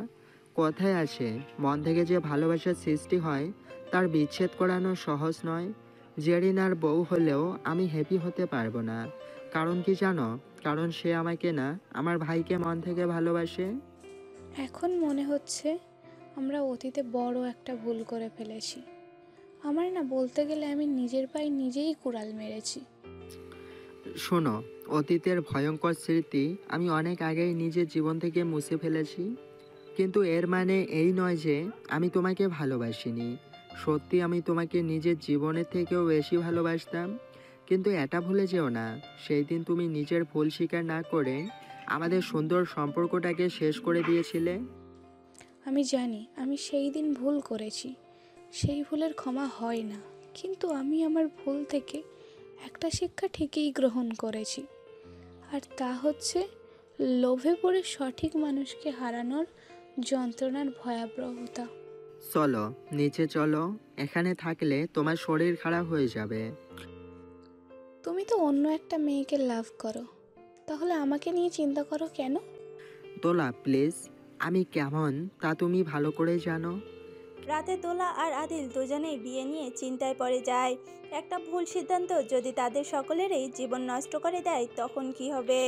কথায় আছে, মন থেকে যে ভালোবাসার সৃষ্টি হয় তার বিচ্ছেদ করানো সহজ নয়। জেরিন আর বউ হলেও আমি হ্যাপি হতে পারবো না। কারণ কি জানো? কারণ সে আমাকে না, আমার ভাইকে মন থেকে ভালোবাসে। এখন মনে হচ্ছে আমরা অতীতে বড় একটা ভুল করে ফেলেছি। আমার না বলতে গেলে আমি নিজের পায়ে নিজেই কুড়াল মেরেছি। শোনো, অতীতের ভয়ঙ্কর স্মৃতি আমি অনেক আগেই নিজের জীবন থেকে মুছে ফেলেছি। কিন্তু এর মানে এই নয় যে আমি তোমাকে ভালোবাসিনি। সত্যি আমি তোমাকে নিজের জীবনের থেকেও বেশি ভালোবাসতাম। কিন্তু এটা ভুলে যেও না, সেই দিন তুমি নিজের ভুল স্বীকার না করে আমাদের সুন্দর সম্পর্কটাকে শেষ করে দিয়েছিলে। আমি জানি আমি সেই দিন ভুল করেছি, সেই ভুলের ক্ষমা হয় না। কিন্তু আমি আমার ভুল থেকে একটা শিক্ষা ঠিকই গ্রহণ করেছি, আর তা হচ্ছে লোভে পড়ে সঠিক মানুষকে হারানোর যন্ত্রণার ভয়াবহতা। চলো নিচে চলো, এখানে থাকলে তোমার শরীর খারাপ হয়ে যাবে। তুমি তো অন্য একটা মেয়েকে লাভ করো, তাহলে আমাকে নিয়ে চিন্তা করো কেন? দোলা প্লিজ, আমি কেমন তা তুমি ভালো করে জানো। রাতে দোলা আর আদিল দুজনেই বিয়ে নিয়ে চিন্তায় পড়ে যায়। একটা ভুল সিদ্ধান্ত যদি তাদের সকলেরই জীবন নষ্ট করে দেয় তখন কি হবে।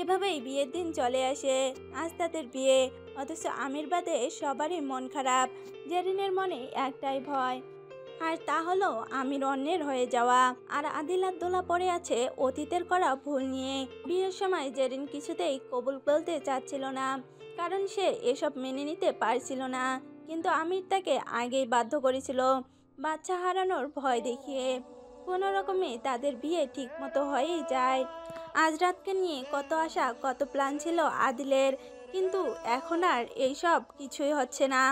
এভাবেই বিয়ের দিন চলে আসে। আজ তাদের বিয়ে, অথচ আমির বাদে সবারই মন খারাপ। জেরিনের মনে একটাই ভয়, আর তা হলো আমির অন্যের হয়ে যাওয়া। আর আদিল আর দোলা পড়ে আছে অতীতের করা ভুল নিয়ে। বিয়ের সময় জেরিন কিছুতেই কবুল বলতে চাচ্ছিল না, কারণ সে এসব মেনে নিতে পারছিল না। কিন্তু আমির তাকে আগেই বাধ্য করেছিল, বাচ্চা হারানোর ভয় দেখিয়ে। কোনো রকমে তাদের বিয়ে ঠিক মতো হয়েই যায়। আজ রাতকে নিয়ে কত আশা, কত প্ল্যান ছিল আদিলের, কিন্তু এখন আর এইসব কিছুই হচ্ছে না।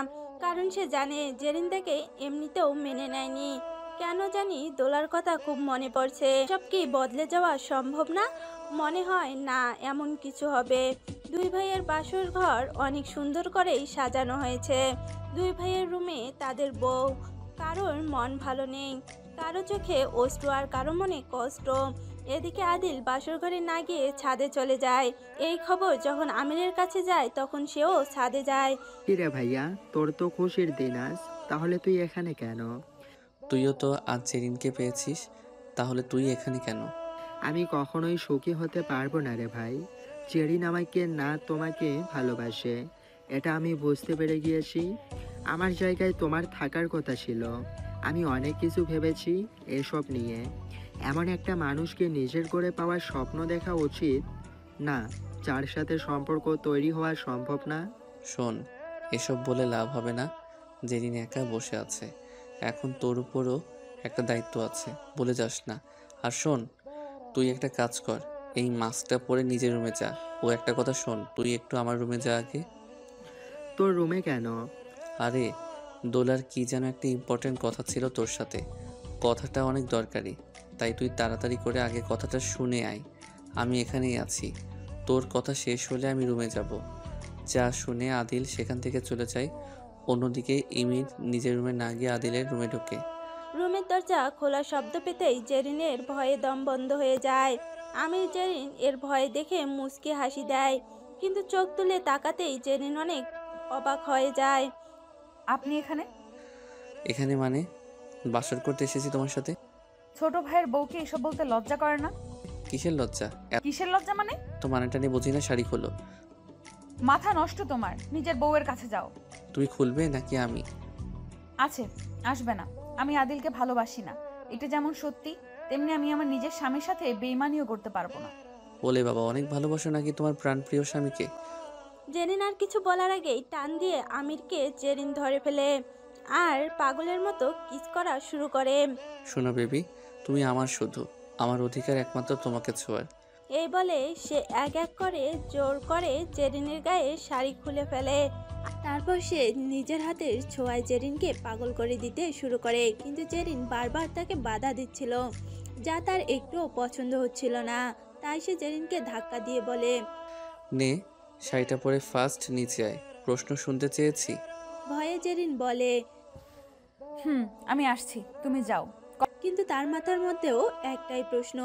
কারণ সে জানে জেরিন তাকে এমনিতেও মেনে নেয়নি। কেন জানি দোলার কথা খুব মনে পড়ছে। সব কি বদলে যাওয়া সম্ভব না? মনে হয় না এমন কিছু হবে। দুই ভাইয়ের বাসর ঘর অনেক সুন্দর করেই সাজানো হয়েছে। দুই ভাইয়ের রুমে তাদের বউ। কারোর মন ভালো নেই, কারো চোখে অশ্রু আর কারো মনে কষ্ট। এদিকে আদিল বাসর ঘরে না গিয়ে ছাদে চলে যায়। এই খবর যখন আমিরের কাছে যায় তখন সেও ছাদে যায়। কিরে ভাইয়া, তোর তো খুশির দিন আজ, তাহলে তুই এখানে কেন? তুইও তো আজ জেরিনকে পেয়েছিস, তাহলে তুই এখানে কেন? আমি কখনোই সুখী হতে পারবো না রে ভাই। জেরিন আমাকে না তোমাকে ভালোবাসে, এটা আমি বুঝতে পেরে গিয়েছি। আমার জায়গায় তোমার থাকার কথা ছিল। আমি অনেক কিছু ভেবেছি এসব নিয়ে। এমন একটা মানুষকে নিজের করে পাওয়ার স্বপ্ন দেখা উচিত না, যার সাথে সম্পর্ক তৈরি হওয়া সম্ভব না। শোন, এসব বলে লাভ হবে না। জেরিন একা বসে আছে, এখন তোর উপরও একটা দায়িত্ব আছে, বলে যাস না। আর শোন, তুই একটা কাজ কর, এই মাস্কটা পরে নিজের রুমে যা। ও একটা কথা শোন, তুই একটু আমার রুমে যা আগে। তোর রুমে কেন? আরে দোলার কি যেন একটা ইম্পর্টেন্ট কথা ছিল তোর সাথে, কথাটা অনেক দরকারি, তাই তুই তাড়াতাড়ি করে আগে কথাটা শুনে আয়। আমি এখানেই আছি, তোর কথা শেষ হলে আমি রুমে যাব। যা শুনে আদিল সেখান থেকে চলে যায়। অন্যদিকে ইমির নিজের রুমে না গিয়ে আদিলের রুমে ঢোকে। রুমের দরজা খোলা শব্দ পেতেই জেরিনের ভয়ে দম বন্ধ হয়ে যায়। আমির জেরিন এর ভয় দেখে মুচকি হাসি দেয়, কিন্তু চোখ তুলে তাকাতেই জেরিন অনেক অবাক হয়ে যায়। আপনি এখানে? এখানে মানে? বাসর করতে এসেছি তোমার সাথে। ছোট ভাইয়ের বউকে এসব বলতে লজ্জা করে না? কিসের লজ্জা? এত কিসের লজ্জা মানে? তো মানেটা নিয়ে বুঝি না, শাড়ি খোলো। মাথা নষ্ট তোমার, নিজের বউয়ের কাছে যাও। তুমি খুলবে নাকি আমি? আছে, আসবে না। আমি আদিলকে ভালোবাসি না, এটা যেমন সত্যি তেমনি আমি আমার নিজের স্বামীর সাথে বেইমানিও করতে পারবো না। বলে বাবা, অনেক ভালোবাসো নাকি তোমার প্রাণপ্রিয় স্বামীকে? জেরিন আর কিছু বলার আগেই টান দিয়ে আমিরকে জেরিন ধরে ফেলে আর পাগলের মতো কিস করা শুরু করে। শোনো বেবি, তুমি আমার শুধু, আমার অধিকার একমাত্র তোমাকে ছোঁয়ার। এই বলে সে এক এক করে জোর করে জেরিনের গায়ে শাড়ি খুলে ফেলে। তারপর সে নিজের হাতের ছোঁয়ায় জেরিনকে পাগল করে দিতে শুরু করে, কিন্তু জেরিন বারবার তাকে বাধা দিচ্ছিল, যা তার একটুও পছন্দ হচ্ছিল না। তাই সে জেরিনকে ধাক্কা দিয়ে বলে, নে, শাড়িটা পরে ফার্স্ট নিচে আয়, প্রশ্ন শুনতে চেয়েছি। ভয়ে জেরিন বলে, আমি আসছি, তুমি যাও। কিন্তু তার মাথার মধ্যেও একটাই প্রশ্ন,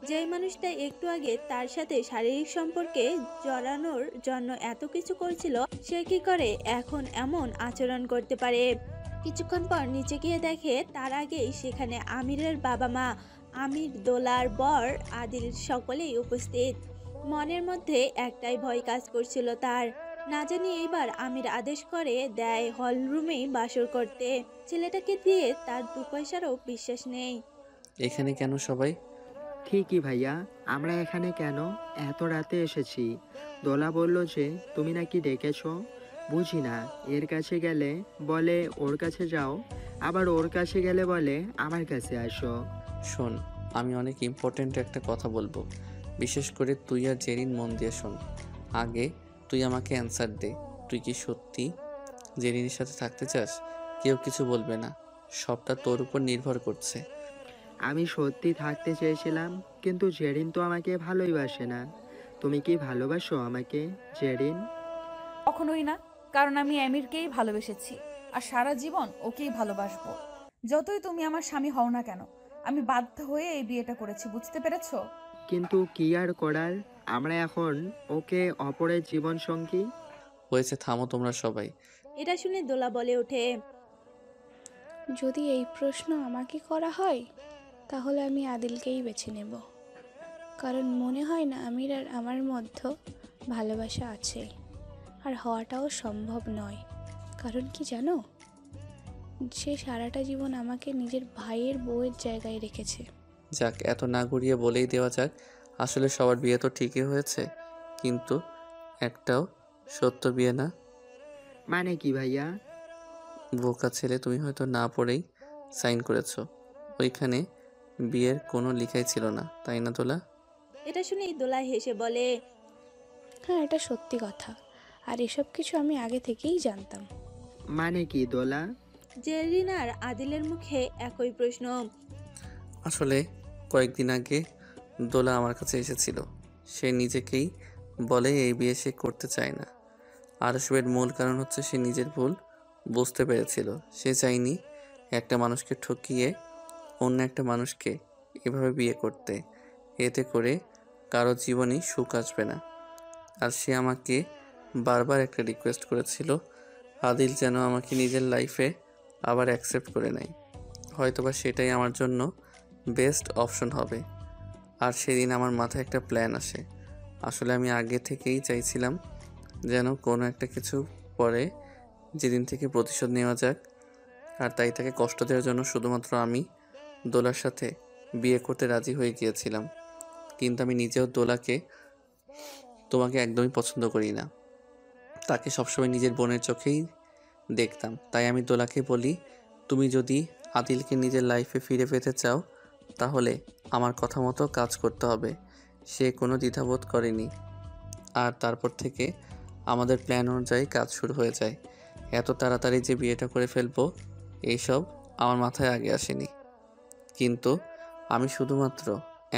যেই মানুষটা একটু আগে তার সাথে শারীরিক সম্পর্কে জড়ানোর জন্য এত কিছু করছিল, সে কি করে এখন এমন আচরণ করতে পারে। কিছুক্ষণ পর নিচে গিয়ে দেখে তার আগেই সেখানে আমিরের বাবা মা, আমির, দোলার বর, আদিল সকলেই উপস্থিত। মনের মধ্যে একটাই ভয় কাজ করছিল তার, না জানি এইবার আমির আদেশ করে দেয় হল রুমেই বাসর করতে। ছেলেটাকে দিয়ে তার 2 পয়সারও বিশ্বাস নেই। এখানে কেন সবাই? ঠিকই ভাইয়া, আমরা এখানে কেন এত রাতে এসেছি? দোলা বলল যে তুমি নাকি ডেকেছো। বুঝি না, এর কাছে গেলে বলে ওর কাছে যাও, আবার ওর কাছে গেলে বলে আমার কাছে আসো। শোন, আমি অনেক ইম্পর্ট্যান্ট একটা কথা বলবো, বিশেষ করে তুই আর জেরিন মন দিয়ে শোন। আগে তুই আমাকে অ্যান্সার দে, তুই কি সত্যি জেরিনের সাথে থাকতে চাস? কেউ কিছু বলবে না, সবটা তোর উপর নির্ভর করছে। আমি সত্যি থাকতে চেয়েছিলাম, কিন্তু জেরিন তো আমাকে ভালোই বাসে না। তুমি কি ভালোবাসো আমাকে জেরিন? কখনোই না, কারণ আমি আমিরকেই ভালোবেসেছি আর সারা জীবন ওকেই ভালোবাসবো। যতই তুমি আমার স্বামী হও না কেন, আমি বাধ্য হয়ে এই বিয়েটা করেছি, বুঝতে পেরেছো? কিন্তু কি আর করার, আমরা এখন ওকে অপরের জীবন সঙ্গী। হয়েছে, থামো তোমরা সবাই। এটা শুনে দোলা বলে ওঠে, যদি এই প্রশ্ন আমাকে করা হয় তাহলে আমি আদিলকেই বেছে নেব, কারণ মনে হয় না আমির আর আমার মধ্যে ভালোবাসা আছে, আর হওয়াটাও সম্ভব নয়। কারণ কি জানো, সে সারাটা জীবন আমাকে নিজের ভাইয়ের বউয়ের জায়গায় রেখেছে। যাক, এত না ঘুরিয়ে বলেই দেওয়া যাক, আসলে সবার বিয়ে তো ঠিকই হয়েছে, কিন্তু একটাও সত্য বিয়ে না। মানে কি ভাইয়া? বোকা ছেলে, তুমি হয়তো না পড়েই সাইন করেছো, ওইখানে বিয়ের কোনো লেখাই ছিল না, তাই না দোলা? এটা শুনেই দোলা হেসে বলে, হ্যাঁ, এটা সত্যি কথা, আর এসব কিছু আমি আগে থেকেই জানতাম। মানে কি দোলা? জেরিন আর আদিলের মুখে একই প্রশ্ন। আসলে কয়েকদিন আগে দোলা আমার কাছে এসেছিল, সে নিজেকেই বলে এই বিয়ে সে করতে চায় না। আর সবের মূল কারণ হচ্ছে সে নিজের ভুল বুঝতে পেরেছিল। সে চায়নি একটা মানুষকে ঠকিয়ে অন্য একটা মানুষকে এভাবে বিয়ে করতে, এতে করে কারো জীবনই সুখ আসবে না। আর সে আমাকে বারবার একটা রিকোয়েস্ট করেছিল, আদিল যেন আমাকে নিজের লাইফে আবার অ্যাকসেপ্ট করে নেয়, হয়তোবা সেটাই আমার জন্য বেস্ট অপশন হবে। আর সেদিন আমার মাথায় একটা প্ল্যান আসে। আসলে আমি আগে থেকেই চাইছিলাম যেন কোনো একটা কিছু পরে যেদিন থেকে প্রতিশোধ নেওয়া যাক, আর তাই তাকে কষ্ট দেওয়ার জন্য শুধুমাত্র আমি দোলার সাথে বিয়ে করতে রাজি হয়ে গিয়েছিলাম। কিন্তু আমি নিজেও দোলাকে তোমাকে একদমই পছন্দ করি না, তাকে সবসময় নিজের বোনের চোখেই দেখতাম। তাই আমি দোলাকে বলি, তুমি যদি আদিলকে নিজের লাইফে ফিরে পেতে চাও তাহলে আমার কথা মতো কাজ করতে হবে। সে কোনো দ্বিধাবোধ করেনি, আর তারপর থেকে আমাদের প্ল্যান অনুযায়ী কাজ শুরু হয়ে যায়। এত তাড়াতাড়ি যে বিয়েটা করে ফেলবো এইসব আমার মাথায় আগে আসেনি। কিন্তু আমি শুধুমাত্র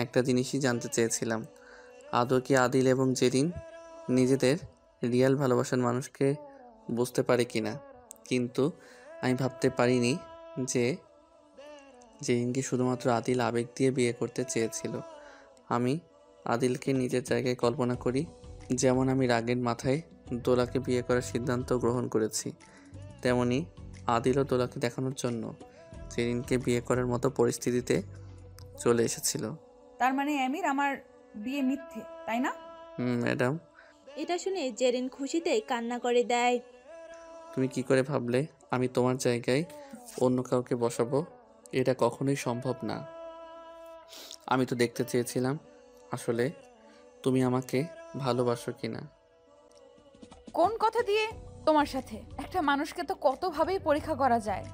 একটা জিনিসই জানতে চেয়েছিলাম, আদৌ কি আদিল এবং জেরিন নিজেদের রিয়েল ভালোবাসার মানুষকে বুঝতে পারে কিনা। কিন্তু আমি ভাবতে পারিনি যে জেরিনকে শুধুমাত্র আদিল আবেগ দিয়ে বিয়ে করতে চেয়েছিল। আমি আদিলকে নিজের জায়গায় কল্পনা করি, যেমন আমি রাগের মাথায় দোলাকে বিয়ে করার সিদ্ধান্ত গ্রহণ করেছি, তেমনি আদিলও দোলাকে দেখানোর জন্য জেরিনকে বিয়ে করার মতো পরিস্থিতিতে চলে এসেছিল। তার মানে আমির আমার বিয়ে মিথ্যে, তাই না? ম্যাডাম, এটা শুনে জেরিন খুশিতে কান্না করে দেয়। তুমি কি করে ভাবলে আমি তোমার জায়গায় অন্য কাউকে বসাবো? এটা কখনোই সম্ভব না। আমি তো দেখতে চেয়েছিলাম আসলে তুমি আমাকে ভালোবাসো কিনা। কোন কথা দিয়ে তোমার সাথে? একটা মানুষকে তো কতভাবেই পরীক্ষা করা যায়।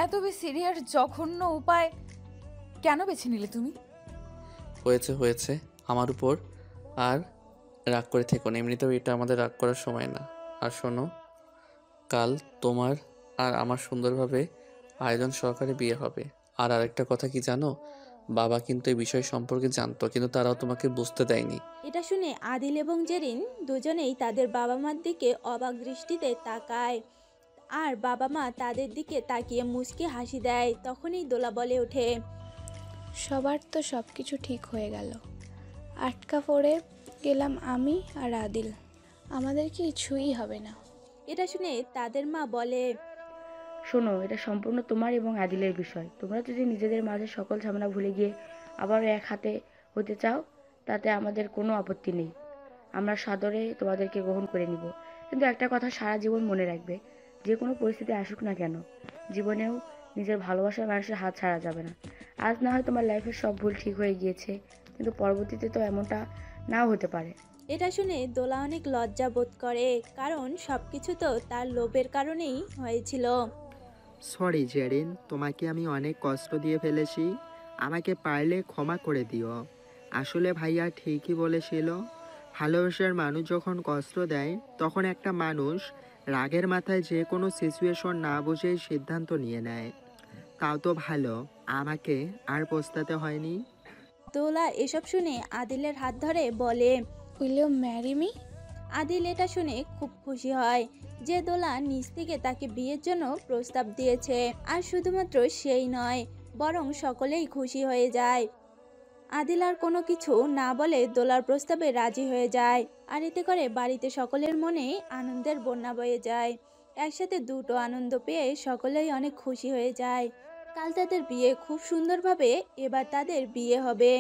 এত বেশি সিরিয়াস জঘন্য উপায় কেন বেছে নিলে তুমি? হয়েছে হয়েছে, আমার উপর আর রাগ করে থেকো না। এমনিতেও এটা আমাদের রাগ করার সময় না। আর শোনো, কাল তোমার আর আমার সুন্দরভাবে আয়োজন সহকারে বিয়ে হবে। আর আরেকটা কথা কি জানো, বাবা কিন্তু এই বিষয় সম্পর্কে জানতো, কিন্তু তারাও তোমাকে বুঝতে দেয়নি। এটা শুনে আদিল এবং জেরিন দুজনেই তাদের বাবা মার দিকে অবাক দৃষ্টিতে তাকায়। আর বাবা মা তাদের দিকে তাকিয়ে মুচকি হাসি দেয়। তখনই দোলা বলে ওঠে, সবার তো সব কিছু ঠিক হয়ে গেল, আটকা পড়ে গেলাম আমি আর আদিল। আমাদের কিছুই হবে না। এটা শুনে তাদের মা বলে, শোনো, এটা সম্পূর্ণ তোমার এবং আদিলের বিষয়। তোমরা যদি নিজেদের মাঝে সকল ঝামেলা ভুলে গিয়ে আবারও এক হাতে হতে চাও, তাতে আমাদের কোনো আপত্তি নেই। আমরা সাদরে তোমাদেরকে গ্রহণ করে নিব। কিন্তু একটা কথা সারা জীবন মনে রাখবে, যে কোনো পরিস্থিতি আসুক না কেন, জীবনেও নিজের ভালোবাসার মানুষের হাত ছাড়া যাবে না। আজ না হয় তোমার লাইফের সব ভুল ঠিক হয়ে গিয়েছে, কিন্তু পরবর্তীতে তো এমনটা নাও হতে পারে। এটা শুনে দোলা অনেক লজ্জা বোধ করে, কারণ সবকিছু তো তার লোভের কারণেই হয়েছিল। সরি জেরিন, তোমাকে আমি অনেক কষ্ট দিয়ে ফেলেছি। আমাকে পারলে ক্ষমা করে দিও। আসলে ভাইয়া ঠিকই বলেছিল, ভালোবাসার মানুষ যখন কষ্ট দেয় তখন একটা মানুষ রাগের মাথায় যে কোনো সিচুয়েশন না বুঝেই সিদ্ধান্ত নিয়ে নেয়। তাও তো ভালো, আমাকে আর পস্তাতে হয়নি। দোলা এসব শুনে আদিলের হাত ধরে বলে, will you marry me? Adil এটা শুনে খুব খুশি হয় যে দোলা নিজ থেকে তাকে বিয়ের জন্য প্রস্তাব দিয়েছে। আর শুধুমাত্র সেই নয়, বরং সকলেই খুশি হয়ে যায়। আদিল আর কোনো কিছু না বলে দোলার প্রস্তাবে রাজি হয়ে যায়। আর এতে করে বাড়িতে সকলের মনে আনন্দের বন্যা বয়ে যায়। একসাথে দুটো আনন্দ পেয়ে সকলেই অনেক খুশি হয়ে যায়। কাল তাদের বিয়ে খুব সুন্দরভাবে, এবার তাদের বিয়ে হবে।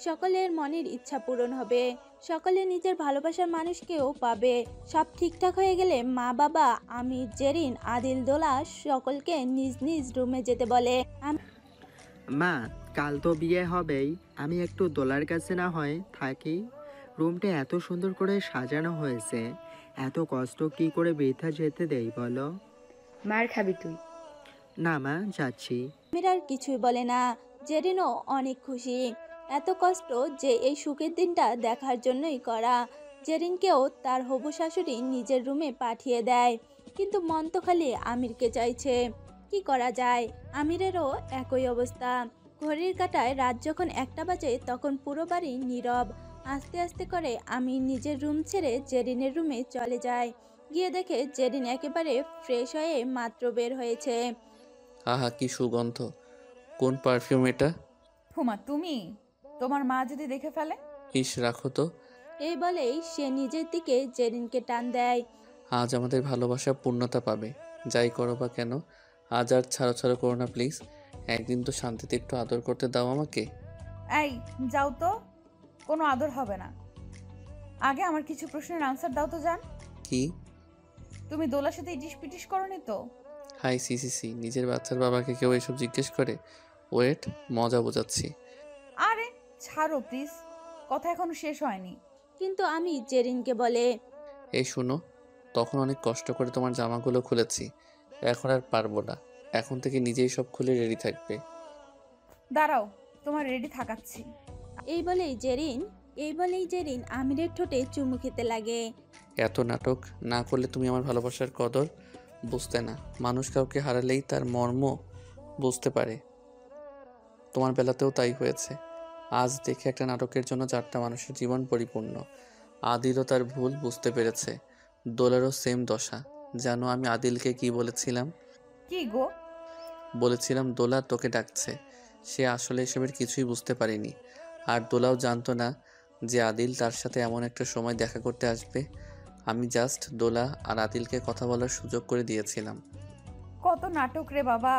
সকলের মনের ইচ্ছা পূরণ হবে, সকলে নিজের ভালোবাসার মানুষকেও পাবে। সব ঠিকঠাক হয়ে গেলে মা বাবা আমির, জেরিন, আদিল, দোলা সকলকে নিজ নিজ রুমে যেতে বলে। মা, কাল তো বিয়ে হবেই, আমি একটু দোলার কাছে না হয় থাকি। রুমটা এত সুন্দর করে সাজানো হয়েছে, এত কষ্ট কি করে বৃথা যেতে দেই বলো? মার খাবি তুই। না মা, যাচ্ছি। আমির আর কিছুই বলে না। জেরিনও অনেক খুশি। এত কষ্ট যে এই সুখের দিনটা দেখার জন্যই করা। জেরিনকেও তার হবু শাশুড়ি নিজের রুমে পাঠিয়ে দেয়, কিন্তু মন তো খালি আমিরকে চাইছে। কি করা যায়, আমিরেরও একই অবস্থা। ঘড়ির কাঁটায় রাত যখন 1টা বাজে তখন পুরো বাড়ি নীরব। আস্তে আস্তে করে আমির নিজের রুম ছেড়ে জেরিনের রুমে চলে যায়। গিয়ে দেখে জেরিন একেবারে ফ্রেশ হয়ে মাত্র বের হয়েছে। আহা, কি সুগন্ধ! কোন পারফিউম এটা? হুমা, তুমি? তোমার মা যদি দেখে ফেলে? ইস, রাখো তো। এই বলেই সে নিজের দিকে জেরিনকে টান দেয়। আজ আমাদের ভালোবাসা পূর্ণতা পাবে। যাই করো বা কেন, আজ আর ছাড়ো ছাড়ো করো না প্লিজ। একদিন তো শান্তিতে একটু আদর করতে দাও আমাকে। এই যাও তো, কোনো আদর হবে না। আগে আমার কিছু প্রশ্নের আনসার দাও তো জান। কি? তুমি দোলার সাথে ইটিস পিটিস করনি তো? হাই, সি সি সি, নিজের বাচ্চার বাবাকে কেউ এসব জিজ্ঞেস করে? ওয়েট, মজা বোঝাচ্ছি। আরে ছাড়ো প্লিজ, কথা এখনো শেষ হয়নি। কিন্তু আমি জেরিনকে বলে, এই শুনো, তখন অনেক কষ্ট করে তোমার জামাগুলো খুলেছি, এখন আর পারবো না। এখন থেকে নিজেই সব খুলে রেডি থাকবে। দাঁড়াও, তোমার রেডি থাকাচ্ছি। এই বলেই জেরিন আমিরের ঠোঁটে চুমু খেতে লাগে। এত নাটক না করলে তুমি আমার ভালোবাসার কদর বুঝতে না। মানুষ কাউকে হারালেই তার মর্ম বুঝতে পারে। তোমার বেলাতেও তাই হয়েছে। আজ দেখে একটা নাটকের জন্য 4টা মানুষের জীবন পরিপূর্ণ। আদিলও তার ভুল বুঝতে পেরেছে। দোলারও সেম দশা। জানো আমি আদিলকে কি বলেছিলাম? কি গো? বলেছিলাম দোলা তোকে ডাকছে। সে আসলে এসবের কিছুই বুঝতে পারেনি। আর দোলাও জানতো না যে আদিল তার সাথে এমন একটা সময় দেখা করতে আসবে। আমি জাস্ট দোলা আর আদিলকে কথা বলার সুযোগ করে দিয়েছিলাম। কত নাটক রে বাবা।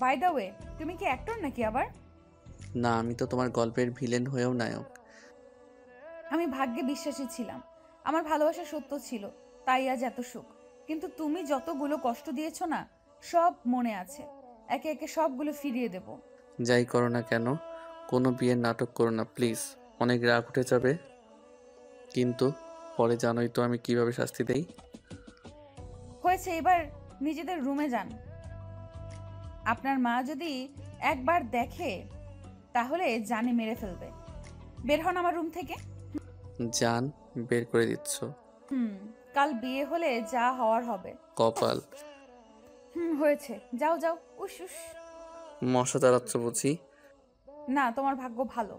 বাই দ্য ওয়ে, তুমি কি অ্যাক্টর নাকি আবার? না, আমি তো তোমার গল্পের ভিলেন হয়েও নায়ক। আমি ভাগ্যে বিশ্বাসী ছিলাম, আমার ভালোবাসা সত্য ছিল, তাই আজ এত সুখ। কিন্তু তুমি যতগুলো কষ্ট দিয়েছো না, সব মনে আছে। একে একে সবগুলো ফিরিয়ে দেব। যাই করো না কেন, কোনো বিয়ের নাটক করো না প্লিজ, অনেক রাগ উঠে যাবে। কিন্তু পরে জানোই তো আমি কিভাবে শাস্তি দেই। হয়েছে, এবার নিজেদের রুমে যান। আপনার মা যদি একবার দেখে তাহলে জানে মেরে ফেলবে। বের হন আমার রুম থেকে। জান বের করে দিচ্ছ? কাল বিয়ে হলে যা হওয়ার হবে। কপাল। হয়েছে, যাও যাও। উস উস। মশা তাড়াচ্ছ বুঝি? না, তোমার ভাগ্য ভালো,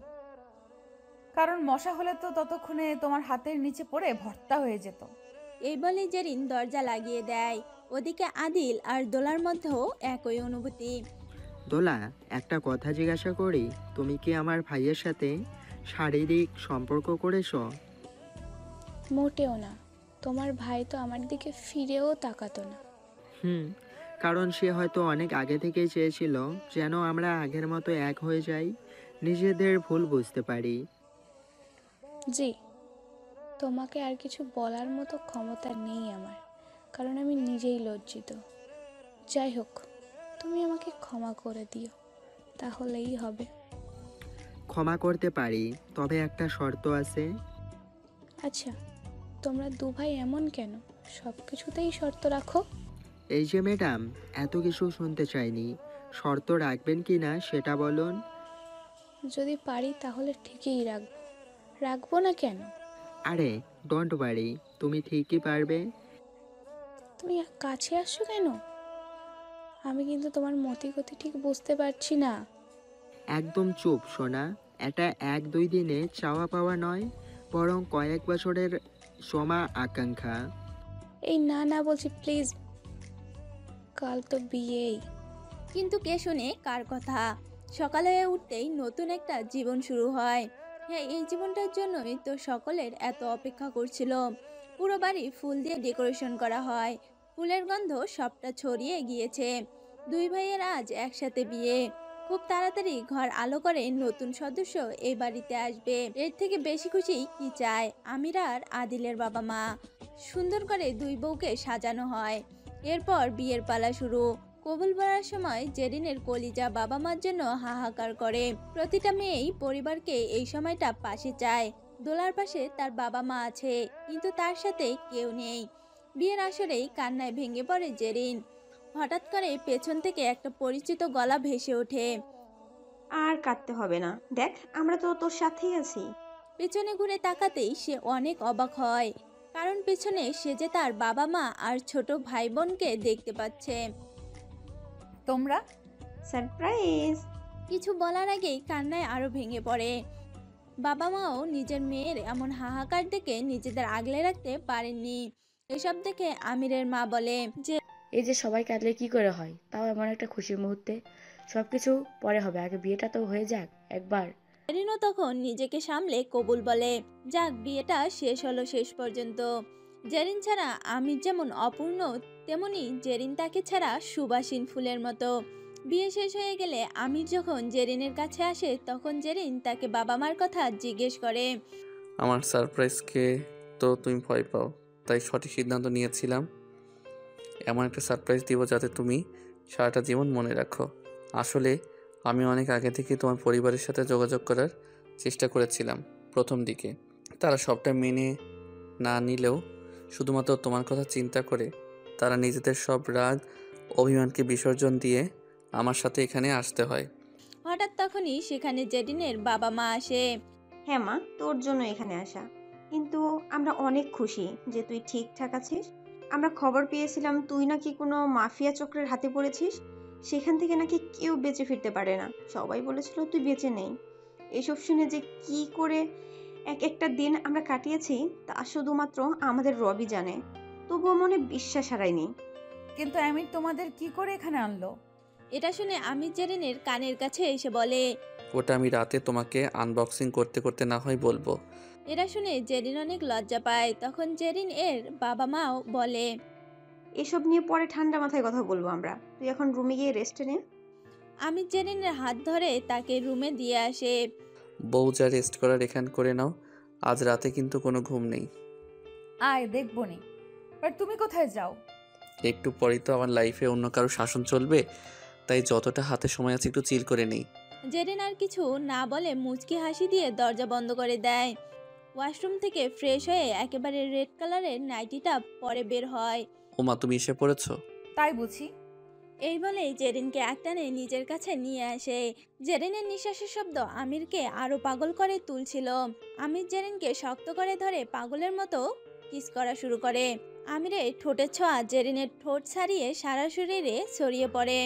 কারণ মশা হলে তো ততক্ষণে তোমার হাতের নিচে পড়ে ভর্তা হয়ে যেত। এই বলে জেরিন দরজা লাগিয়ে দেয়। ওদিকে আদিল আর দোলার মধ্যেও একই অনুভূতি। দোলা, একটা কথা জিজ্ঞাসা করি, তুমি কি আমার ভাইয়ের সাথে শারীরিক সম্পর্ক করেছো? মোটেও না, তোমার ভাই তো আমার দিকে ফিরেও তাকাতো না। কারণ সে হয়তো অনেক আগে থেকেই চেয়েছিল যেন আমরা আগের মতো এক হয়ে যাই, নিজেদের ভুল বুঝতে পারি। জি, তোমাকে আর কিছু বলার মতো ক্ষমতা নেই আমার, কারণ আমি নিজেই লজ্জিত। যাই হোক, তুমি আমাকে ক্ষমা করে দিও, তাহলেই হবে। ক্ষমা করতে পারি, তবে একটা শর্ত আছে। আচ্ছা, তোমরা দু ভাই এমন কেন, সব কিছুতেই শর্ত রাখো? এই যে ম্যাডাম, এত কিছু শুনতে চাইনি, শর্ত রাখবেন কি না সেটা বলুন। যদি পারি তাহলে ঠিকই রাখবো, রাখবো না কেন? আরে ডোন্ট ওয়ারি, তুমি ঠিকই পারবে। তুমি কাছে আসছো কেন? আমি কিন্তু তোমার মতিগতি ঠিক বুঝতে পারছি না। একদম চুপ সোনা, এটা 1-2 দিনে চাওয়া পাওয়া নয়, বরং কয়েক বছরের সমা আকাঙ্ক্ষা। এই না না বলছি প্লিজ, কাল তো বিয়েই। কিন্তু কে শুনে কার কথা? সকালে উঠতেই নতুন একটা জীবন শুরু হয়। হ্যাঁ, এই জীবনটার জন্যই তো সকলের এত অপেক্ষা করছিল। পুরো বাড়ি ফুল দিয়ে ডেকোরেশন করা হয়, ফুলের গন্ধ সবটা ছড়িয়ে গিয়েছে। দুই ভাইয়ের আজ একসাথে বিয়ে। খুব তাড়াতাড়ি ঘর আলো করে নতুন সদস্য এই বাড়িতে আসবে। এর থেকে বেশি খুশি কি চায় আমিরা আর আদিলের বাবা মা। সুন্দর করে দুই বউকে সাজানো হয়। এরপর বিয়ের পালা শুরু। কবুল বলার সময় জেরিনের কলিজা বাবা মার জন্য হাহাকার করে। প্রতিটা মেয়েই পরিবারকে এই সময়টা পাশে চায়। দোলার পাশে তার বাবা মা আছে, কিন্তু তার সাথে কেউ নেই। বিয়ের আসরেই কান্নায় ভেঙে পড়ে জেরিন। হঠাৎ করে পেছন থেকে একটা পরিচিত গলা ভেসে ওঠে। আর কাঁদতে হবে না, দেখ আমরা তো তোর সাথেই আছি। পেছনে ঘুরে তাকাতেই সে অনেক অবাক হয়, কারণ পেছনে সে যে তার বাবা মা আর ছোট ভাই বোনকে দেখতে পাচ্ছে। তোমরা? সারপ্রাইজ! কিছু বলার আগেই কান্নায় আরো ভেঙে পড়ে। বাবা মাও নিজের মেয়ের এমন হাহাকার দেখে নিজেদের আগলে রাখতে পারেননি। এসব দেখে আমিরের মা বলে যে, এই যে সবাই কাঁদলে কি করে হয়, তাও এমন একটা খুশির মুহূর্তে। সবকিছু পরে হবে, আগে বিয়েটা তো হয়ে যাক একবার। জেরিনও তখন নিজেকে সামলে কবুল বলে। যাক, বিয়েটা শেষ হলো শেষ পর্যন্ত। জেরিন ছাড়া আমির যেমন অপূর্ণ, তেমনি জেরিন তাকে ছাড়া সুবাসিন ফুলের মতো। বিয়ে শেষ হয়ে গেলে আমির যখন জেরিনের কাছে আসে, তখন জেরিন তাকে বাবা মার কথা জিজ্ঞেস করে। আমার সারপ্রাইজকে তো তুমি ভয় পাও, তাই সঠিক সিদ্ধান্ত নিয়েছিলাম এমন একটা সারপ্রাইজ দিব যাতে তুমি সারাটা জীবন মনে রাখো। আসলে আমি অনেক আগে থেকে তোমার পরিবারের সাথে যোগাযোগ করার চেষ্টা করেছিলাম প্রথম দিকে। তারা সবটা মেনে না নিলেও শুধুমাত্র তোমার কথা চিন্তা করে তারা নিজেদের সব রাগ অভিমানকে বিসর্জন দিয়ে আমার সাথে এখানে আসতে হয়। হঠাৎ তখনই সেখানে জেরিনের বাবা মা আসে। হ্যাঁ মা, তোর জন্য এখানে আসা, কিন্তু আমরা অনেক খুশি যে তুই ঠিকঠাক আছিস। আমরা খবর পেয়েছিলাম তুই নাকি কোনো মাফিয়া চক্রের হাতে পড়েছিস, সেখান থেকে নাকি কেউ বেঁচে ফিরতে পারে না। সবাই বলেছিল তুই বেঁচে নেই। এসব শুনে যে কি করে এক একটা দিন আমরা কাটিয়েছি তা শুধুমাত্র আমাদের রবি জানে। তবুও মনে বিশ্বাস হারায়নি। কিন্তু আমির তোমাদের কি করে এখানে আনলো? এটা শুনে আমির জেরিনের কানের কাছে এসে বলে। ওটা আমি রাতে তোমাকে আনবক্সিং করতে করতে না হয় বলবো। এটা শুনে জেরিন অনেক লজ্জা পায়। তখন জেরিন এর বাবা মাও বলে, এসব নিয়ে পরে ঠান্ডা মাথায় কথা বলবো আমরা, তুই এখন রুমে গিয়ে রেস্ট নে। আমির জেরিনের হাত ধরে তাকে রুমে দিয়ে আসে। বউ যা রেস্ট করার এখান করে নাও, আজ রাতে কিন্তু কোনো ঘুম নেই। আয় দেখবো নি, বাট তুমি কোথায় যাও? একটু পরেই তো আমার লাইফে অন্য কারো শাসন চলবে, তাই যতটা হাতে সময় আছে একটু চিল করে নেই। জেরিন আর কিছু না বলে মুচকি হাসি দিয়ে দরজা বন্ধ করে দেয়। ওয়াশরুম থেকে ফ্রেশ হয়ে একেবারে রেড কালারের নাইটিটা পরে বের হয়। ওমা, তুমি এসে পড়েছো? তাই বুঝি? এই বলেই জেরিনকে একটানে নিজের কাছে নিয়ে আসে। জেরিনের নিঃশ্বাসের শব্দ আমিরকে আরো পাগল করে তুলছিল। আমির জেরিনকে শক্ত করে ধরে পাগলের মতো কিস করা শুরু করে। আমিরের ঠোঁটের ছোঁয়া জেরিনের ঠোঁট ছাড়িয়ে সারা শরীরে ছড়িয়ে পড়ে।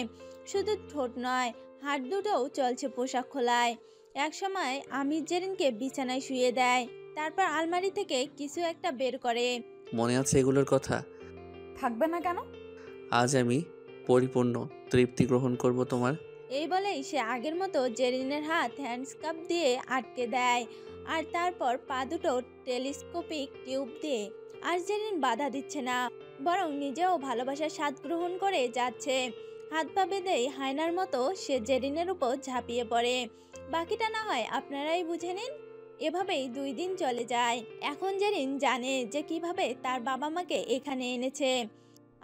শুধু ঠোঁট নয়, হাত দুটোও চলছে পোশাক খোলায়। একসময় আমির জেরিনকে বিছানায় শুয়ে দেয়, তারপর আলমারি থেকে কিছু একটা বের করে। মনে আছে এগুলোর কথা? থাকবে না কেন? আজ আমি পরিপূর্ণ তৃপ্তি গ্রহণ করব তোমার। এই বলেই সে আগের মতো জেরিনের হাত হ্যান্ডস্কাপ দিয়ে আটকে দেয়, আর তারপর পা দুটো টেলিস্কোপিক টিউব দিয়ে। আর জেরিন বাধা দিচ্ছে না, বরং নিজেও ভালোবাসার স্বাদ গ্রহণ করে যাচ্ছে। হাত পা বেঁধেই হায়নার মতো সে জেরিনের উপর ঝাঁপিয়ে পড়ে। বাকিটা না হয় আপনারাই বুঝে নিন। এভাবেই 2 দিন চলে যায়। এখন জেরিন জানে যে কিভাবে তার বাবা মাকে এখানে এনেছে।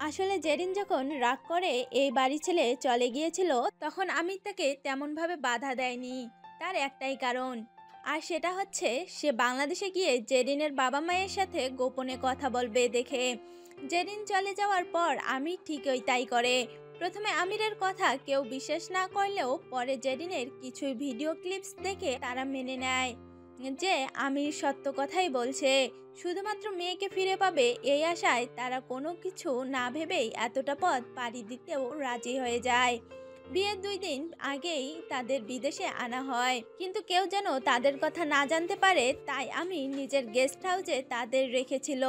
আসলে জেরিন যখন রাগ করে এই বাড়ি ছেড়ে চলে গিয়েছিল, তখন আমির তাকে তেমনভাবে বাধা দেয়নি। তার একটাই কারণ, আর সেটা হচ্ছে সে বাংলাদেশে গিয়ে জেরিনের বাবা মায়ের সাথে গোপনে কথা বলবে দেখে। জেরিন চলে যাওয়ার পর আমির ঠিকই তাই করে। প্রথমে আমিরের কথা কেউ বিশ্বাস না করলেও পরে জেরিনের কিছু ভিডিও ক্লিপস দেখে তারা মেনে নেয় যে আমির সত্য কথাই বলছে। শুধুমাত্র মেয়েকে ফিরে পাবে এই আশায় তারা কোনো কিছু না ভেবেই এতটা পথ পাড়ি দিতেও রাজি হয়ে যায়। বিয়ের 2 দিন আগেই তাদের বিদেশে আনা হয়, কিন্তু কেউ যেন তাদের কথা না জানতে পারে, তাই আমি নিজের গেস্ট হাউসে তাদের রেখেছিল।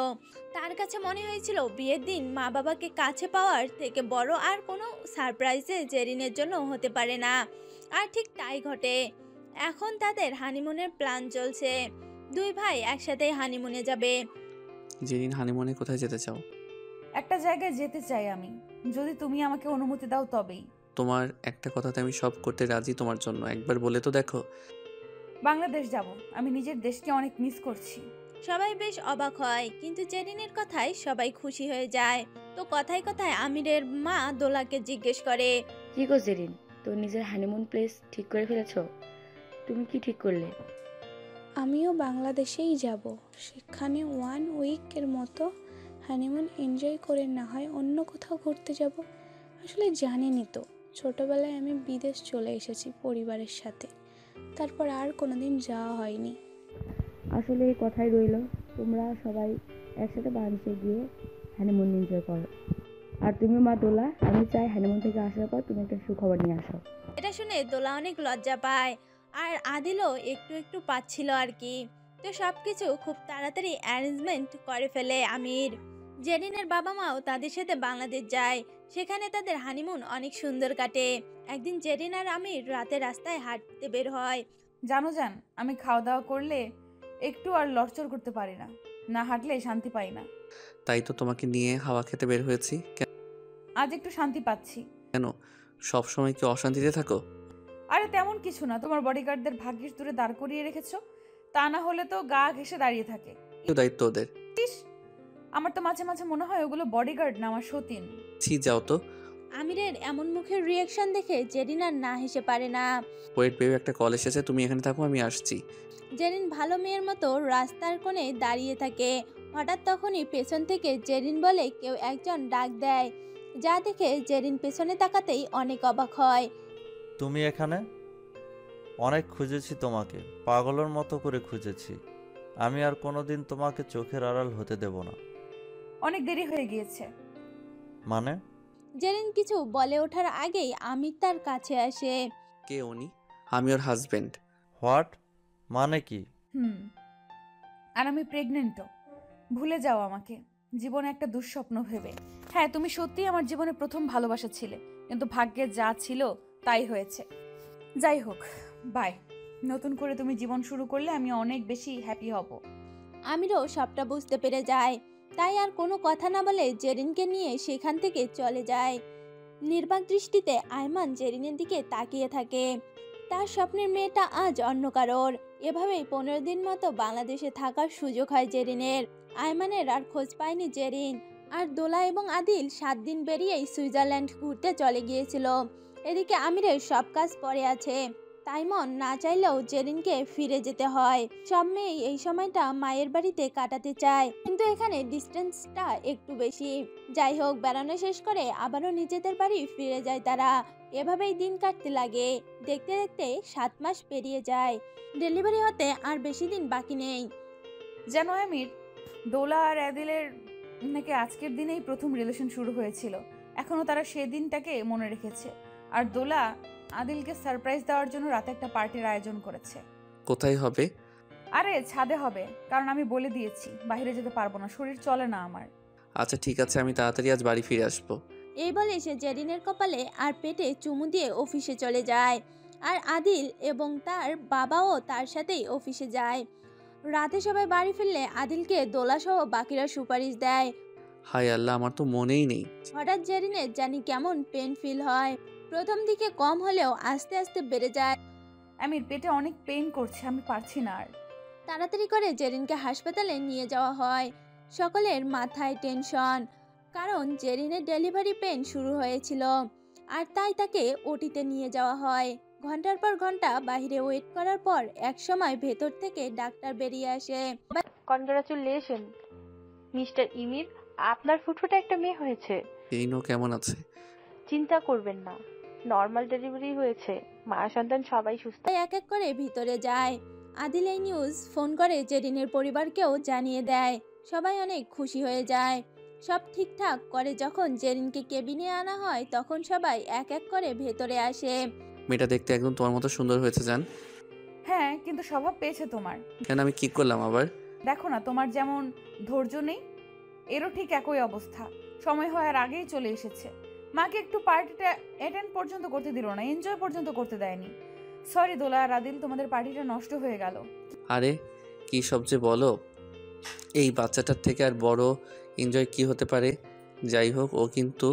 তার কাছে মনে হয়েছিল বিয়ের দিন মা বাবাকে কাছে পাওয়ার থেকে বড় আর কোনো সারপ্রাইজে জেরিনের জন্য হতে পারে না। আর ঠিক তাই ঘটে। এখন তাদের হানিমুনের প্ল্যান চলছে। 2 ভাই একসাথে হানিমুনে যাবে। জেরিন, হানিমুনে কোথায় যেতে চাও? একটা জায়গায় যেতে চাই আমি, যদি তুমি আমাকে অনুমতি দাও তবেই। তোমার একটা কথাতে আমি সব করতে রাজি তোমার জন্য, একবার বলে তো দেখো। বাংলাদেশ যাব, আমি নিজের দেশকে অনেক মিস করছি। সবাই বেশ অবাক হয়, কিন্তু জেরিনের কথায় সবাই খুশি হয়ে যায়। তো কথায় কথায় আমিরের মা দোলাকে জিজ্ঞেস করে, কি গো জেরিন, তোর নিজের হানিমুন প্লেস ঠিক করে ফেলেছো? তুমি কি ঠিক করলে? আমিও বাংলাদেশেই যাব, সেখানে 1 উইকের মতো হানিমুন এনজয় করে না হয় অন্য কোথাও ঘুরতে যাব। আসলে জানিনি তো, ছোটোবেলায় আমি বিদেশ চলে এসেছি পরিবারের সাথে, তারপর আর কোনোদিন যাওয়া হয়নি। আসলে এই কথাই রইল, তোমরা সবাই একসাথে বাড়িতে গিয়ে হানিমুন এনজয় করো। আর তুমি মা দোলা, আমি চাই হানিমুন থেকে আসার পর তুমি একটা সুখবর নিয়ে আসো। এটা শুনে দোলা অনেক লজ্জা পায়, আর আদিলও একটু একটু পাচ্ছিল আর কি। তো সবকিছু খুব তাড়াতাড়ি অ্যারেঞ্জমেন্ট করে ফেলে আমির। জেরিনের বাবা মাও তাদের সাথে বাংলাদেশ যায়, সেখানে তাদের হানিমুন অনেক সুন্দর কাটে। একদিন জেরিন আর আমির রাতে রাস্তায় হাঁটতে বের হয়। জানো জান, আমি খাওয়া দাওয়া করলে একটু আর লড়চড় করতে পারি না, না হাঁটলে শান্তি পাই না। তাই তো তোমাকে নিয়ে হাওয়া খেতে বের হয়েছি। আজ একটু শান্তি পাচ্ছি। কেন, সব সময় কি অশান্তিতে থাকো? আরে তেমন কিছু না, তোমার বডিগার্ডদের ভাগ্যিস দূরে দাঁড় করিয়ে রেখেছো, তা না হলে তো গা ঘেঁষে দাঁড়িয়ে থাকে। কি দায়িত্ব ওদের? ইস, আমার তো মাঝে মাঝে মনে হয় ওগুলো বডিগার্ড না, আমার সতীন। ছি, যাও তো। আমিরের এমন মুখের রিয়াকশন দেখে জেরিন আর না হেসে পারে না। ওয়েট বেবি, একটা কল এসেছে, তুমি এখানে থাকো, আমি আসছি। জেরিন ভালো মেয়ের মতো রাস্তার কোণে দাঁড়িয়ে থাকে। হঠাৎ তখনই পেছন থেকে জেরিন বলে কেউ একজন ডাক দেয়, যা দেখে জেরিন পেছনে তাকাতেই অনেক অবাক হয়। তুমি এখানে? অনেক খুঁজেছি তোমাকে, পাগলের মতো করে খুঁজেছি। আমি আর কোনোদিন তোমাকে চোখের আড়াল হতে দেব না। অনেক দেরি হয়ে গিয়েছে। মানে? জেরিন কিছু বলে ওঠার আগেই আমির তার কাছে আসে। কে উনি? আমি ওর হাজবেন্ড। হোয়াট? মানে কি? আর আমি প্রেগনেন্টও। ভুলে যাও আমাকে জীবনে একটা দুঃস্বপ্ন ভেবে। হ্যাঁ, তুমি সত্যিই আমার জীবনে প্রথম ভালোবাসা ছিলে, কিন্তু ভাগ্যে যা ছিল তাই হয়েছে। যাই হোক, বাই। নতুন করে তুমি জীবন শুরু করলে আমি অনেক বেশি হ্যাপি হব। আমিরও সবটা বুঝতে পেরে যায়, তাই আর কোনো কথা না বলে জেরিনকে নিয়ে সেখান থেকে চলে যায়। নির্বাক দৃষ্টিতে আয়মান জেরিনের দিকে তাকিয়ে থাকে। তার স্বপ্নের মেয়েটা আজ অন্য কারোর। এভাবেই 15 দিন মতো বাংলাদেশে থাকার সুযোগ হয় জেরিনের। আয়মানের আর খোঁজ পায়নি জেরিন। আর দোলা এবং আদিল 7 দিন বেরিয়েই সুইজারল্যান্ড ঘুরতে চলে গিয়েছিল। এদিকে আমিরের সব কাজ পড়ে আছে, তাই মন না চাইলেও জেরিনকে ফিরে যেতে হয়। সব মেয়েই এই সময়টা মায়ের বাড়িতে কাটাতে চায়, কিন্তু এখানে ডিস্টেন্সটা একটু বেশি। যাই হোক, বেড়ানো শেষ করে আবারও নিজেদের বাড়ি ফিরে যায় তারা। এভাবেই দিন কাটতে লাগে। দেখতে দেখতে 7 মাস পেরিয়ে যায়। ডেলিভারি হতে আর বেশি দিন বাকি নেই। যেন আমির, দোলা আর আদিলের নাকি আজকের দিনেই প্রথম রিলেশন শুরু হয়েছিল। এখনও তারা সেই দিনটাকে মনে রেখেছে। আর দোলা আদিলকে সারপ্রাইজ দেওয়ার জন্য রাতে একটা পার্টির আয়োজন করেছে। কোথায় হবে? আরে ছাদে হবে, কারণ আমি বলে দিয়েছি বাইরে যেতে পারবো না, শরীর চলে না আমার। আচ্ছা ঠিক আছে, আমি তাড়াতাড়ি আজ বাড়ি ফিরে আসবো। এই বলে সে জেরিনের কপালে আর পেটে চুমু দিয়ে অফিসে চলে যায়। আর আদিল এবং তার বাবাও তার সাথেই অফিসে যায়। রাতে সবাই বাড়ি ফিরলে আদিলকে দোলাসহ বাকিরা সুপারিশ দেয়। হায় আল্লাহ, আমার তো মনেই নেই। হঠাৎ জেরিনের জানি কেমন পেন ফিল হয়। প্রথম দিকে কম হলেও আস্তে আস্তে বেড়ে যায়। আমির, পেটে অনেক পেইন করছে, আমি পারছি না আর। তাড়াতাড়ি করে জেরিনকে হাসপাতালে নিয়ে যাওয়া হয়। সকলের মাথায় টেনশন, কারণ জেরিনের ডেলিভারি পেন শুরু হয়েছিল। আর তাই তাকে ওটিতে নিয়ে যাওয়া হয়। ঘন্টার পর ঘন্টা বাইরে ওয়েট করার পর এক সময় ভেতর থেকে ডাক্তার বেরিয়ে আসে। কনগ্রাচুলেশন মিস্টার ইমির, আপনার ফুটফুটে একটা মেয়ে হয়েছে। এই নো কেমন আছে? চিন্তা করবেন না, নর্মাল ডেলিভারি হয়েছে, মা সন্তান সবাই সুস্থ। এক এক করে ভিতরে যায়। আদিল এই নিউজ ফোন করে জেরিনের পরিবারকেও জানিয়ে দেয়। সবাই অনেক খুশি হয়ে যায়। সব ঠিকঠাক করে যখন জেরিনকে কেবিনে আনা হয়, তখন সবাই এক এক করে ভেতরে আসে। মেয়েটা দেখতে একদম তোমার মতো সুন্দর হয়েছে জান। হ্যাঁ, কিন্তু স্বভাব পেয়েছে তোমার। কেন, আমি কি করলাম আবার? দেখো না, তোমার যেমন ধৈর্য নেই, এরও ঠিক একই অবস্থা। সময় হওয়ার আগেই চলে এসেছে। মাকে একটু পার্টিটা অ্যাটেন্ড পর্যন্ত করতে দিল না, এনজয় পর্যন্ত করতে দেয়নি। সরি দোলা আর আদিল, তোমাদের পার্টিটা নষ্ট হয়ে গেল। আরে কি সব যে বলো, এই বাচ্চাটার থেকে আর বড় এনজয় কি হতে পারে? যাই হোক, ও কিন্তু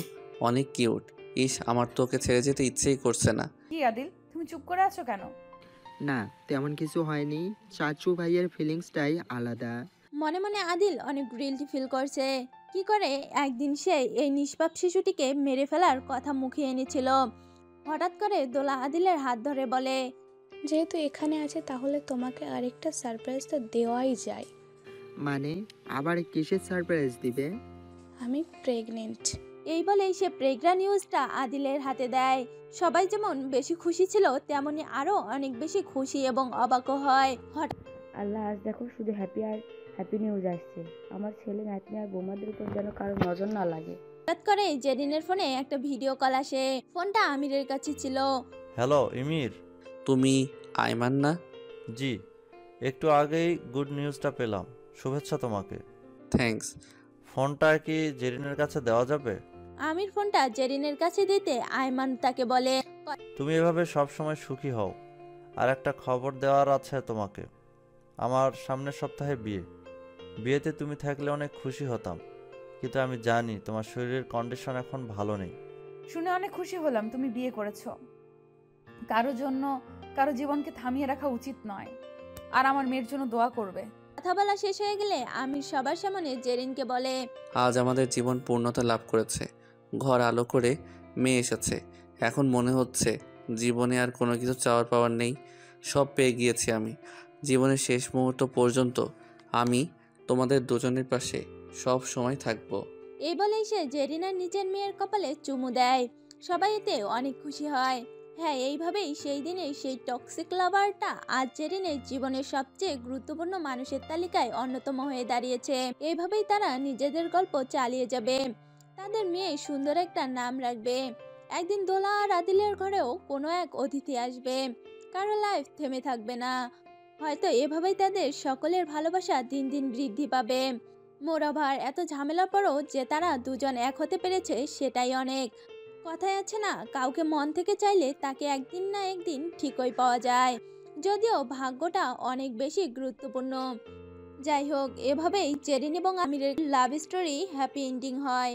অনেক কিউট। ইস, আমার তো ওকে ছেড়ে যেতে ইচ্ছেই করছে না। কি আদিল, তুমি চুপ করে আছো কেন? না, তেমন কিছু হয়নি। চাচু ভাইয়ের ফিলিংসটাই আলাদা। মনে মনে আদিল অনেক গিল্টি ফিল করছে। কি করে একদিন সে এই নিষ্পাপ শিশুটিকে মেরে ফেলার কথা মুখে এনেছিল। হঠাৎ করে দোলা আদিলের হাত ধরে বলে, যেহেতু এখানে আছে তাহলে তোমাকে আরেকটা সারপ্রাইজ তো দেওয়াই যায়। মানে আবার কিসের সারপ্রাইজ দিবে? আমি প্রেগনেন্ট। এই বলেই সে প্রেগন্যান্ট নিউজটা আদিলের হাতে দেয়। সবাই যেমন বেশি খুশি ছিল, তেমনি আরো অনেক বেশি খুশি এবং অবাকও হয়। আল্লাহ, আজ দেখো শুধু হ্যাপি নিউজ আসছে। আমার ছেলে নাতনি আর বোমাদের উপর যেন কারো নজর না লাগে। হঠাৎ করে জেরিনের ফোনে একটা ভিডিও কল আসে। ফোনটা আমিরের কাছে ছিল। হ্যালো ইমির। তুমি আয়মান না? জি, একটু আগেই গুড নিউজটা পেলাম। শুভেচ্ছা তোমাকে। থ্যাঙ্কস। ফোনটা কি জেরিনের কাছে দেওয়া যাবে? আমির ফোনটা জেরিনের কাছে দিতে আয়মান তাকে বলে, তুমি এভাবে সব সময় সুখী হও। আর একটা খবর দেওয়ার আছে তোমাকে। আমার সামনের সপ্তাহে বিয়েতে তুমি থাকলে অনেক খুশি হতাম, কিন্তু আমি জানি তোমার শরীরের কন্ডিশন এখন ভালো নেই। শুনে অনেক খুশি হলাম তুমি বিয়ে করেছো। কারো জন্য কারো জীবনকে থামিয়ে রাখা উচিত নয়। আর আমার মেয়ের জন্য দোয়া করবে। কথা বলা শেষ হয়ে গেলে আমির সবার সামনে জেরিনকে বলে, আজ আমাদের জীবন পূর্ণতা লাভ করেছে। ঘর আলো করে মেয়ে এসেছে। এখন মনে হচ্ছে জীবনে আর কোনো কিছু চাওয়ার পাওয়ার নেই, সব পেয়ে গিয়েছি আমি। জীবনের শেষ মুহূর্ত পর্যন্ত আমি তোমাদের দুজনের পাশে সব সময় থাকবো। এই বলেই সে জেরিনার নিজের মেয়ের কপালে চুমু দেয়। সবাই এতে অনেক খুশি হয়। হ্যাঁ, এইভাবেই সেই দিনে সেই টক্সিক লাভারটা আজ জেরিনের জীবনের সবচেয়ে গুরুত্বপূর্ণ মানুষের তালিকায় অন্যতম হয়ে দাঁড়িয়েছে। এইভাবেই তারা নিজেদের গল্প চালিয়ে যাবে। তাদের মেয়ে সুন্দর একটা নাম রাখবে। একদিন দোলা আর আদিলের ঘরেও কোনো এক অতিথি আসবে। কারো লাইফ থেমে থাকবে না। হয়তো এভাবেই তাদের সকলের ভালোবাসা দিন দিন বৃদ্ধি পাবে। মোরাভার এত ঝামেলার পরও যে তারা দুজন এক হতে পেরেছে, সেটাই অনেক। কথায় আছে না, কাউকে মন থেকে চাইলে তাকে একদিন না একদিন ঠিকই পাওয়া যায়। যদিও ভাগ্যটা অনেক বেশি গুরুত্বপূর্ণ। যাই হোক, এভাবেই জেরিন এবং আমিরের লাভ স্টোরি হ্যাপি এন্ডিং হয়।